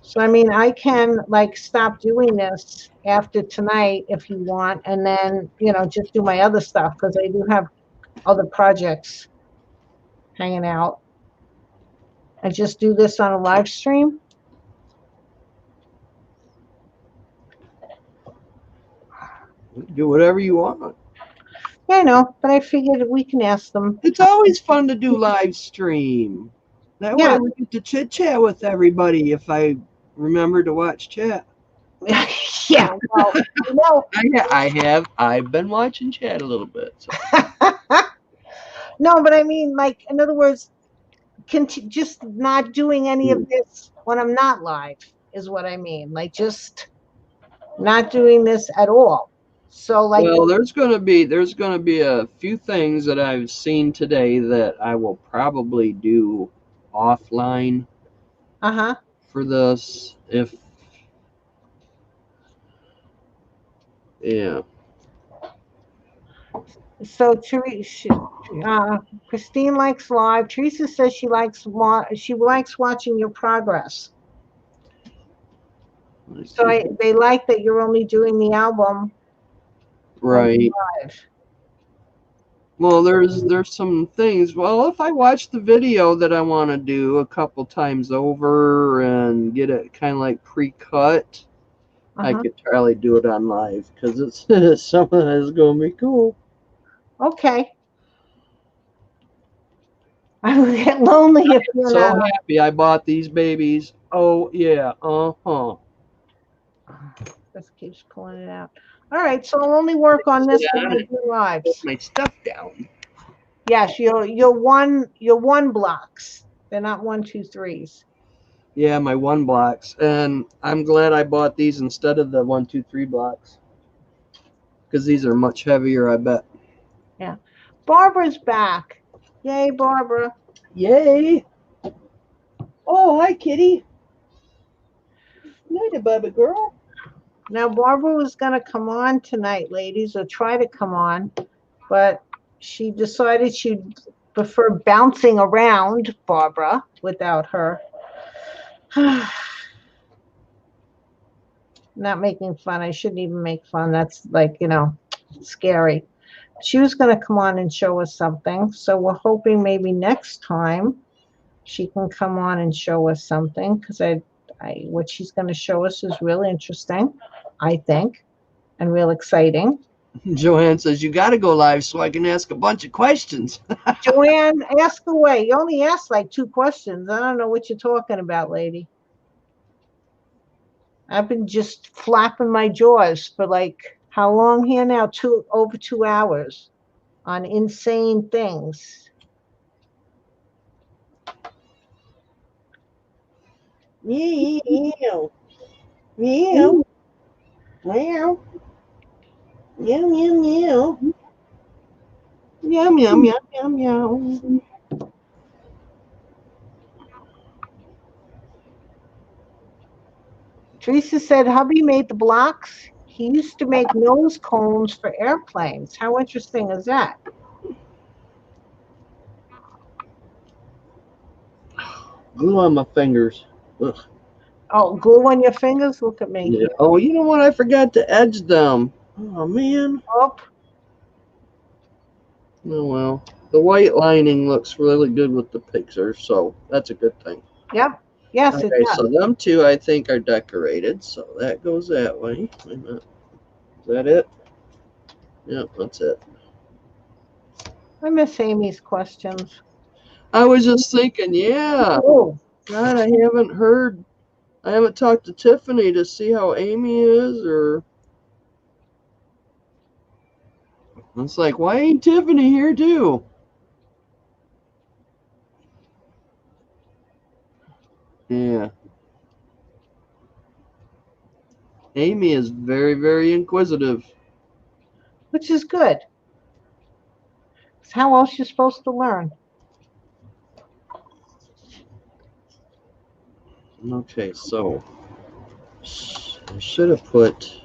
A: So, I mean, I can like stop doing this after tonight if you want, and then, just do my other stuff because I do have other projects hanging out. And just do this on a live stream.
B: Do whatever you want.
A: Yeah, I know, but I figured we can ask them.
B: It's always fun to do live stream. That way
A: Yeah,
B: we get to chit chat with everybody if I remember to watch chat.
A: yeah. Well,
B: I've been watching chat a little bit. So.
A: no, but I mean, like, in other words, just not doing any of this when I'm not live is what I mean. Like, just not doing this at all. So, like,
B: Well, there's gonna be a few things that I've seen today that I will probably do offline
A: uh-huh.
B: for this. If yeah,
A: So, Christine likes live. Teresa says she likes watching your progress.
B: let's
A: So,
B: see.
A: they like that you're only doing the album when
B: Right.
A: you're live.
B: Well, there's some things. Well, if I watch the video that I want to do a couple times over and get it kind of like pre-cut, I
A: Uh-huh.
B: could probably do it on live because it's some of it's gonna be cool.
A: Okay. I will get lonely if you're
B: So
A: not.
B: happy I bought these babies. Oh yeah, uh-huh.
A: This keeps pulling it out. All right, so I'll only work on
B: Sit
A: this when
B: on
A: I
B: it.
A: do
B: Put
A: lives.
B: my stuff down.
A: Yes, you're one blocks. They're not one, two, threes.
B: Yeah, my one blocks, and I'm glad I bought these instead of the 1, 2, 3 blocks because these are much heavier. I bet.
A: Yeah. Barbara's back. Yay, Barbara.
B: Yay! Oh, hi, kitty. Nighty, baby girl.
A: Now Barbara was gonna come on tonight, ladies, or try to come on, but she decided she'd prefer bouncing around Barbara without her. Not making fun. I shouldn't even make fun. That's like, scary. She was going to come on and show us something. So we're hoping maybe next time she can come on and show us something because what she's going to show us is really interesting, I think, and real exciting.
B: Joanne says you got to go live so I can ask a bunch of questions.
A: Joanne, ask away. You only asked like 2 questions. I don't know what you're talking about, lady. I've been just flapping my jaws for like how long here now? Over 2 hours on insane things.
B: Meow. Meow. Meow. Meow, meow, meow. Meow, meow, meow, meow, meow.
A: Teresa said hubby made the blocks. He used to make nose cones for airplanes. How interesting is that?
B: Glue on my fingers. Ugh.
A: Oh, glue on your fingers? Look at me.
B: Yeah. Oh, you know what? I forgot to edge them. Oh man.
A: Oh,
B: Oh well. The white lining looks really good with the picture, so that's a good thing.
A: yep. Yes, it
B: Okay,
A: does.
B: so them two I think are decorated, so that goes that way. Wait a minute. Is that it? Yep, that's it.
A: I miss Amy's questions.
B: I was just thinking, yeah.
A: Oh,
B: God, I haven't talked to Tiffany to see how Amy is, or it's like, why ain't Tiffany here too? Yeah. Amy is very, very inquisitive.
A: which is good. 'Cause how else you supposed to learn?
B: Okay, so I should have put.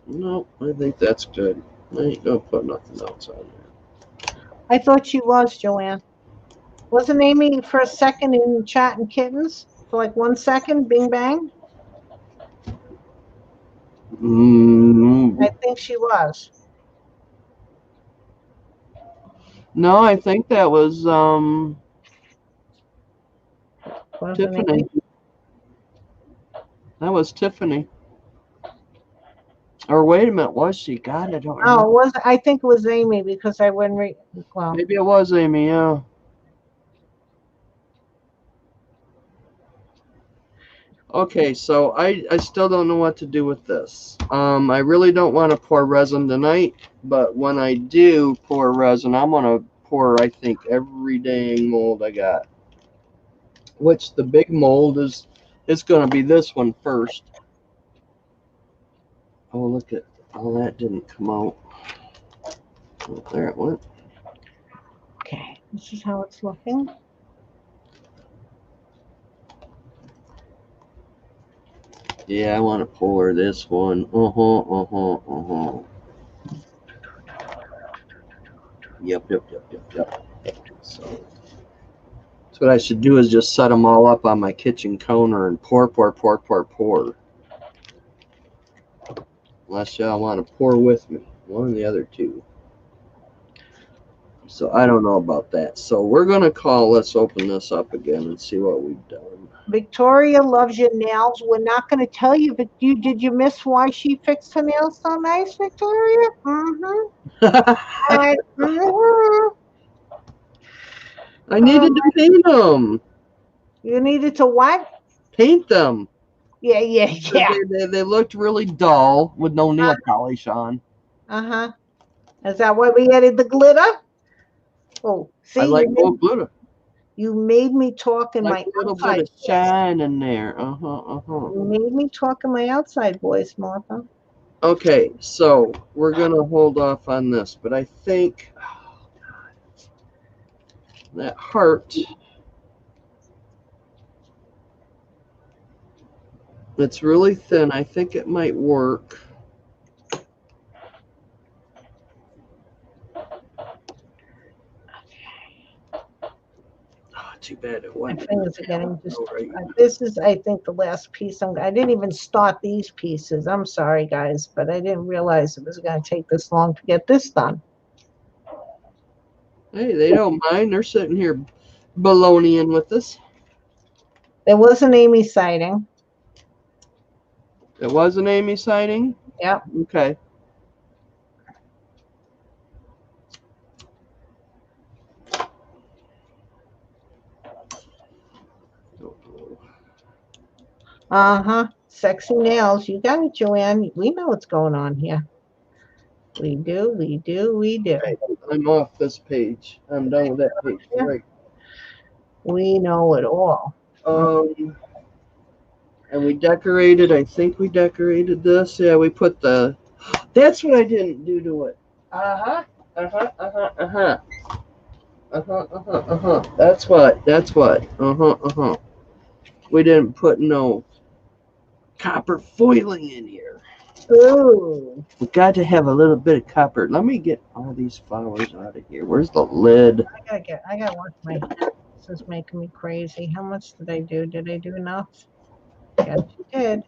B: No, I think that's good. I ain't gonna put nothing else on there.
A: I thought she was, Joanne. Wasn't Amy for a second in chatting kittens? For like 1 second, bing bang? I think she was.
B: No, I think that was
A: Wasn't
B: Tiffany.
A: Amy?
B: That was Tiffany. Or wait a minute, was she? God, I don't
A: Oh,
B: remember.
A: it was I think it was Amy because I wouldn't well,
B: Maybe it was Amy, yeah. Okay, so I still don't know what to do with this. I really don't want to pour resin tonight, but when I do pour resin, I'm gonna pour I think every dang mold I got. Which the big mold is gonna be this one first. Oh look at that didn't come out. Oh, there it went.
A: okay. This is how it's looking.
B: Yeah, I want to pour this one. Yep. So that's what I should do is just set them all up on my kitchen counter and pour. Unless y'all want to pour with me, one or the other two. So I don't know about that. So we're gonna call. Let's open this up again and see what we've done.
A: Victoria loves your nails. We're not going to tell you, but did you miss why she fixed her nails so nice, Victoria? Mm-hmm. Mm-hmm.
B: I
A: Oh,
B: needed to paint them.
A: you needed to what?
B: Paint them.
A: Yeah, yeah, yeah.
B: They looked really dull with no nail polish on.
A: Uh-huh. Is that why we added the glitter? Oh,
B: I
A: see,
B: like gold glitter.
A: you made me talk in
B: Like
A: my
B: a little bit
A: outside
B: of
A: voice.
B: shine in there. Uh-huh.
A: You made me talk in my outside voice, Martha.
B: Okay, so we're gonna hold off on this, but I think that heart, it's really thin. I think it might work. Oh, too bad it
A: My
B: went in the
A: fingers are getting just.
B: right.
A: This is, I think, the last piece. I didn't even start these pieces. I'm sorry, guys, but I didn't realize it was going to take this long to get this done.
B: Hey, they don't mind. They're sitting here baloneying with us.
A: There was an Amy sighting.
B: It was an Amy sighting?
A: Yep.
B: Okay.
A: Uh-huh. Sexy nails. You got it, Joanne. We know what's going on here. We do.
B: Okay, I'm off this page. I'm done with that page.
A: Yeah.
B: Right.
A: We know it all.
B: Um, and we decorated. I think we decorated this. Yeah, we put the. That's what I didn't do to it. Uh huh. That's what. We didn't put no copper foiling in here.
A: Ooh.
B: We got to have a little bit of copper. Let me get all these flowers out of here. Where's the lid?
A: I gotta watch my, this is making me crazy. How much did I do? Did I do enough? Yes, you did.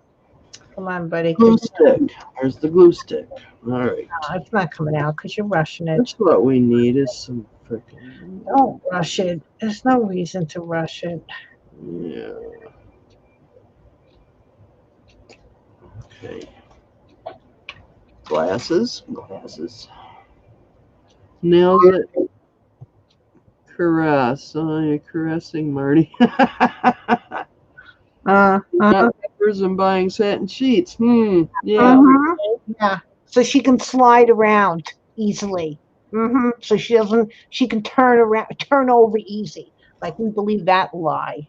A: Come on, buddy.
B: Glue stick. Where's the glue stick? All right.
A: It's not coming out because you're rushing it.
B: That's what we need is some freaking.
A: Don't rush it. There's no reason to rush it.
B: Yeah. Okay. Glasses. Nails it. Caress. Oh, you're caressing Marty. Not peppers and buying satin sheets. Yeah.
A: Yeah. So she can slide around easily. So she can turn over easy. Like we believe that lie.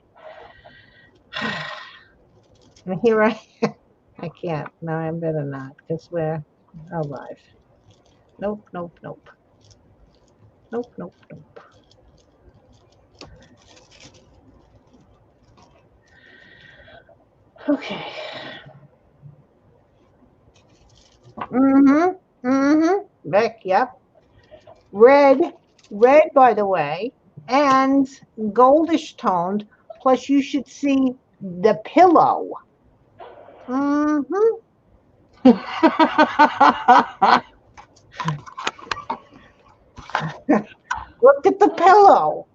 A: And here I can't. No, I better not because we're alive. Nope, nope, nope. Nope, nope, nope. Okay. Beck, yep. Red, by the way, and goldish toned. Plus, you should see the pillow. Look at the pillow.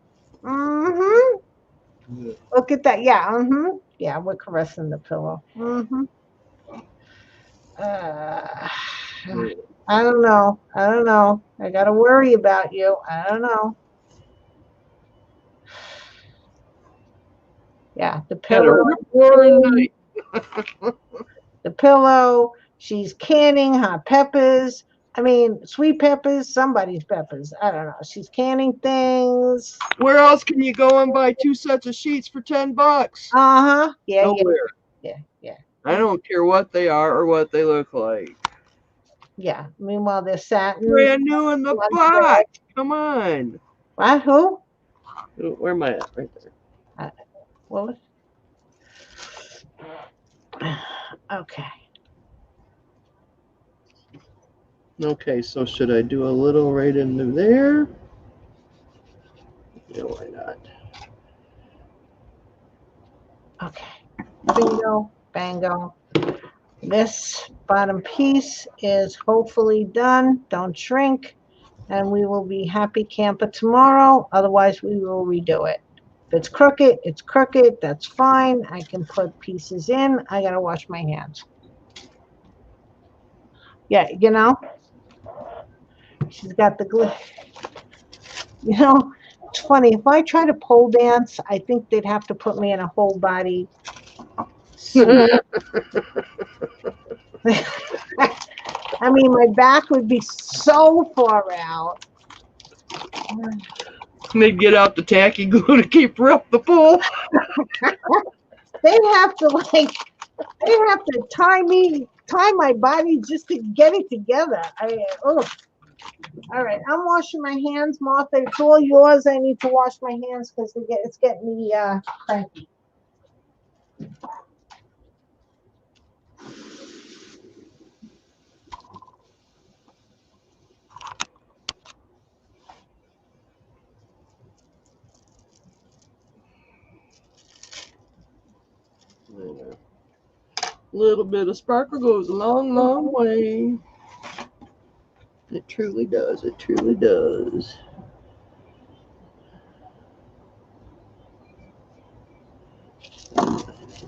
A: Look at that. Yeah. Yeah, we're caressing the pillow. I don't know. I gotta worry about you. I don't know. Yeah, the pillow. The pillow. She's canning hot peppers. I mean, sweet peppers, somebody's peppers. I don't know. She's canning things.
B: Where else can you go and buy 2 sets of sheets for $10?
A: Yeah,
B: Nowhere.
A: yeah.
B: I don't care what they are or what they look like.
A: Yeah. Meanwhile, they're satin.
B: Brand new in the box. Come on.
A: What? Who?
B: Where am I at? Right there.
A: Well, okay.
B: Okay, so should I do a little right into there? Yeah, why not?
A: Okay. Bingo, bango. This bottom piece is hopefully done. Don't shrink. And we will be happy camper tomorrow. Otherwise, we will redo it. If it's crooked, it's crooked. That's fine. I can put pieces in. I got to wash my hands. Yeah, you know, she's got the glue. You know, it's funny. If I try to pole dance, I think they'd have to put me in a whole body suit. I mean, my back would be so far out.
B: They'd get out the tacky glue to keep her up the pole.
A: They'd have to tie my body just to get it together. All right, I'm washing my hands, Martha. It's all yours. I need to wash my hands because it's getting me cranky.
B: A little bit of sparkle goes a long, long way. It truly does. It truly does.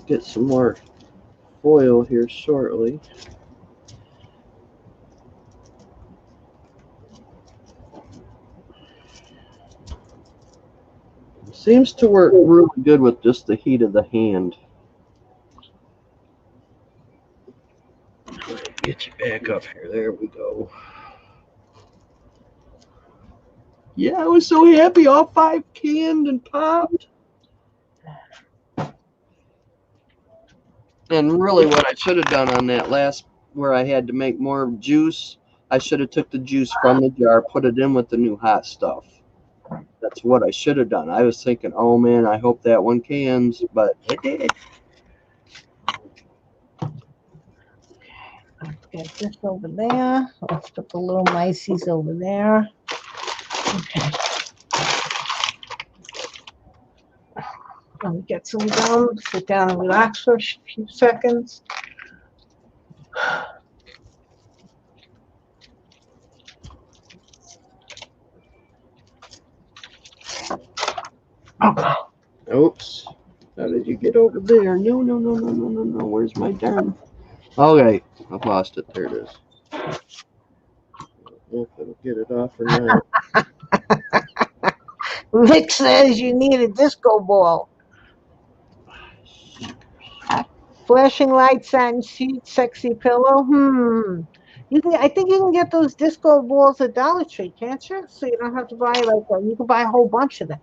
B: Get some more foil here shortly. Seems to work really good with just the heat of the hand. Get you back up here. There we go. Yeah, I was so happy. All 5 canned and popped. And really what I should have done on that last where I had to make more juice, I should have took the juice from the jar, put it in with the new hot stuff. That's what I should have done. I was thinking, oh man, I hope that one cans, but it did.
A: get this over there. Let's put the little miceys over there. Okay. Let me get some gum, sit down and relax for a few seconds. Okay.
B: Oops. How did you get over there? No, no, no, no, no, no, no. Where's my darn? Okay, I've lost it. There it is. I don't know if it'll get it off or not.
A: Vic says you need a disco ball. Flashing light, satin sheet, sexy pillow. You can. I think you can get those disco balls at Dollar Tree, can't you? So you don't have to buy you can buy a whole bunch of them.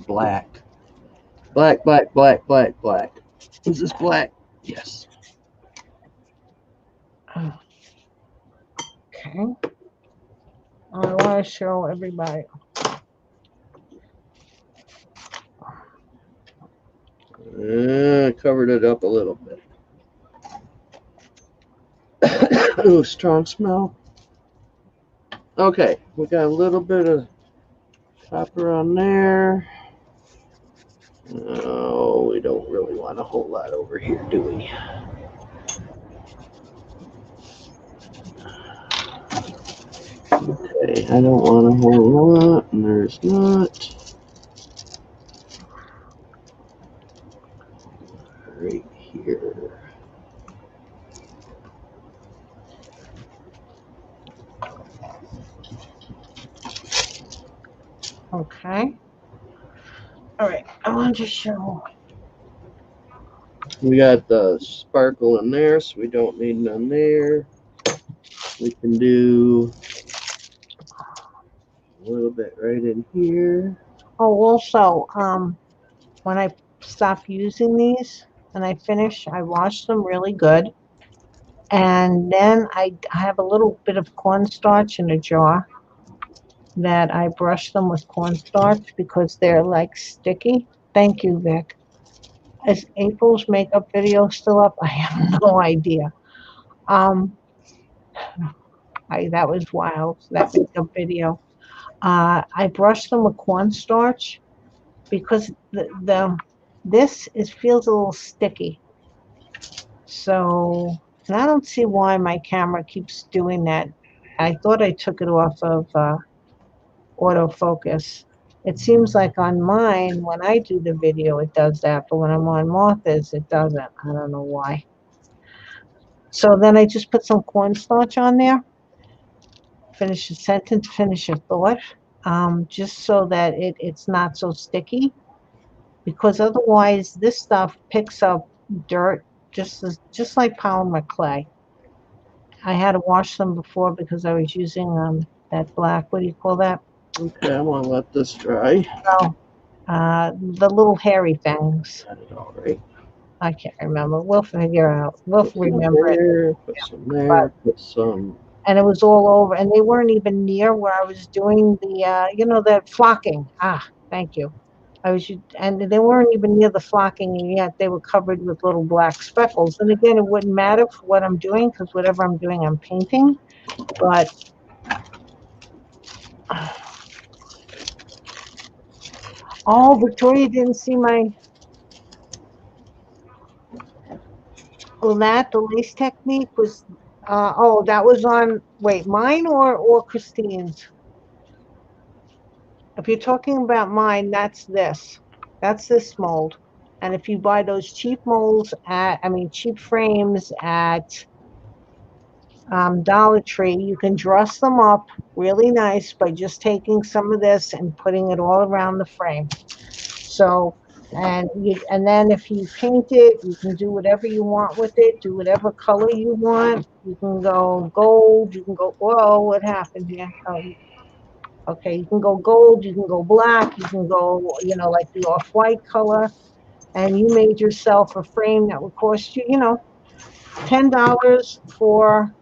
B: Black. Black, black, black, black, black. Is this black? Yes.
A: Okay. I want to show everybody.
B: Covered it up a little bit. Ooh, strong smell. Okay, we got a little bit of copper on there. Oh, we don't really want a whole lot over here, do we? Okay, I don't want a whole lot, and there's not. Right here.
A: Okay. All right. I want to show.
B: We got the sparkle in there, so we don't need none there. We can do a little bit right in here.
A: Oh, also, when I stop using these and I finish, I wash them really good. And then I have a little bit of cornstarch in a jar that I brush them with cornstarch because they're like sticky. Thank you, Vic. Is April's makeup video still up? I have no idea. Um, that was wild, that makeup video. I brush them with cornstarch because the this is feels a little sticky. So, and I don't see why my camera keeps doing that. I thought I took it off of autofocus. It seems like on mine, when I do the video, it does that, but when I'm on Martha's, it doesn't. I don't know why. So then I just put some cornstarch on there, finish a sentence, finish a thought, just so that it's not so sticky, because otherwise this stuff picks up dirt just like polymer clay. I had to wash them before because I was using that black, what do you call that?
B: Okay, I'm gonna let this dry.
A: Oh, the little hairy things.
B: Got it all right.
A: I can't remember. We'll figure out. We'll
B: Put some
A: remember it.
B: there, put some
A: But
B: there, put some.
A: and it was all over, and they weren't even near where I was doing the, the flocking. Ah, thank you. And they weren't even near the flocking, and yet they were covered with little black speckles. And again, it wouldn't matter for what I'm doing because whatever I'm doing, I'm painting. But oh, Victoria didn't see my. Well, the lace technique was. Oh, that was on. Wait, mine or Christine's? If you're talking about mine, that's this. That's this mold. And if you buy those cheap molds cheap frames at Dollar Tree, you can dress them up really nice by just taking some of this and putting it all around the frame. So, and then if you paint it, you can do whatever you want with it. Do whatever color you want. You can go gold. You can go. Whoa, what happened here? Oh, okay, you can go gold. You can go black. You can go, like the off-white color. And you made yourself a frame that would cost you, $10 for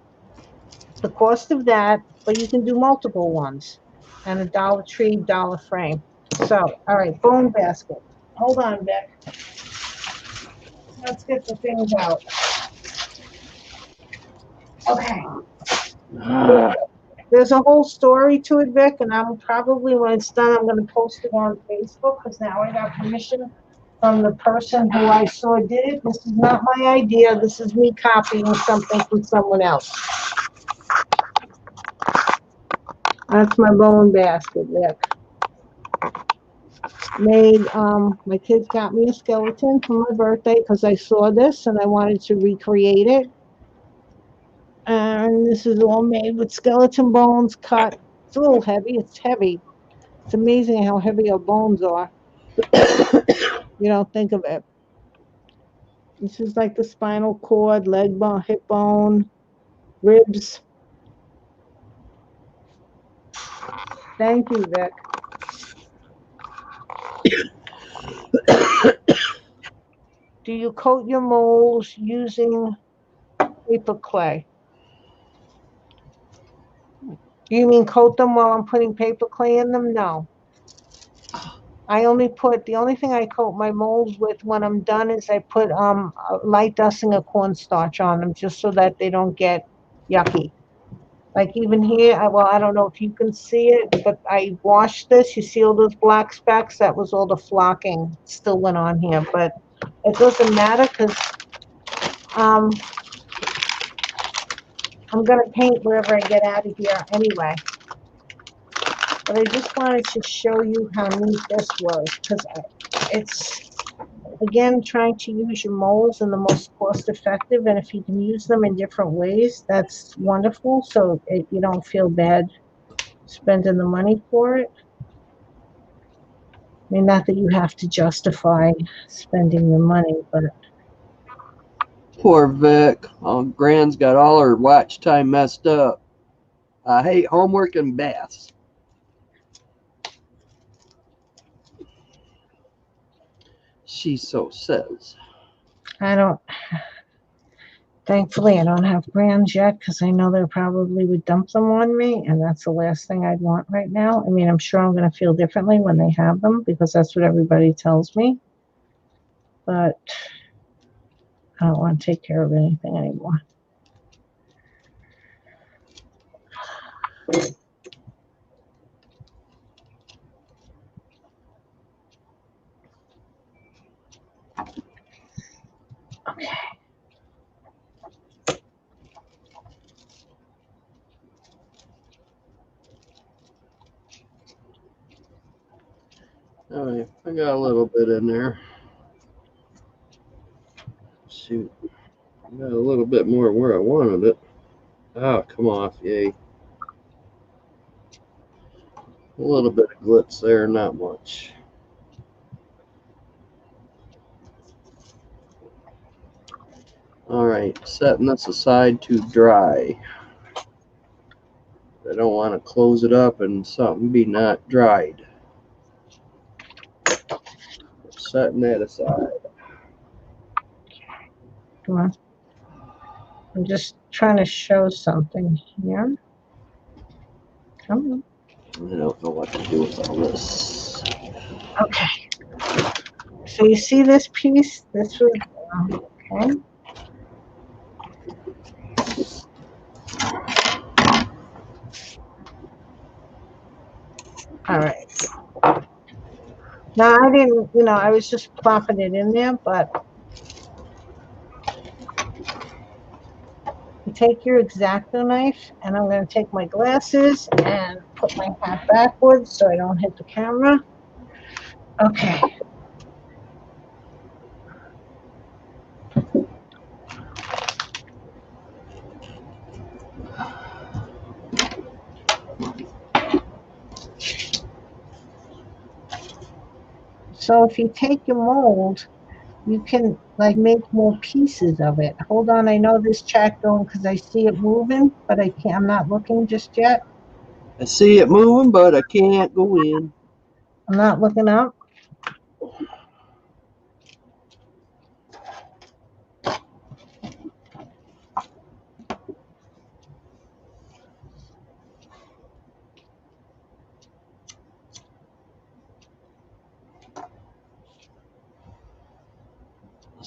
A: the cost of that, but you can do multiple ones and a Dollar Tree dollar frame. So, all right, bone basket. Hold on, Vic. Let's get the things out. Okay. There's a whole story to it, Vic, and I'm probably, when it's done, I'm going to post it on Facebook because now I got permission from the person who I saw did it. This is not my idea. This is me copying something from someone else. That's my bone basket, Vic. My kids got me a skeleton for my birthday because I saw this and I wanted to recreate it. And this is all made with skeleton bones cut. It's a little heavy. It's heavy. It's amazing how heavy our bones are. You don't think of it. This is like the spinal cord, leg bone, hip bone, ribs. Thank you, Vic. Do you coat your molds using paper clay? You mean coat them while I'm putting paper clay in them? No. The only thing I coat my molds with when I'm done is I put a light dusting of cornstarch on them just so that they don't get yucky. Like even here, I don't know if you can see it, but I washed this. You see all those black specks? That was all the flocking still went on here, but it doesn't matter because um, I'm gonna paint wherever I get out of here anyway. But I just wanted to show you how neat this was because it's, again, trying to use your molds in the most cost effective, and if you can use them in different ways, that's wonderful. So you don't feel bad spending the money for it. I mean, not that you have to justify spending your money, but
B: Poor Vic. Oh, Gran's got all her watch time messed up. I hate homework and baths. She so says.
A: I don't. Thankfully, I don't have grands yet because I know they probably would dump them on me, and that's the last thing I'd want right now. I mean, I'm sure I'm going to feel differently when they have them because that's what everybody tells me, but I don't want to take care of anything anymore. Okay.
B: All right, I got a little bit in there. Shoot, I got a little bit more where I wanted it. Oh, come off, yay. A little bit of glitz there, not much. All right, setting this aside to dry. I don't want to close it up and something be not dried. Setting that aside.
A: Come on. I'm just trying to show something here. Come on.
B: I don't know what to do with all this.
A: Okay. So you see this piece? This was okay. All right. Now I didn't, I was just plopping it in there, but you take your X-Acto knife, and I'm going to take my glasses and put my hat backwards so I don't hit the camera. Okay. So if you take your mold, you can like make more pieces of it. Hold on, I know this chat going because I see it moving, but I can't. I'm not looking just yet.
B: I see it moving, but I can't go in.
A: I'm not looking up.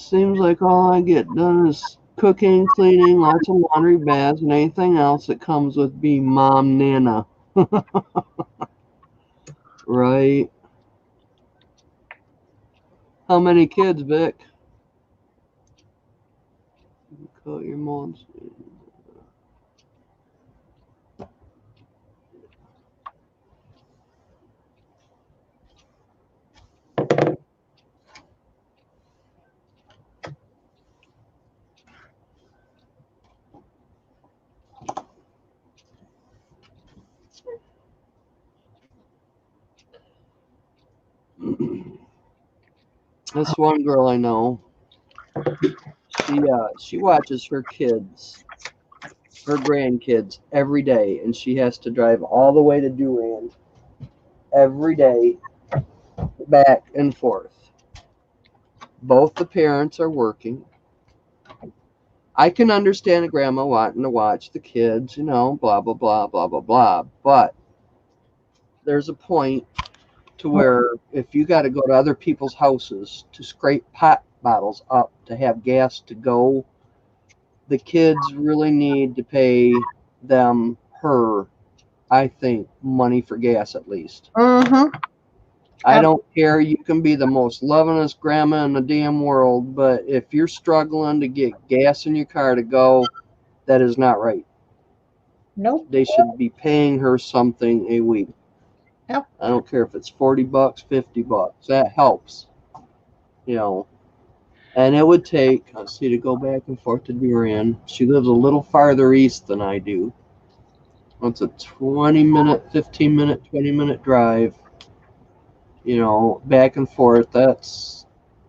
B: Seems like all I get done is cooking, cleaning, lots of laundry, baths, and anything else that comes with being mom nana. Right? How many kids, Vic? Call your mom's. This one girl I know, she watches her kids, her grandkids every day, and she has to drive all the way to Durand every day, back and forth. Both the parents are working. I can understand a grandma wanting to watch the kids, blah blah blah blah blah blah. But there's a point to where if you got to go to other people's houses to scrape pot bottles up to have gas to go, the kids really need to pay her, I think, money for gas at least.
A: Mm-hmm.
B: I don't care. You can be the most lovingest grandma in the damn world, but if you're struggling to get gas in your car to go, that is not right.
A: Nope.
B: They should be paying her something a week.
A: Yep.
B: I don't care if it's $40, $50. That helps, And it would take, let's see, to go back and forth to Durand. She lives a little farther east than I do. It's a 20-minute, 15-minute, 20-minute drive. Back and forth. That's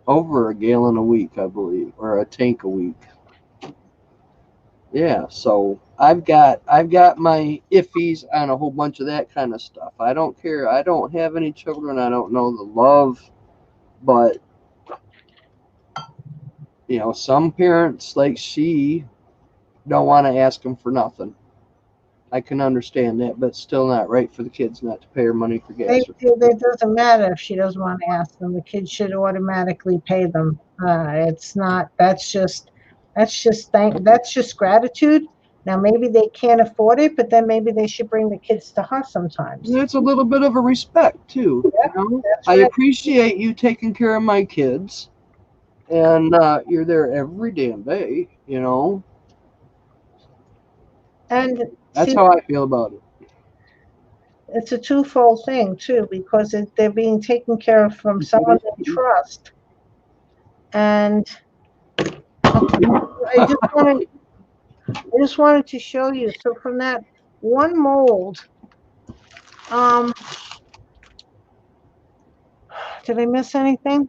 B: over a gallon a week, I believe, or a tank a week. Yeah, so I've got my iffies on a whole bunch of that kind of stuff. I don't care. I don't have any children. I don't know the love, but some parents like she don't want to ask them for nothing. I can understand that, but it's still not right for the kids not to pay her money for gas.
A: It doesn't matter if she doesn't want to ask them. The kids should automatically pay them. It's not. That's just gratitude. Now maybe they can't afford it, but then maybe they should bring the kids to her sometimes.
B: It's a little bit of a respect too.
A: Yeah, that's
B: I
A: right.
B: appreciate you taking care of my kids, and you're there every damn day.
A: And
B: That's
A: see,
B: how I feel about it.
A: it's a twofold thing too, because they're being taken care of from someone they trust. And I just wanted to show you. So from that one mold, did I miss anything?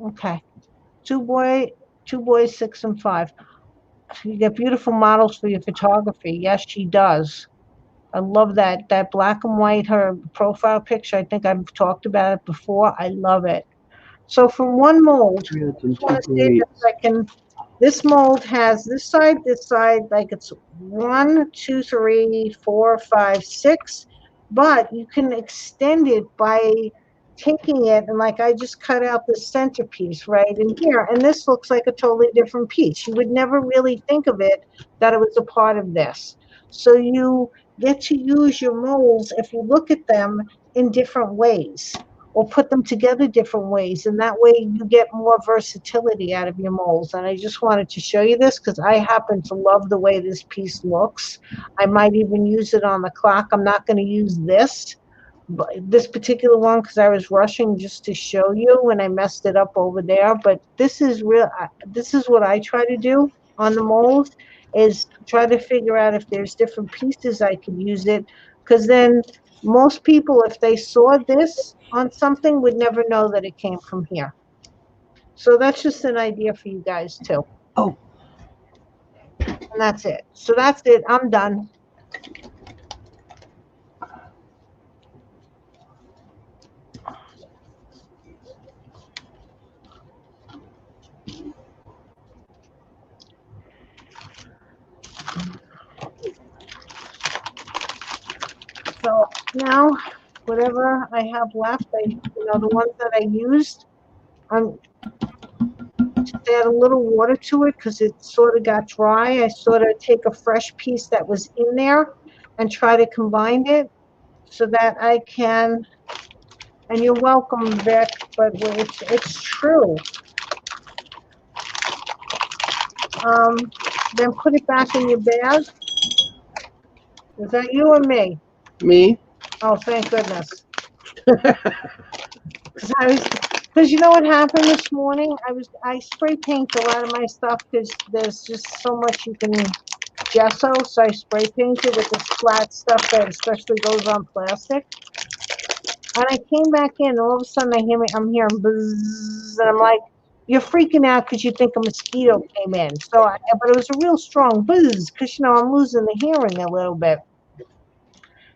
A: Okay. Two boys, 6 and 5. You get beautiful models for your photography. Yes, she does. I love that black and white, her profile picture. I think I've talked about it before. I love it. So from one mold, I just want to see if I can. This mold has this side, like it's 1, 2, 3, 4, 5, 6, but you can extend it by taking it and like I just cut out the centerpiece right in here, and this looks like a totally different piece. You would never really think of it that it was a part of this. So you get to use your molds if you look at them in different ways or put them together different ways. And that way you get more versatility out of your molds. And I just wanted to show you this because I happen to love the way this piece looks. I might even use it on the clock. I'm not going to use this particular one because I was rushing just to show you when I messed it up over there. But this is real. This is what I try to do on the molds is try to figure out if there's different pieces I could use it, because then most people, if they saw this on something, would never know that it came from here. So that's just an idea for you guys too.
B: Oh.
A: And that's it. So that's it. I'm done. So now, whatever I have left, the ones that I used, just add a little water to it because it sort of got dry. I sort of take a fresh piece that was in there and try to combine it so that I can, and you're welcome, Vic, but it's true. Um, then put it back in your bag. Is that you or me?
B: Me?
A: Oh, thank goodness. Because you know what happened this morning? I spray paint a lot of my stuff because there's just so much you can gesso. So I spray painted with this flat stuff that especially goes on plastic. And I came back in, and all of a sudden I'm hearing buzz, and I'm like, you're freaking out because you think a mosquito came in. But it was a real strong buzz because I'm losing the hearing a little bit.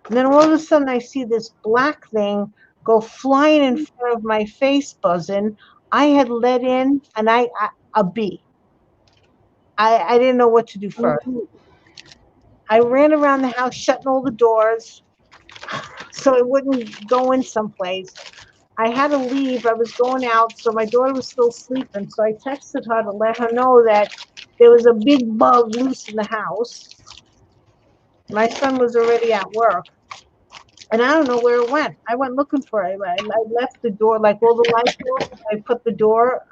A: And then all of a sudden I see this black thing go flying in front of my face, buzzing. I had let in a bee. I didn't know what to do first. I ran around the house shutting all the doors so it wouldn't go in someplace. I had to leave. I was going out, so my daughter was still sleeping. So I texted her to let her know that there was a big bug loose in the house. My son was already at work. And I don't know where it went. I went looking for it. I left the door, like all the lights off.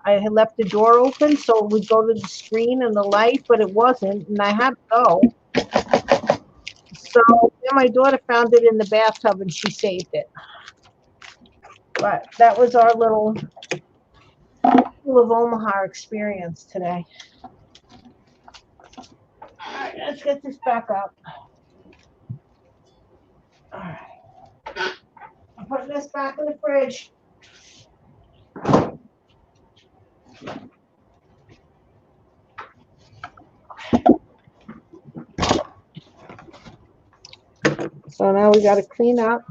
A: I had left the door open so it would go to the screen and the light, but it wasn't, and I had to go. So then my daughter found it in the bathtub and she saved it. But that was our little School of Omaha experience today. All right, let's get this back up. All right. I'm putting this back in the fridge. So now we got to clean up.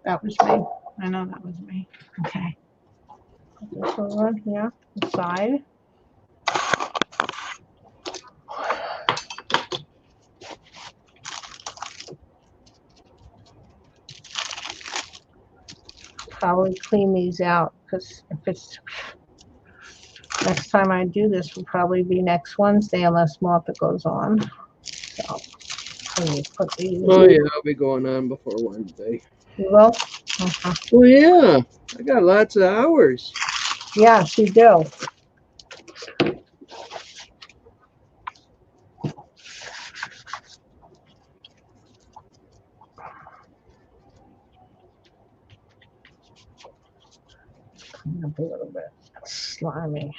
A: That was me. I know that was me. Okay. Put this over here, the side. Probably clean these out because if it's next time I do this will probably be next Wednesday unless Martha goes on. So let me put these.
B: Oh yeah, I'll be going on before Wednesday.
A: You will? Okay.
B: Oh yeah, I got lots of hours.
A: Yes, you do. Clean up a little bit. Slimy.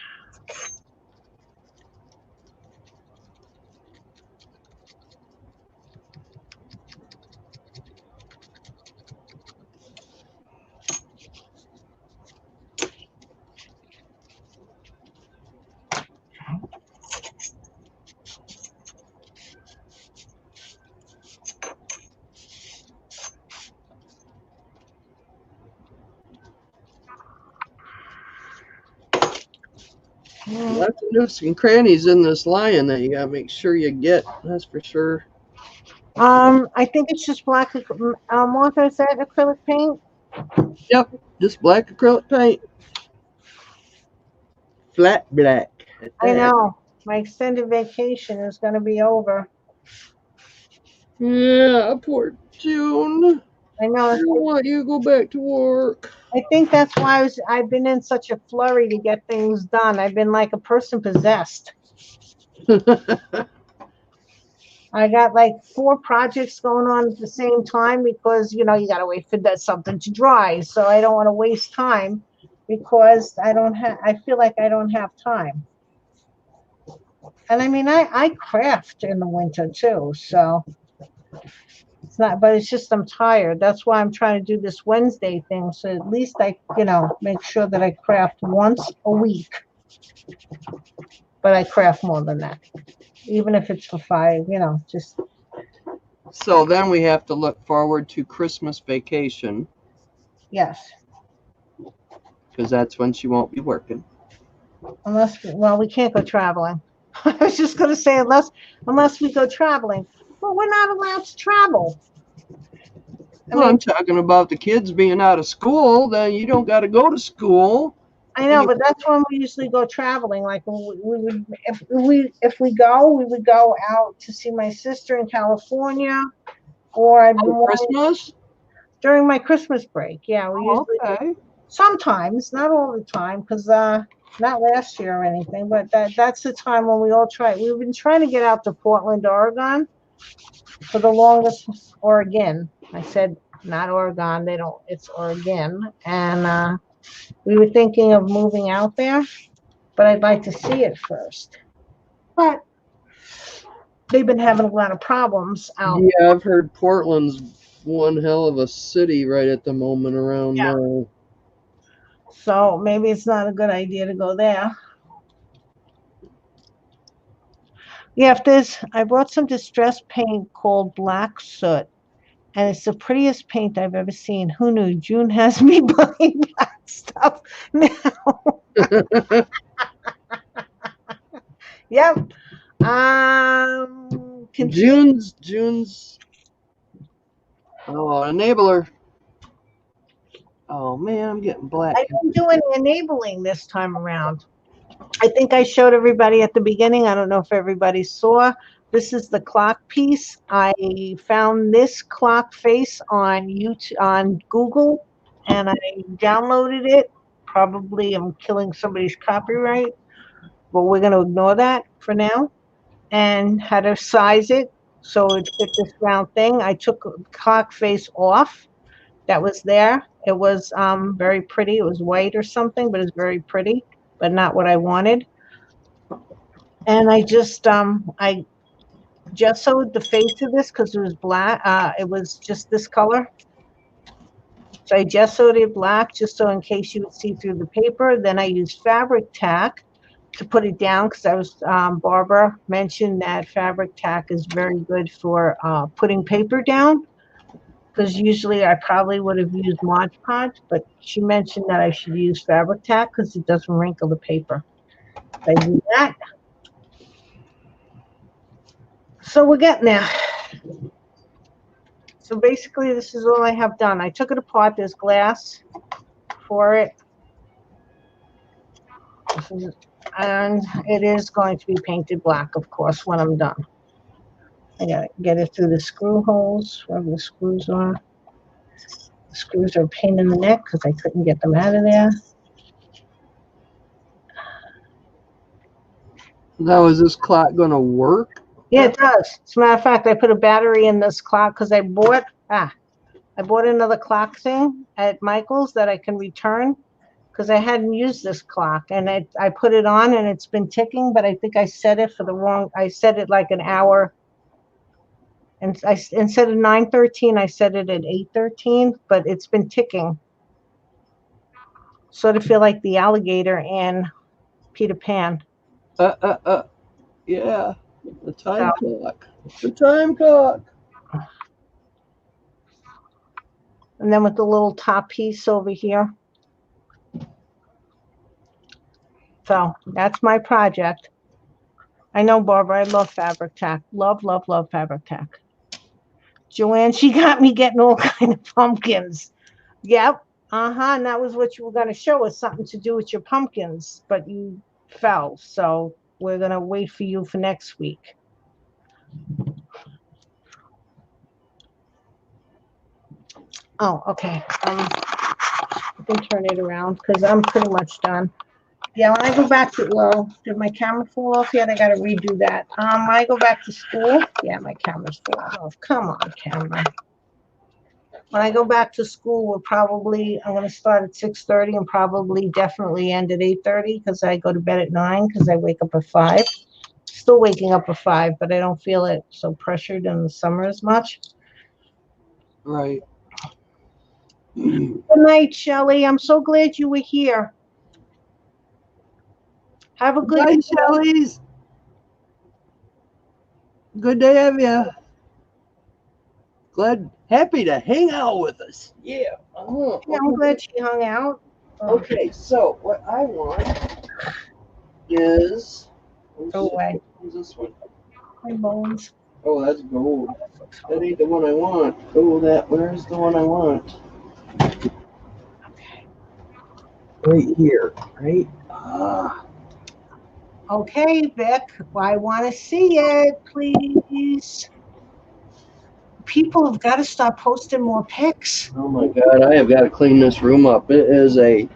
B: Lots of nooks and crannies in this lion that you gotta make sure you get. That's for sure.
A: I think it's just black. Martha, is that acrylic paint?
B: Yep, just black acrylic paint. Flat black.
A: I know. My extended vacation is going to be over.
B: Yeah, poor June.
A: I know.
B: I don't want you to go back to work.
A: I think that's why I've been in such a flurry to get things done. I've been like a person possessed. I got like 4 projects going on at the same time because you got to wait for something to dry. So I don't want to waste time because I feel like I don't have time. And I mean, I craft in the winter too. So it's not, but it's just I'm tired. That's why I'm trying to do this Wednesday thing. So at least I, make sure that I craft once a week. But I craft more than that, even if it's for 5, just.
B: So then we have to look forward to Christmas vacation
A: Yes.
B: because that's when she won't be working.
A: Unless, well, we can't go traveling. I was just going to say, unless we go traveling. Well, we're not allowed to travel. I
B: Well,
A: mean,
B: I'm talking about the kids being out of school. Then you don't got to go to school.
A: I
B: And
A: know,
B: you,
A: but that's when we usually go traveling. Like we would, if we go, we would go out to see my sister in California, or I've been
B: oh,
A: wanting
B: Christmas?
A: during my Christmas break. Yeah, we
B: Oh,
A: usually
B: okay.
A: sometimes, not all the time, because not last year or anything, but that's the time when we all try. We've been trying to get out to Portland, Oregon, for the longest. Oregon. I said not Oregon. They don't. It's Oregon, and we were thinking of moving out there, but I'd like to see it first. But they've been having a lot of problems out.
B: Yeah, I've heard Portland's one hell of a city right at the moment around
A: Yeah.
B: now.
A: So maybe it's not a good idea to go there. Yeah, if there's, I brought some distress paint called Black Soot, and it's the prettiest paint I've ever seen. Who knew? June has me buying black stuff now. Yep. Continue.
B: June's oh, enabler. Oh man, I'm getting black.
A: I didn't do any enabling this time around. I think I showed everybody at the beginning. I don't know if everybody saw. This is the clock piece. I found this clock face on YouTube, on Google, and I downloaded it. Probably I'm killing somebody's copyright, but we're going to ignore that for now. And how to size it so it fit this round thing. I took the clock face off that was there. It was very pretty. It was white or something, but it's very pretty, but not what I wanted. And I gessoed the face of this because it was black. It was just this color. So I gessoed it black just so in case you would see through the paper. Then I used fabric tack to put it down because I was Barbara mentioned that fabric tack is very good for putting paper down. Because usually I probably would have used Mod Podge, but she mentioned that I should use fabric tack because it doesn't wrinkle the paper. So I do that. So we're getting there. So basically, this is all I have done. I took it apart. There's glass for it. And it is going to be painted black, of course, when I'm done. I gotta get it through the screw holes, wherever the screws are. The screws are a pain in the neck because I couldn't get them out of there.
B: Now is this clock gonna work?
A: Yeah, it does. As a matter of fact, I put a battery in this clock because I bought another clock thing at Michael's that I can return because I hadn't used this clock, and I put it on and it's been ticking, but I think I set it for the wrong. I set it like an hour, and instead of 9:13, I set it at 8:13, but it's been ticking. Sort of feel like the alligator in Peter Pan.
B: Uh, uh, uh. Yeah, the
A: So
B: time clock. The time clock.
A: and then with the little top piece over here. So that's my project. I know, Barbara. I love fabric tack. Love, love, love fabric tack. Joanne, she got me getting all kind of pumpkins. Yep. Uh-huh. And that was what you were going to show us, something to do with your pumpkins, but you fell. So we're going to wait for you for next week. Oh, okay. I can turn it around because I'm pretty much done. Yeah, when I go back to, well, did my camera fall off yet? I got to redo that. When I go back to school, yeah, my camera's falling off. Come on, camera. When I go back to school, I'm going to start at 6:30 and probably definitely end at 8:30 because I go to bed at 9 because I wake up at 5. Still waking up at 5, but I don't feel it so pressured in the summer as much.
B: Right.
A: Good night, Shelley. I'm so glad you were here. Have a good
B: Bye,
A: day.
B: Shelley's. Good to have you. Happy to hang out with us. Yeah.
A: Yeah, I'm glad she hung out.
B: Okay, so what I want is
A: Go away.
B: What's this one?
A: My bones.
B: Oh, that's gold. That ain't the one I want. Oh, where's the one I want? Right here, right? Ah.
A: Okay, Vic. I want to see it, please. People have got to start posting more pics.
B: Oh my God, I have got to clean this room up. It is a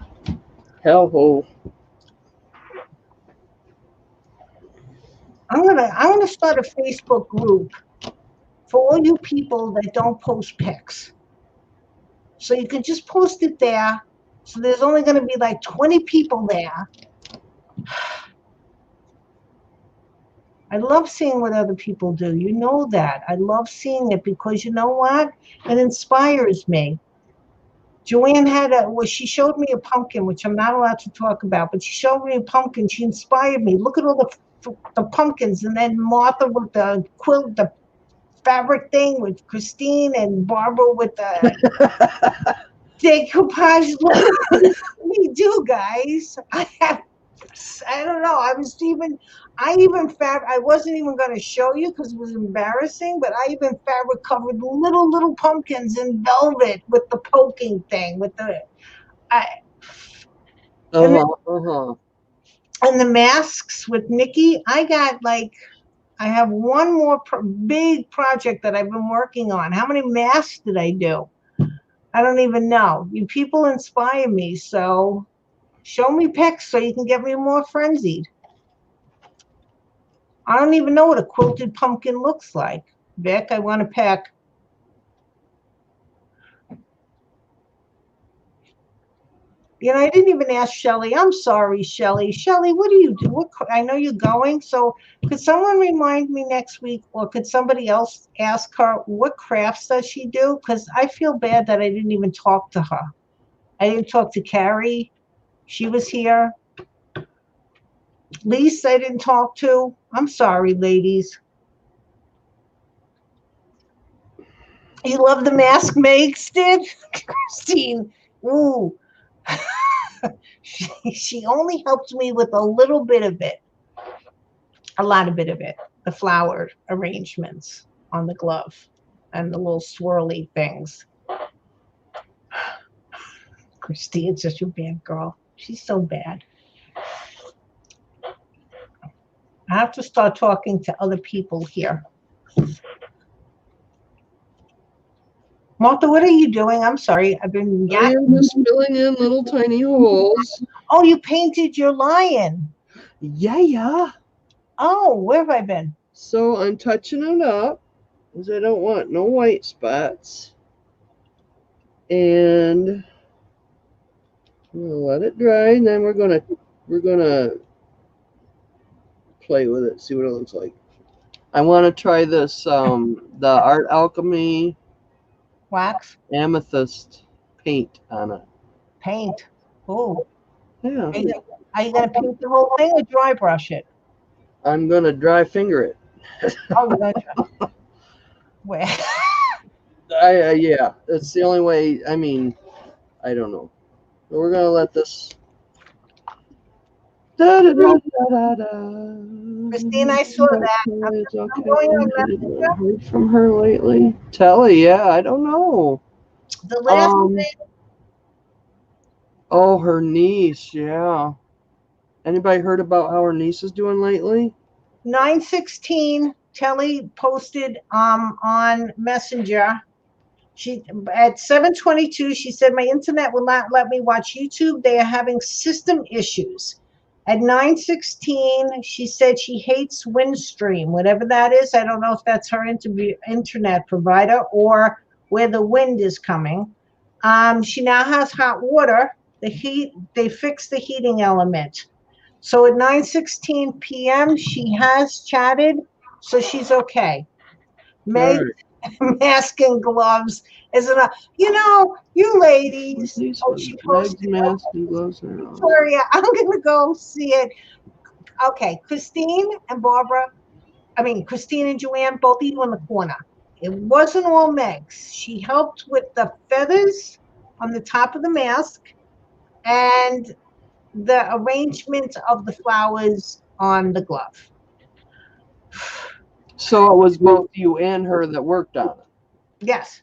B: hellhole.
A: I'm gonna start a Facebook group for all you people that don't post pics. So you can just post it there. So there's only gonna be like 20 people there. I love seeing what other people do. You know that. I love seeing it because you know what? It inspires me. Joanne she showed me a pumpkin, which I'm not allowed to talk about, but she showed me a pumpkin. She inspired me. Look at all the pumpkins. And then Martha with the quilt, the fabric thing with Christine and Barbara with the decoupage. Look what we do, guys. I don't know. I wasn't even going to show you because it was embarrassing, but I even fabric covered little pumpkins in velvet with the poking thing, I, and,
B: Uh-huh, uh-huh.
A: and the masks with Nikki. I have one more big project that I've been working on. How many masks did I do? I don't even know. You people inspire me, so show me pics so you can get me more frenzied. I don't even know what a quilted pumpkin looks like. Vic, I want to pick. I didn't even ask Shelly. I'm sorry, Shelly. Shelly, what do you do? I know you're going. So could someone remind me next week, or could somebody else ask her what crafts does she do? Because I feel bad that I didn't even talk to her. I didn't talk to Carrie. She was here. Lisa, I didn't talk to. I'm sorry, ladies. You love the mask makes, did Christine? Ooh, she only helped me with a little bit of it, a lot of bit of it, the flower arrangements on the glove and the little swirly things. Christine's such a bad girl. She's so bad. I have to start talking to other people here. Martha, what are you doing? I'm sorry. I've been
B: I am
A: yakking.
B: just filling in little tiny holes.
A: Oh, you painted your lion.
B: Yeah, yeah.
A: Oh, where have I been?
B: So I'm touching it up because I don't want no white spots. And we'll let it dry, and then we're gonna play with it, see what it looks like. I want to try this the Art Alchemy
A: Wax,
B: amethyst paint on it.
A: paint. Oh,
B: Yeah,
A: are you gonna paint the whole thing or dry brush it?
B: I'm gonna dry finger it.
A: Oh, you're gonna where?
B: Yeah, it's the only way. I mean, I don't know. But we're gonna let this. Da, da, da, da, da,
A: Christine, I saw that.
B: It's
A: I'm
B: okay.
A: going on
B: I haven't
A: Messenger.
B: heard from her lately. Telly, yeah, I don't know.
A: The last
B: Um, oh, her niece, yeah. Anybody heard about how her niece is doing lately?
A: 9:16, Telly posted on Messenger. She at 7:22, she said, "My internet will not let me watch YouTube. They are having system issues." At 9:16, she said she hates Windstream, whatever that is. I don't know if that's her internet provider or where the wind is coming. She now has hot water. They fixed the heating element. So at 9:16 p.m., she has chatted, so she's okay.
B: All
A: May
B: right.
A: mask and gloves isn't a, you ladies.
B: These
A: Oh,
B: ones,
A: she
B: legs,
A: posted. Oh,
B: mask, and gloves are awesome.
A: Victoria, I'm gonna go see it. Okay, Christine and Barbara. I mean, Christine and Joanne, both of you in the corner. It wasn't all Meg's. She helped with the feathers on the top of the mask and the arrangement of the flowers on the glove.
B: So it was both you and her that worked on it.
A: Yes.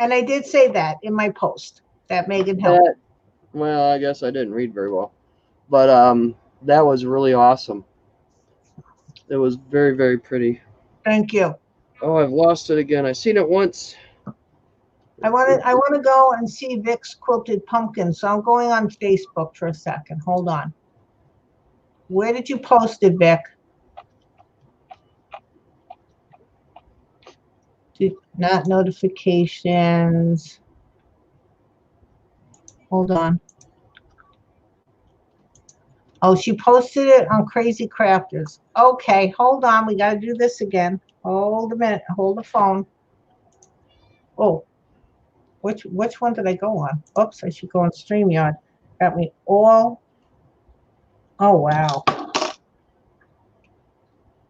A: And I did say that in my post that Megan helped.
B: That, well, I guess I didn't read very well, but that was really awesome. It was very, very pretty.
A: Thank you.
B: Oh, I've lost it again. I've seen it once.
A: I want to go and see Vic's quilted pumpkin. So I'm going on Facebook for a second. Hold on. Where did you post it, Vic? Not notifications. Hold on. Oh, she posted it on Crazy Crafters. Okay, hold on. We got to do this again. Hold a minute. Hold the phone. Oh, which one did I go on? Oops, I should go on StreamYard. Got me all. Oh, wow.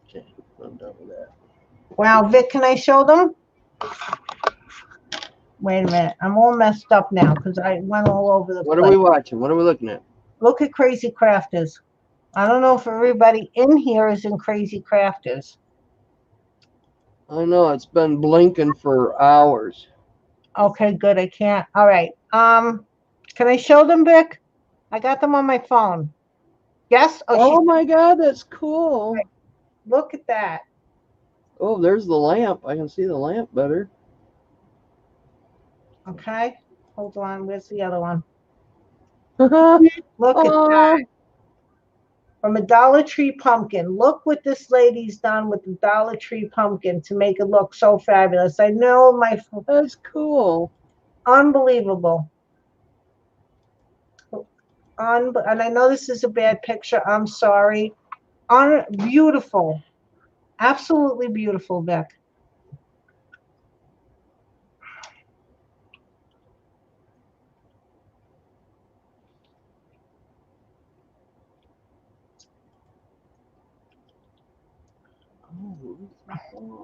B: Okay, I'm done with that.
A: Wow, Vic, can I show them? Wait a minute. I'm all messed up now because I went all over the
B: What are
A: place.
B: we watching? What are we looking at?
A: Look at Crazy Crafters. I don't know if everybody in here is in Crazy Crafters.
B: I know it's been blinking for hours.
A: Okay, good. I can't. All right. Can I show them, Vic? I got them on my phone. Yes? Oh,
B: Oh my God, that's cool.
A: look at that.
B: Oh, there's the lamp. I can see the lamp better.
A: Okay. Hold on. Where's the other one?
B: Oh,
A: Look at that. From a Dollar Tree pumpkin. Look what this lady's done with the Dollar Tree pumpkin to make it look so fabulous. I know
B: that's cool.
A: unbelievable. And I know this is a bad picture. I'm sorry. Beautiful. Absolutely beautiful, Vic.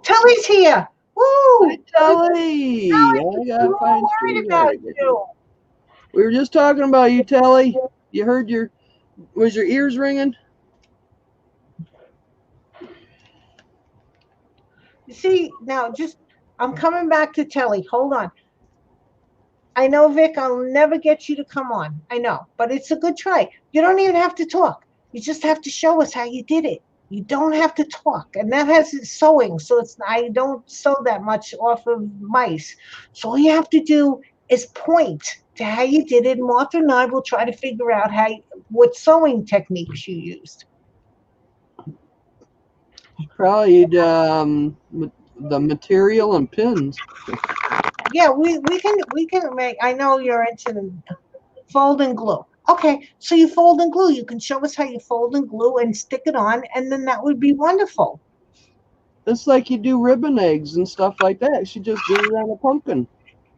A: Tilly's here. Woo!
B: Hi, Telly. I
A: We
B: gotta
A: were all
B: find
A: worried
B: StreamYard
A: about
B: again.
A: you.
B: We were just talking about you, Telly. You heard was your ears ringing?
A: You see, now I'm coming back to Telly. Hold on. I know, Vic, I'll never get you to come on. I know, but it's a good try. You don't even have to talk. You just have to show us how you did it. You don't have to talk. And that has its sewing. So I don't sew that much off of mice. So all you have to do is point to how you did it. Martha and I will try to figure out what sewing techniques you used.
B: Probably the material and pins.
A: Yeah, we can make. I know you're into fold and glue. Okay, so you fold and glue. You can show us how you fold and glue and stick it on, and then that would be wonderful.
B: It's like you do ribbon eggs and stuff like that. She just did it on a pumpkin.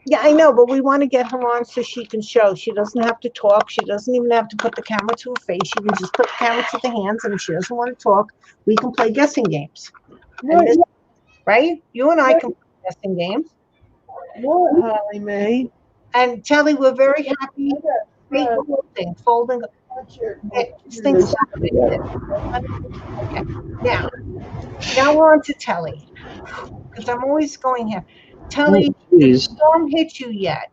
A: Yeah, I know, but we want to get her on so she can show. She doesn't have to talk. She doesn't even have to put the camera to her face. She can just put the camera to the hands, and if she doesn't want to talk, we can play guessing games. And
B: Right.
A: right? You and I can play guessing games.
B: What, Holly Mae?
A: And Telly, we're very happy. Great
B: Right.
A: folding.
B: What's your
A: This thing stopped. Okay, now we're on to Telly, because I'm always going here.
B: Oh,
A: Telly, did the
B: jeez.
A: storm hit you yet?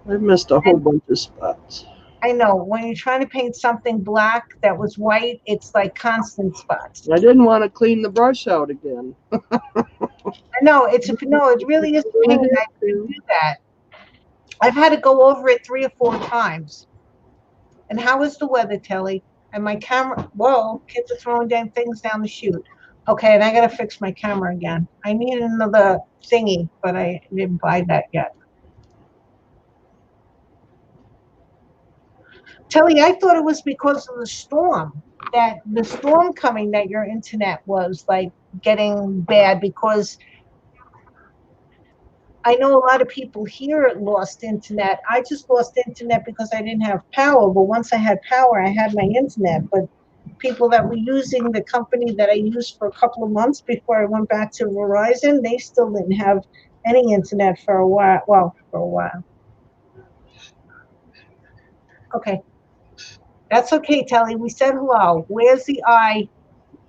B: I missed a whole
A: And
B: bunch of spots.
A: I know when you're trying to paint something black that was white, it's like constant spots.
B: I didn't want to clean the brush out again.
A: I know no, it really is a pain. I do that. I've had to go over it 3 or 4 times. And how is the weather, Telly? And my camera, whoa, kids are throwing down things down the chute. Okay, and I gotta fix my camera again. I need another thingy, but I didn't buy that yet. Telly, I thought it was because of the storm, that the storm coming that your internet was like getting bad because I know a lot of people here lost internet. I just lost internet because I didn't have power. But once I had power, I had my internet. But people that were using the company that I used for a couple of months before I went back to Verizon, they still didn't have any internet for a while. Well, for a while. Okay. That's okay, Telly. We said hello. Where's the eye?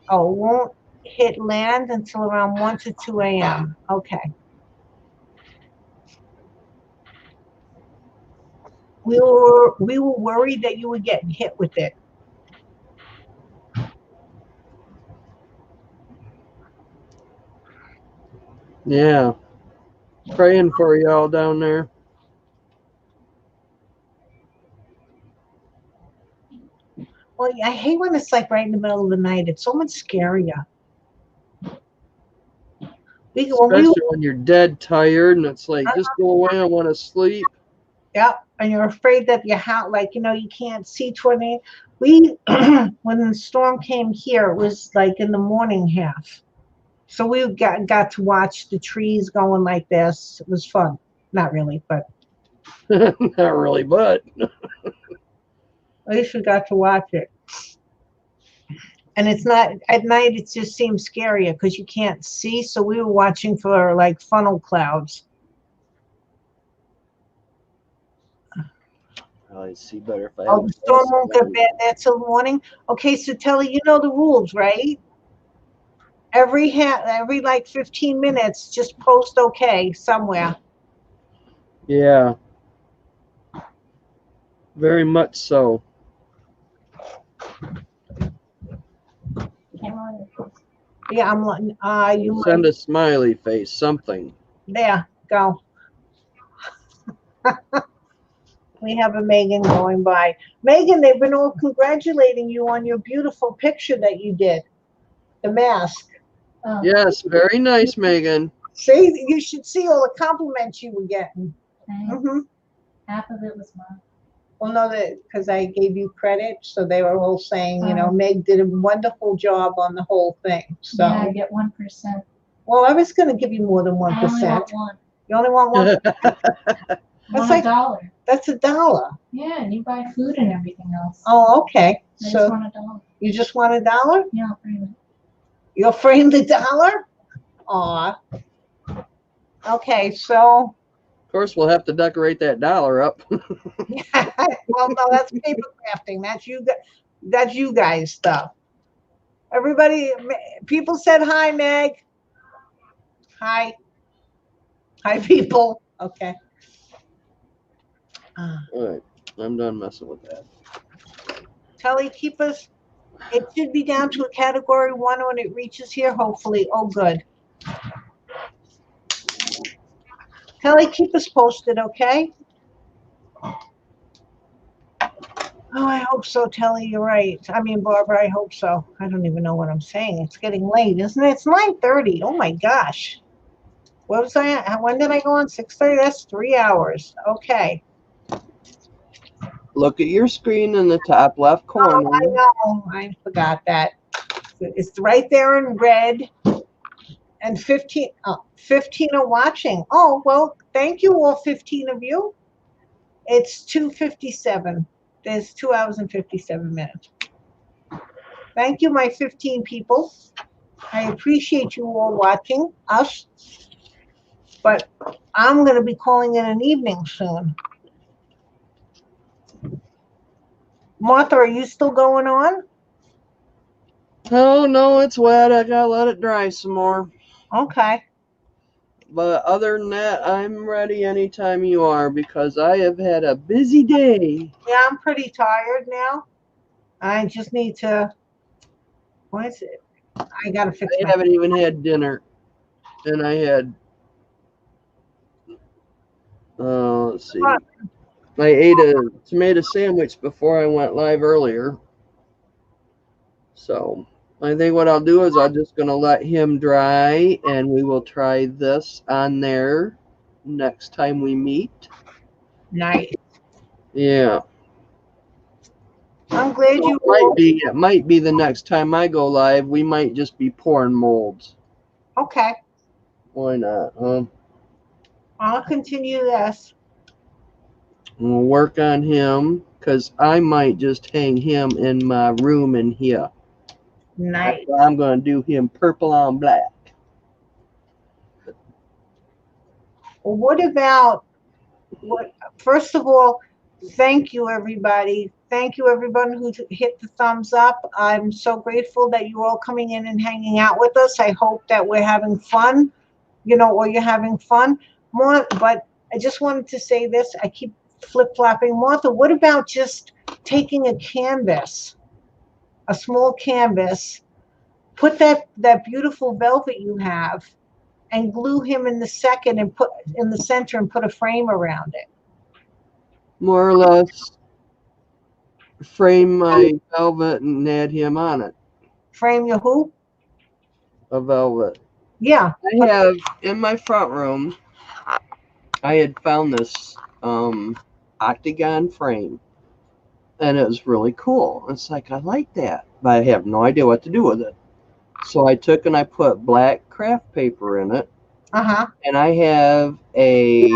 A: Oh, won't hit land until around 1 to 2 a.m. Okay. We were worried that you were getting hit with it.
B: Yeah. Praying for y'all down there.
A: Well, I hate when it's like right in the middle of the night. It's so much scarier. When we
B: Especially when you're dead tired and it's like, just go away, I want to sleep.
A: Yep, and you're afraid that your house, like you can't see 20. We when the storm came here, it was like in the morning half, so we got to watch the trees going like this. It was fun, not really, but
B: Not really, but
A: at least we got to watch it. And it's not at night; it just seems scarier because you can't see. So we were watching for like funnel clouds.
B: I see better if I have
A: Oh,
B: my
A: the storm
B: glasses
A: won't get
B: on.
A: bad there till morning. Okay, so Telly, you know the rules, right? Every like 15 minutes, just post okay somewhere.
B: Yeah, very much so.
A: Yeah, you
B: Send a smiley face, something.
A: there, go. We have a Megan going by. Megan, they've been all congratulating you on your beautiful picture that you did. The mask.
B: Yes, very nice, Megan.
A: See, you should see all the compliments you were getting. Hmm.
C: Half of it was mine.
A: Well, no, because I gave you credit, so they were all saying, Meg did a wonderful job on the whole thing. So,
C: yeah, I get 1%.
A: well, I was going to give you more than
C: I only
A: 1%.
C: want one.
A: You only want one.
C: That's
A: like
C: $1.
A: That's $1.
C: Yeah, and you buy food and everything else.
A: Oh, okay.
C: I just
A: So
C: want $1.
A: you just want $1?
C: Yeah, I'll frame it.
A: You'll frame the dollar? Aw. Okay, so
B: Of course, we'll have to decorate that dollar up.
A: well, no, that's paper crafting. That's you guys stuff. Everybody, people said hi, Meg. Hi, hi, people. Okay.
B: All right, I'm done messing with that.
A: Telly, keep us. It should be down to a category 1 when it reaches here. Hopefully. Oh, good. Telly, keep us posted, okay? Oh, I hope so, Telly. You're right. I mean, Barbara, I hope so. I don't even know what I'm saying. It's getting late, isn't it? It's 9:30. Oh my gosh. What was I at? When did I go on? 6:30? That's 3 hours. Okay.
B: Look at your screen in the top left corner.
A: Oh, I know. I forgot that. It's right there in red. And 15 are watching. Oh, well, thank you, all 15 of you. It's 2:57. There's 2 hours and 57 minutes. Thank you, my 15 people. I appreciate you all watching us, but I'm going to be calling it an evening soon. Martha, are you still going on?
B: Oh, no, it's wet. I gotta let it dry some more.
A: Okay.
B: But other than that, I'm ready anytime you are because I have had a busy day.
A: Yeah, I'm pretty tired now. I just need to. What is it? I got to fix
B: I
A: my.
B: haven't even had dinner. And I had, let's see, I ate a tomato sandwich before I went live earlier. So I think what I'll do is I'm just going to let him dry and we will try this on there next time we meet.
A: Nice.
B: Yeah.
A: I'm glad
B: So
A: you
B: it might be the next time I go live, we might just be pouring molds.
A: Okay.
B: Why not?
A: I'll continue this.
B: We'll work on him because I might just hang him in my room in here.
A: Nice.
B: I'm going to do him purple on black.
A: Well, what about what? First of all, thank you everybody Thank you, everyone who hit the thumbs up. I'm so grateful that you're all coming in and hanging out with us. I hope that we're having fun, or you're having fun. More, but I just wanted to say this. I keep flip-flopping. Martha, what about just taking a canvas, a small canvas, put that beautiful velvet you have, and glue him in the second and put in the center and put a frame around it.
B: More or less frame my velvet and add him on it.
A: Frame your who?
B: A velvet.
A: Yeah.
B: I have in my front room, I had found this octagon frame, and it was really cool. It's like, I like that, but I have no idea what to do with it. So I took and I put black craft paper in it,
A: Uh-huh.
B: and I have a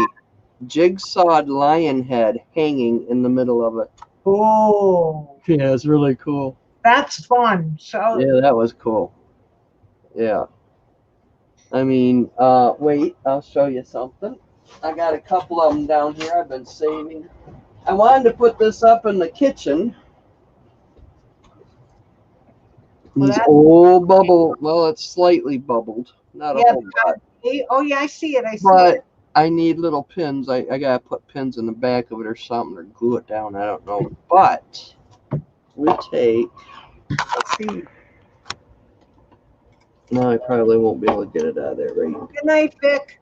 B: jigsawed lion head hanging in the middle of it.
A: Oh,
B: Yeah, it's really cool.
A: that's fun. So
B: Yeah, that was cool. Yeah. I mean, wait, I'll show you something. I got a couple of them down here I've been saving. I wanted to put this up in the kitchen.
A: Well,
B: These
A: that-
B: old bubble, well, it's slightly bubbled, not a
A: yeah,
B: whole lot.
A: oh yeah, I see it. I see
B: But
A: it.
B: I need little pins. I gotta put pins in the back of it or something, or glue it down. I don't know. But we take, let's see. No, I probably won't be able to get it out of there right now.
A: Good night, Vic.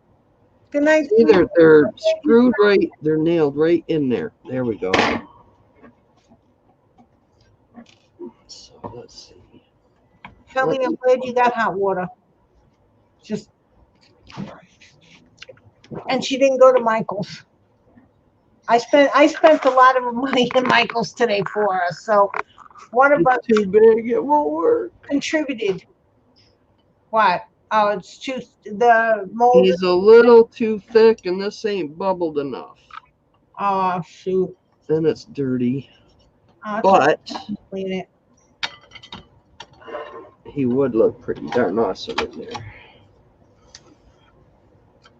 A: Good night.
B: See, they're screwed right, they're nailed right in there. There we go. So let's see.
A: Kelly, I'm glad you got hot water. Just and she didn't go to Michael's. I spent a lot of money in Michael's today for us. So one of us
B: It's too big, it won't work.
A: contributed. What? Oh, it's too the mold.
B: He's a little too thick, and this ain't bubbled enough.
A: Oh shoot.
B: Then it's dirty.
A: Oh,
B: But
A: clean it.
B: he would look pretty darn awesome in there.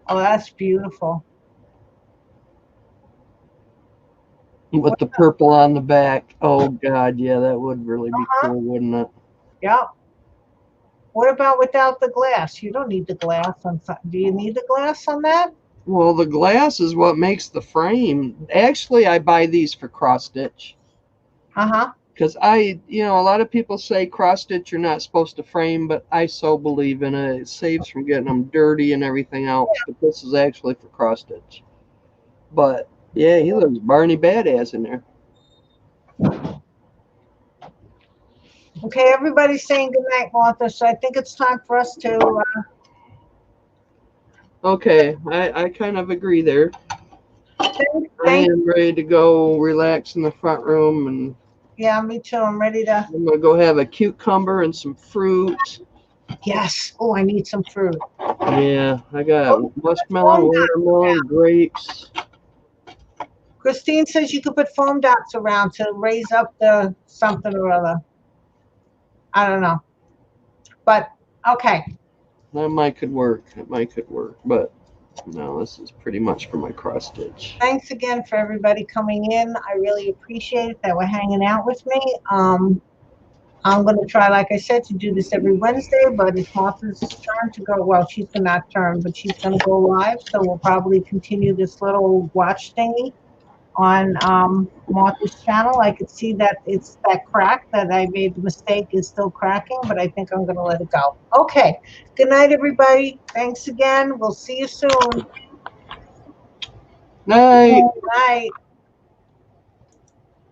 A: Oh, that's beautiful.
B: With the purple on the back. Oh God, yeah, that would really be cool, wouldn't it?
A: Yeah. What about without the glass? You don't need the glass on. Do you need the glass on that?
B: Well, the glass is what makes the frame. Actually, I buy these for cross stitch.
A: Uh-huh.
B: Because a lot of people say cross stitch you're not supposed to frame, but I so believe in it. It saves from getting them dirty and everything else. But this is actually for cross stitch. But yeah, he looks Barney badass in there.
A: Okay, everybody's saying good night, Martha. So I think it's time for us to.
B: Okay, I kind of agree there. I
A: Thank.
B: am ready to go relax in the front room, and
A: Yeah, me too. I'm ready to.
B: I'm gonna go have a cucumber and some fruit.
A: Yes. Oh, I need some fruit.
B: Yeah, I got muskmelon, watermelon, grapes.
A: Christine says you could put foam dots around to raise up the something or other. I don't know. But okay.
B: That might could work. It might could work, but no, this is pretty much for my cross stitch.
A: Thanks again for everybody coming in. I really appreciate it that we're hanging out with me. I'm going to try, like I said, to do this every Wednesday, but it's Martha's turn to go. Well, she's going to not turn, but she's going to go live. So we'll probably continue this little watch thingy on Martha's channel. I could see that it's that crack that I made the mistake is still cracking, but I think I'm going to let it go. Okay. Good night, everybody. Thanks again. We'll see you soon.
B: Night.
A: Good night.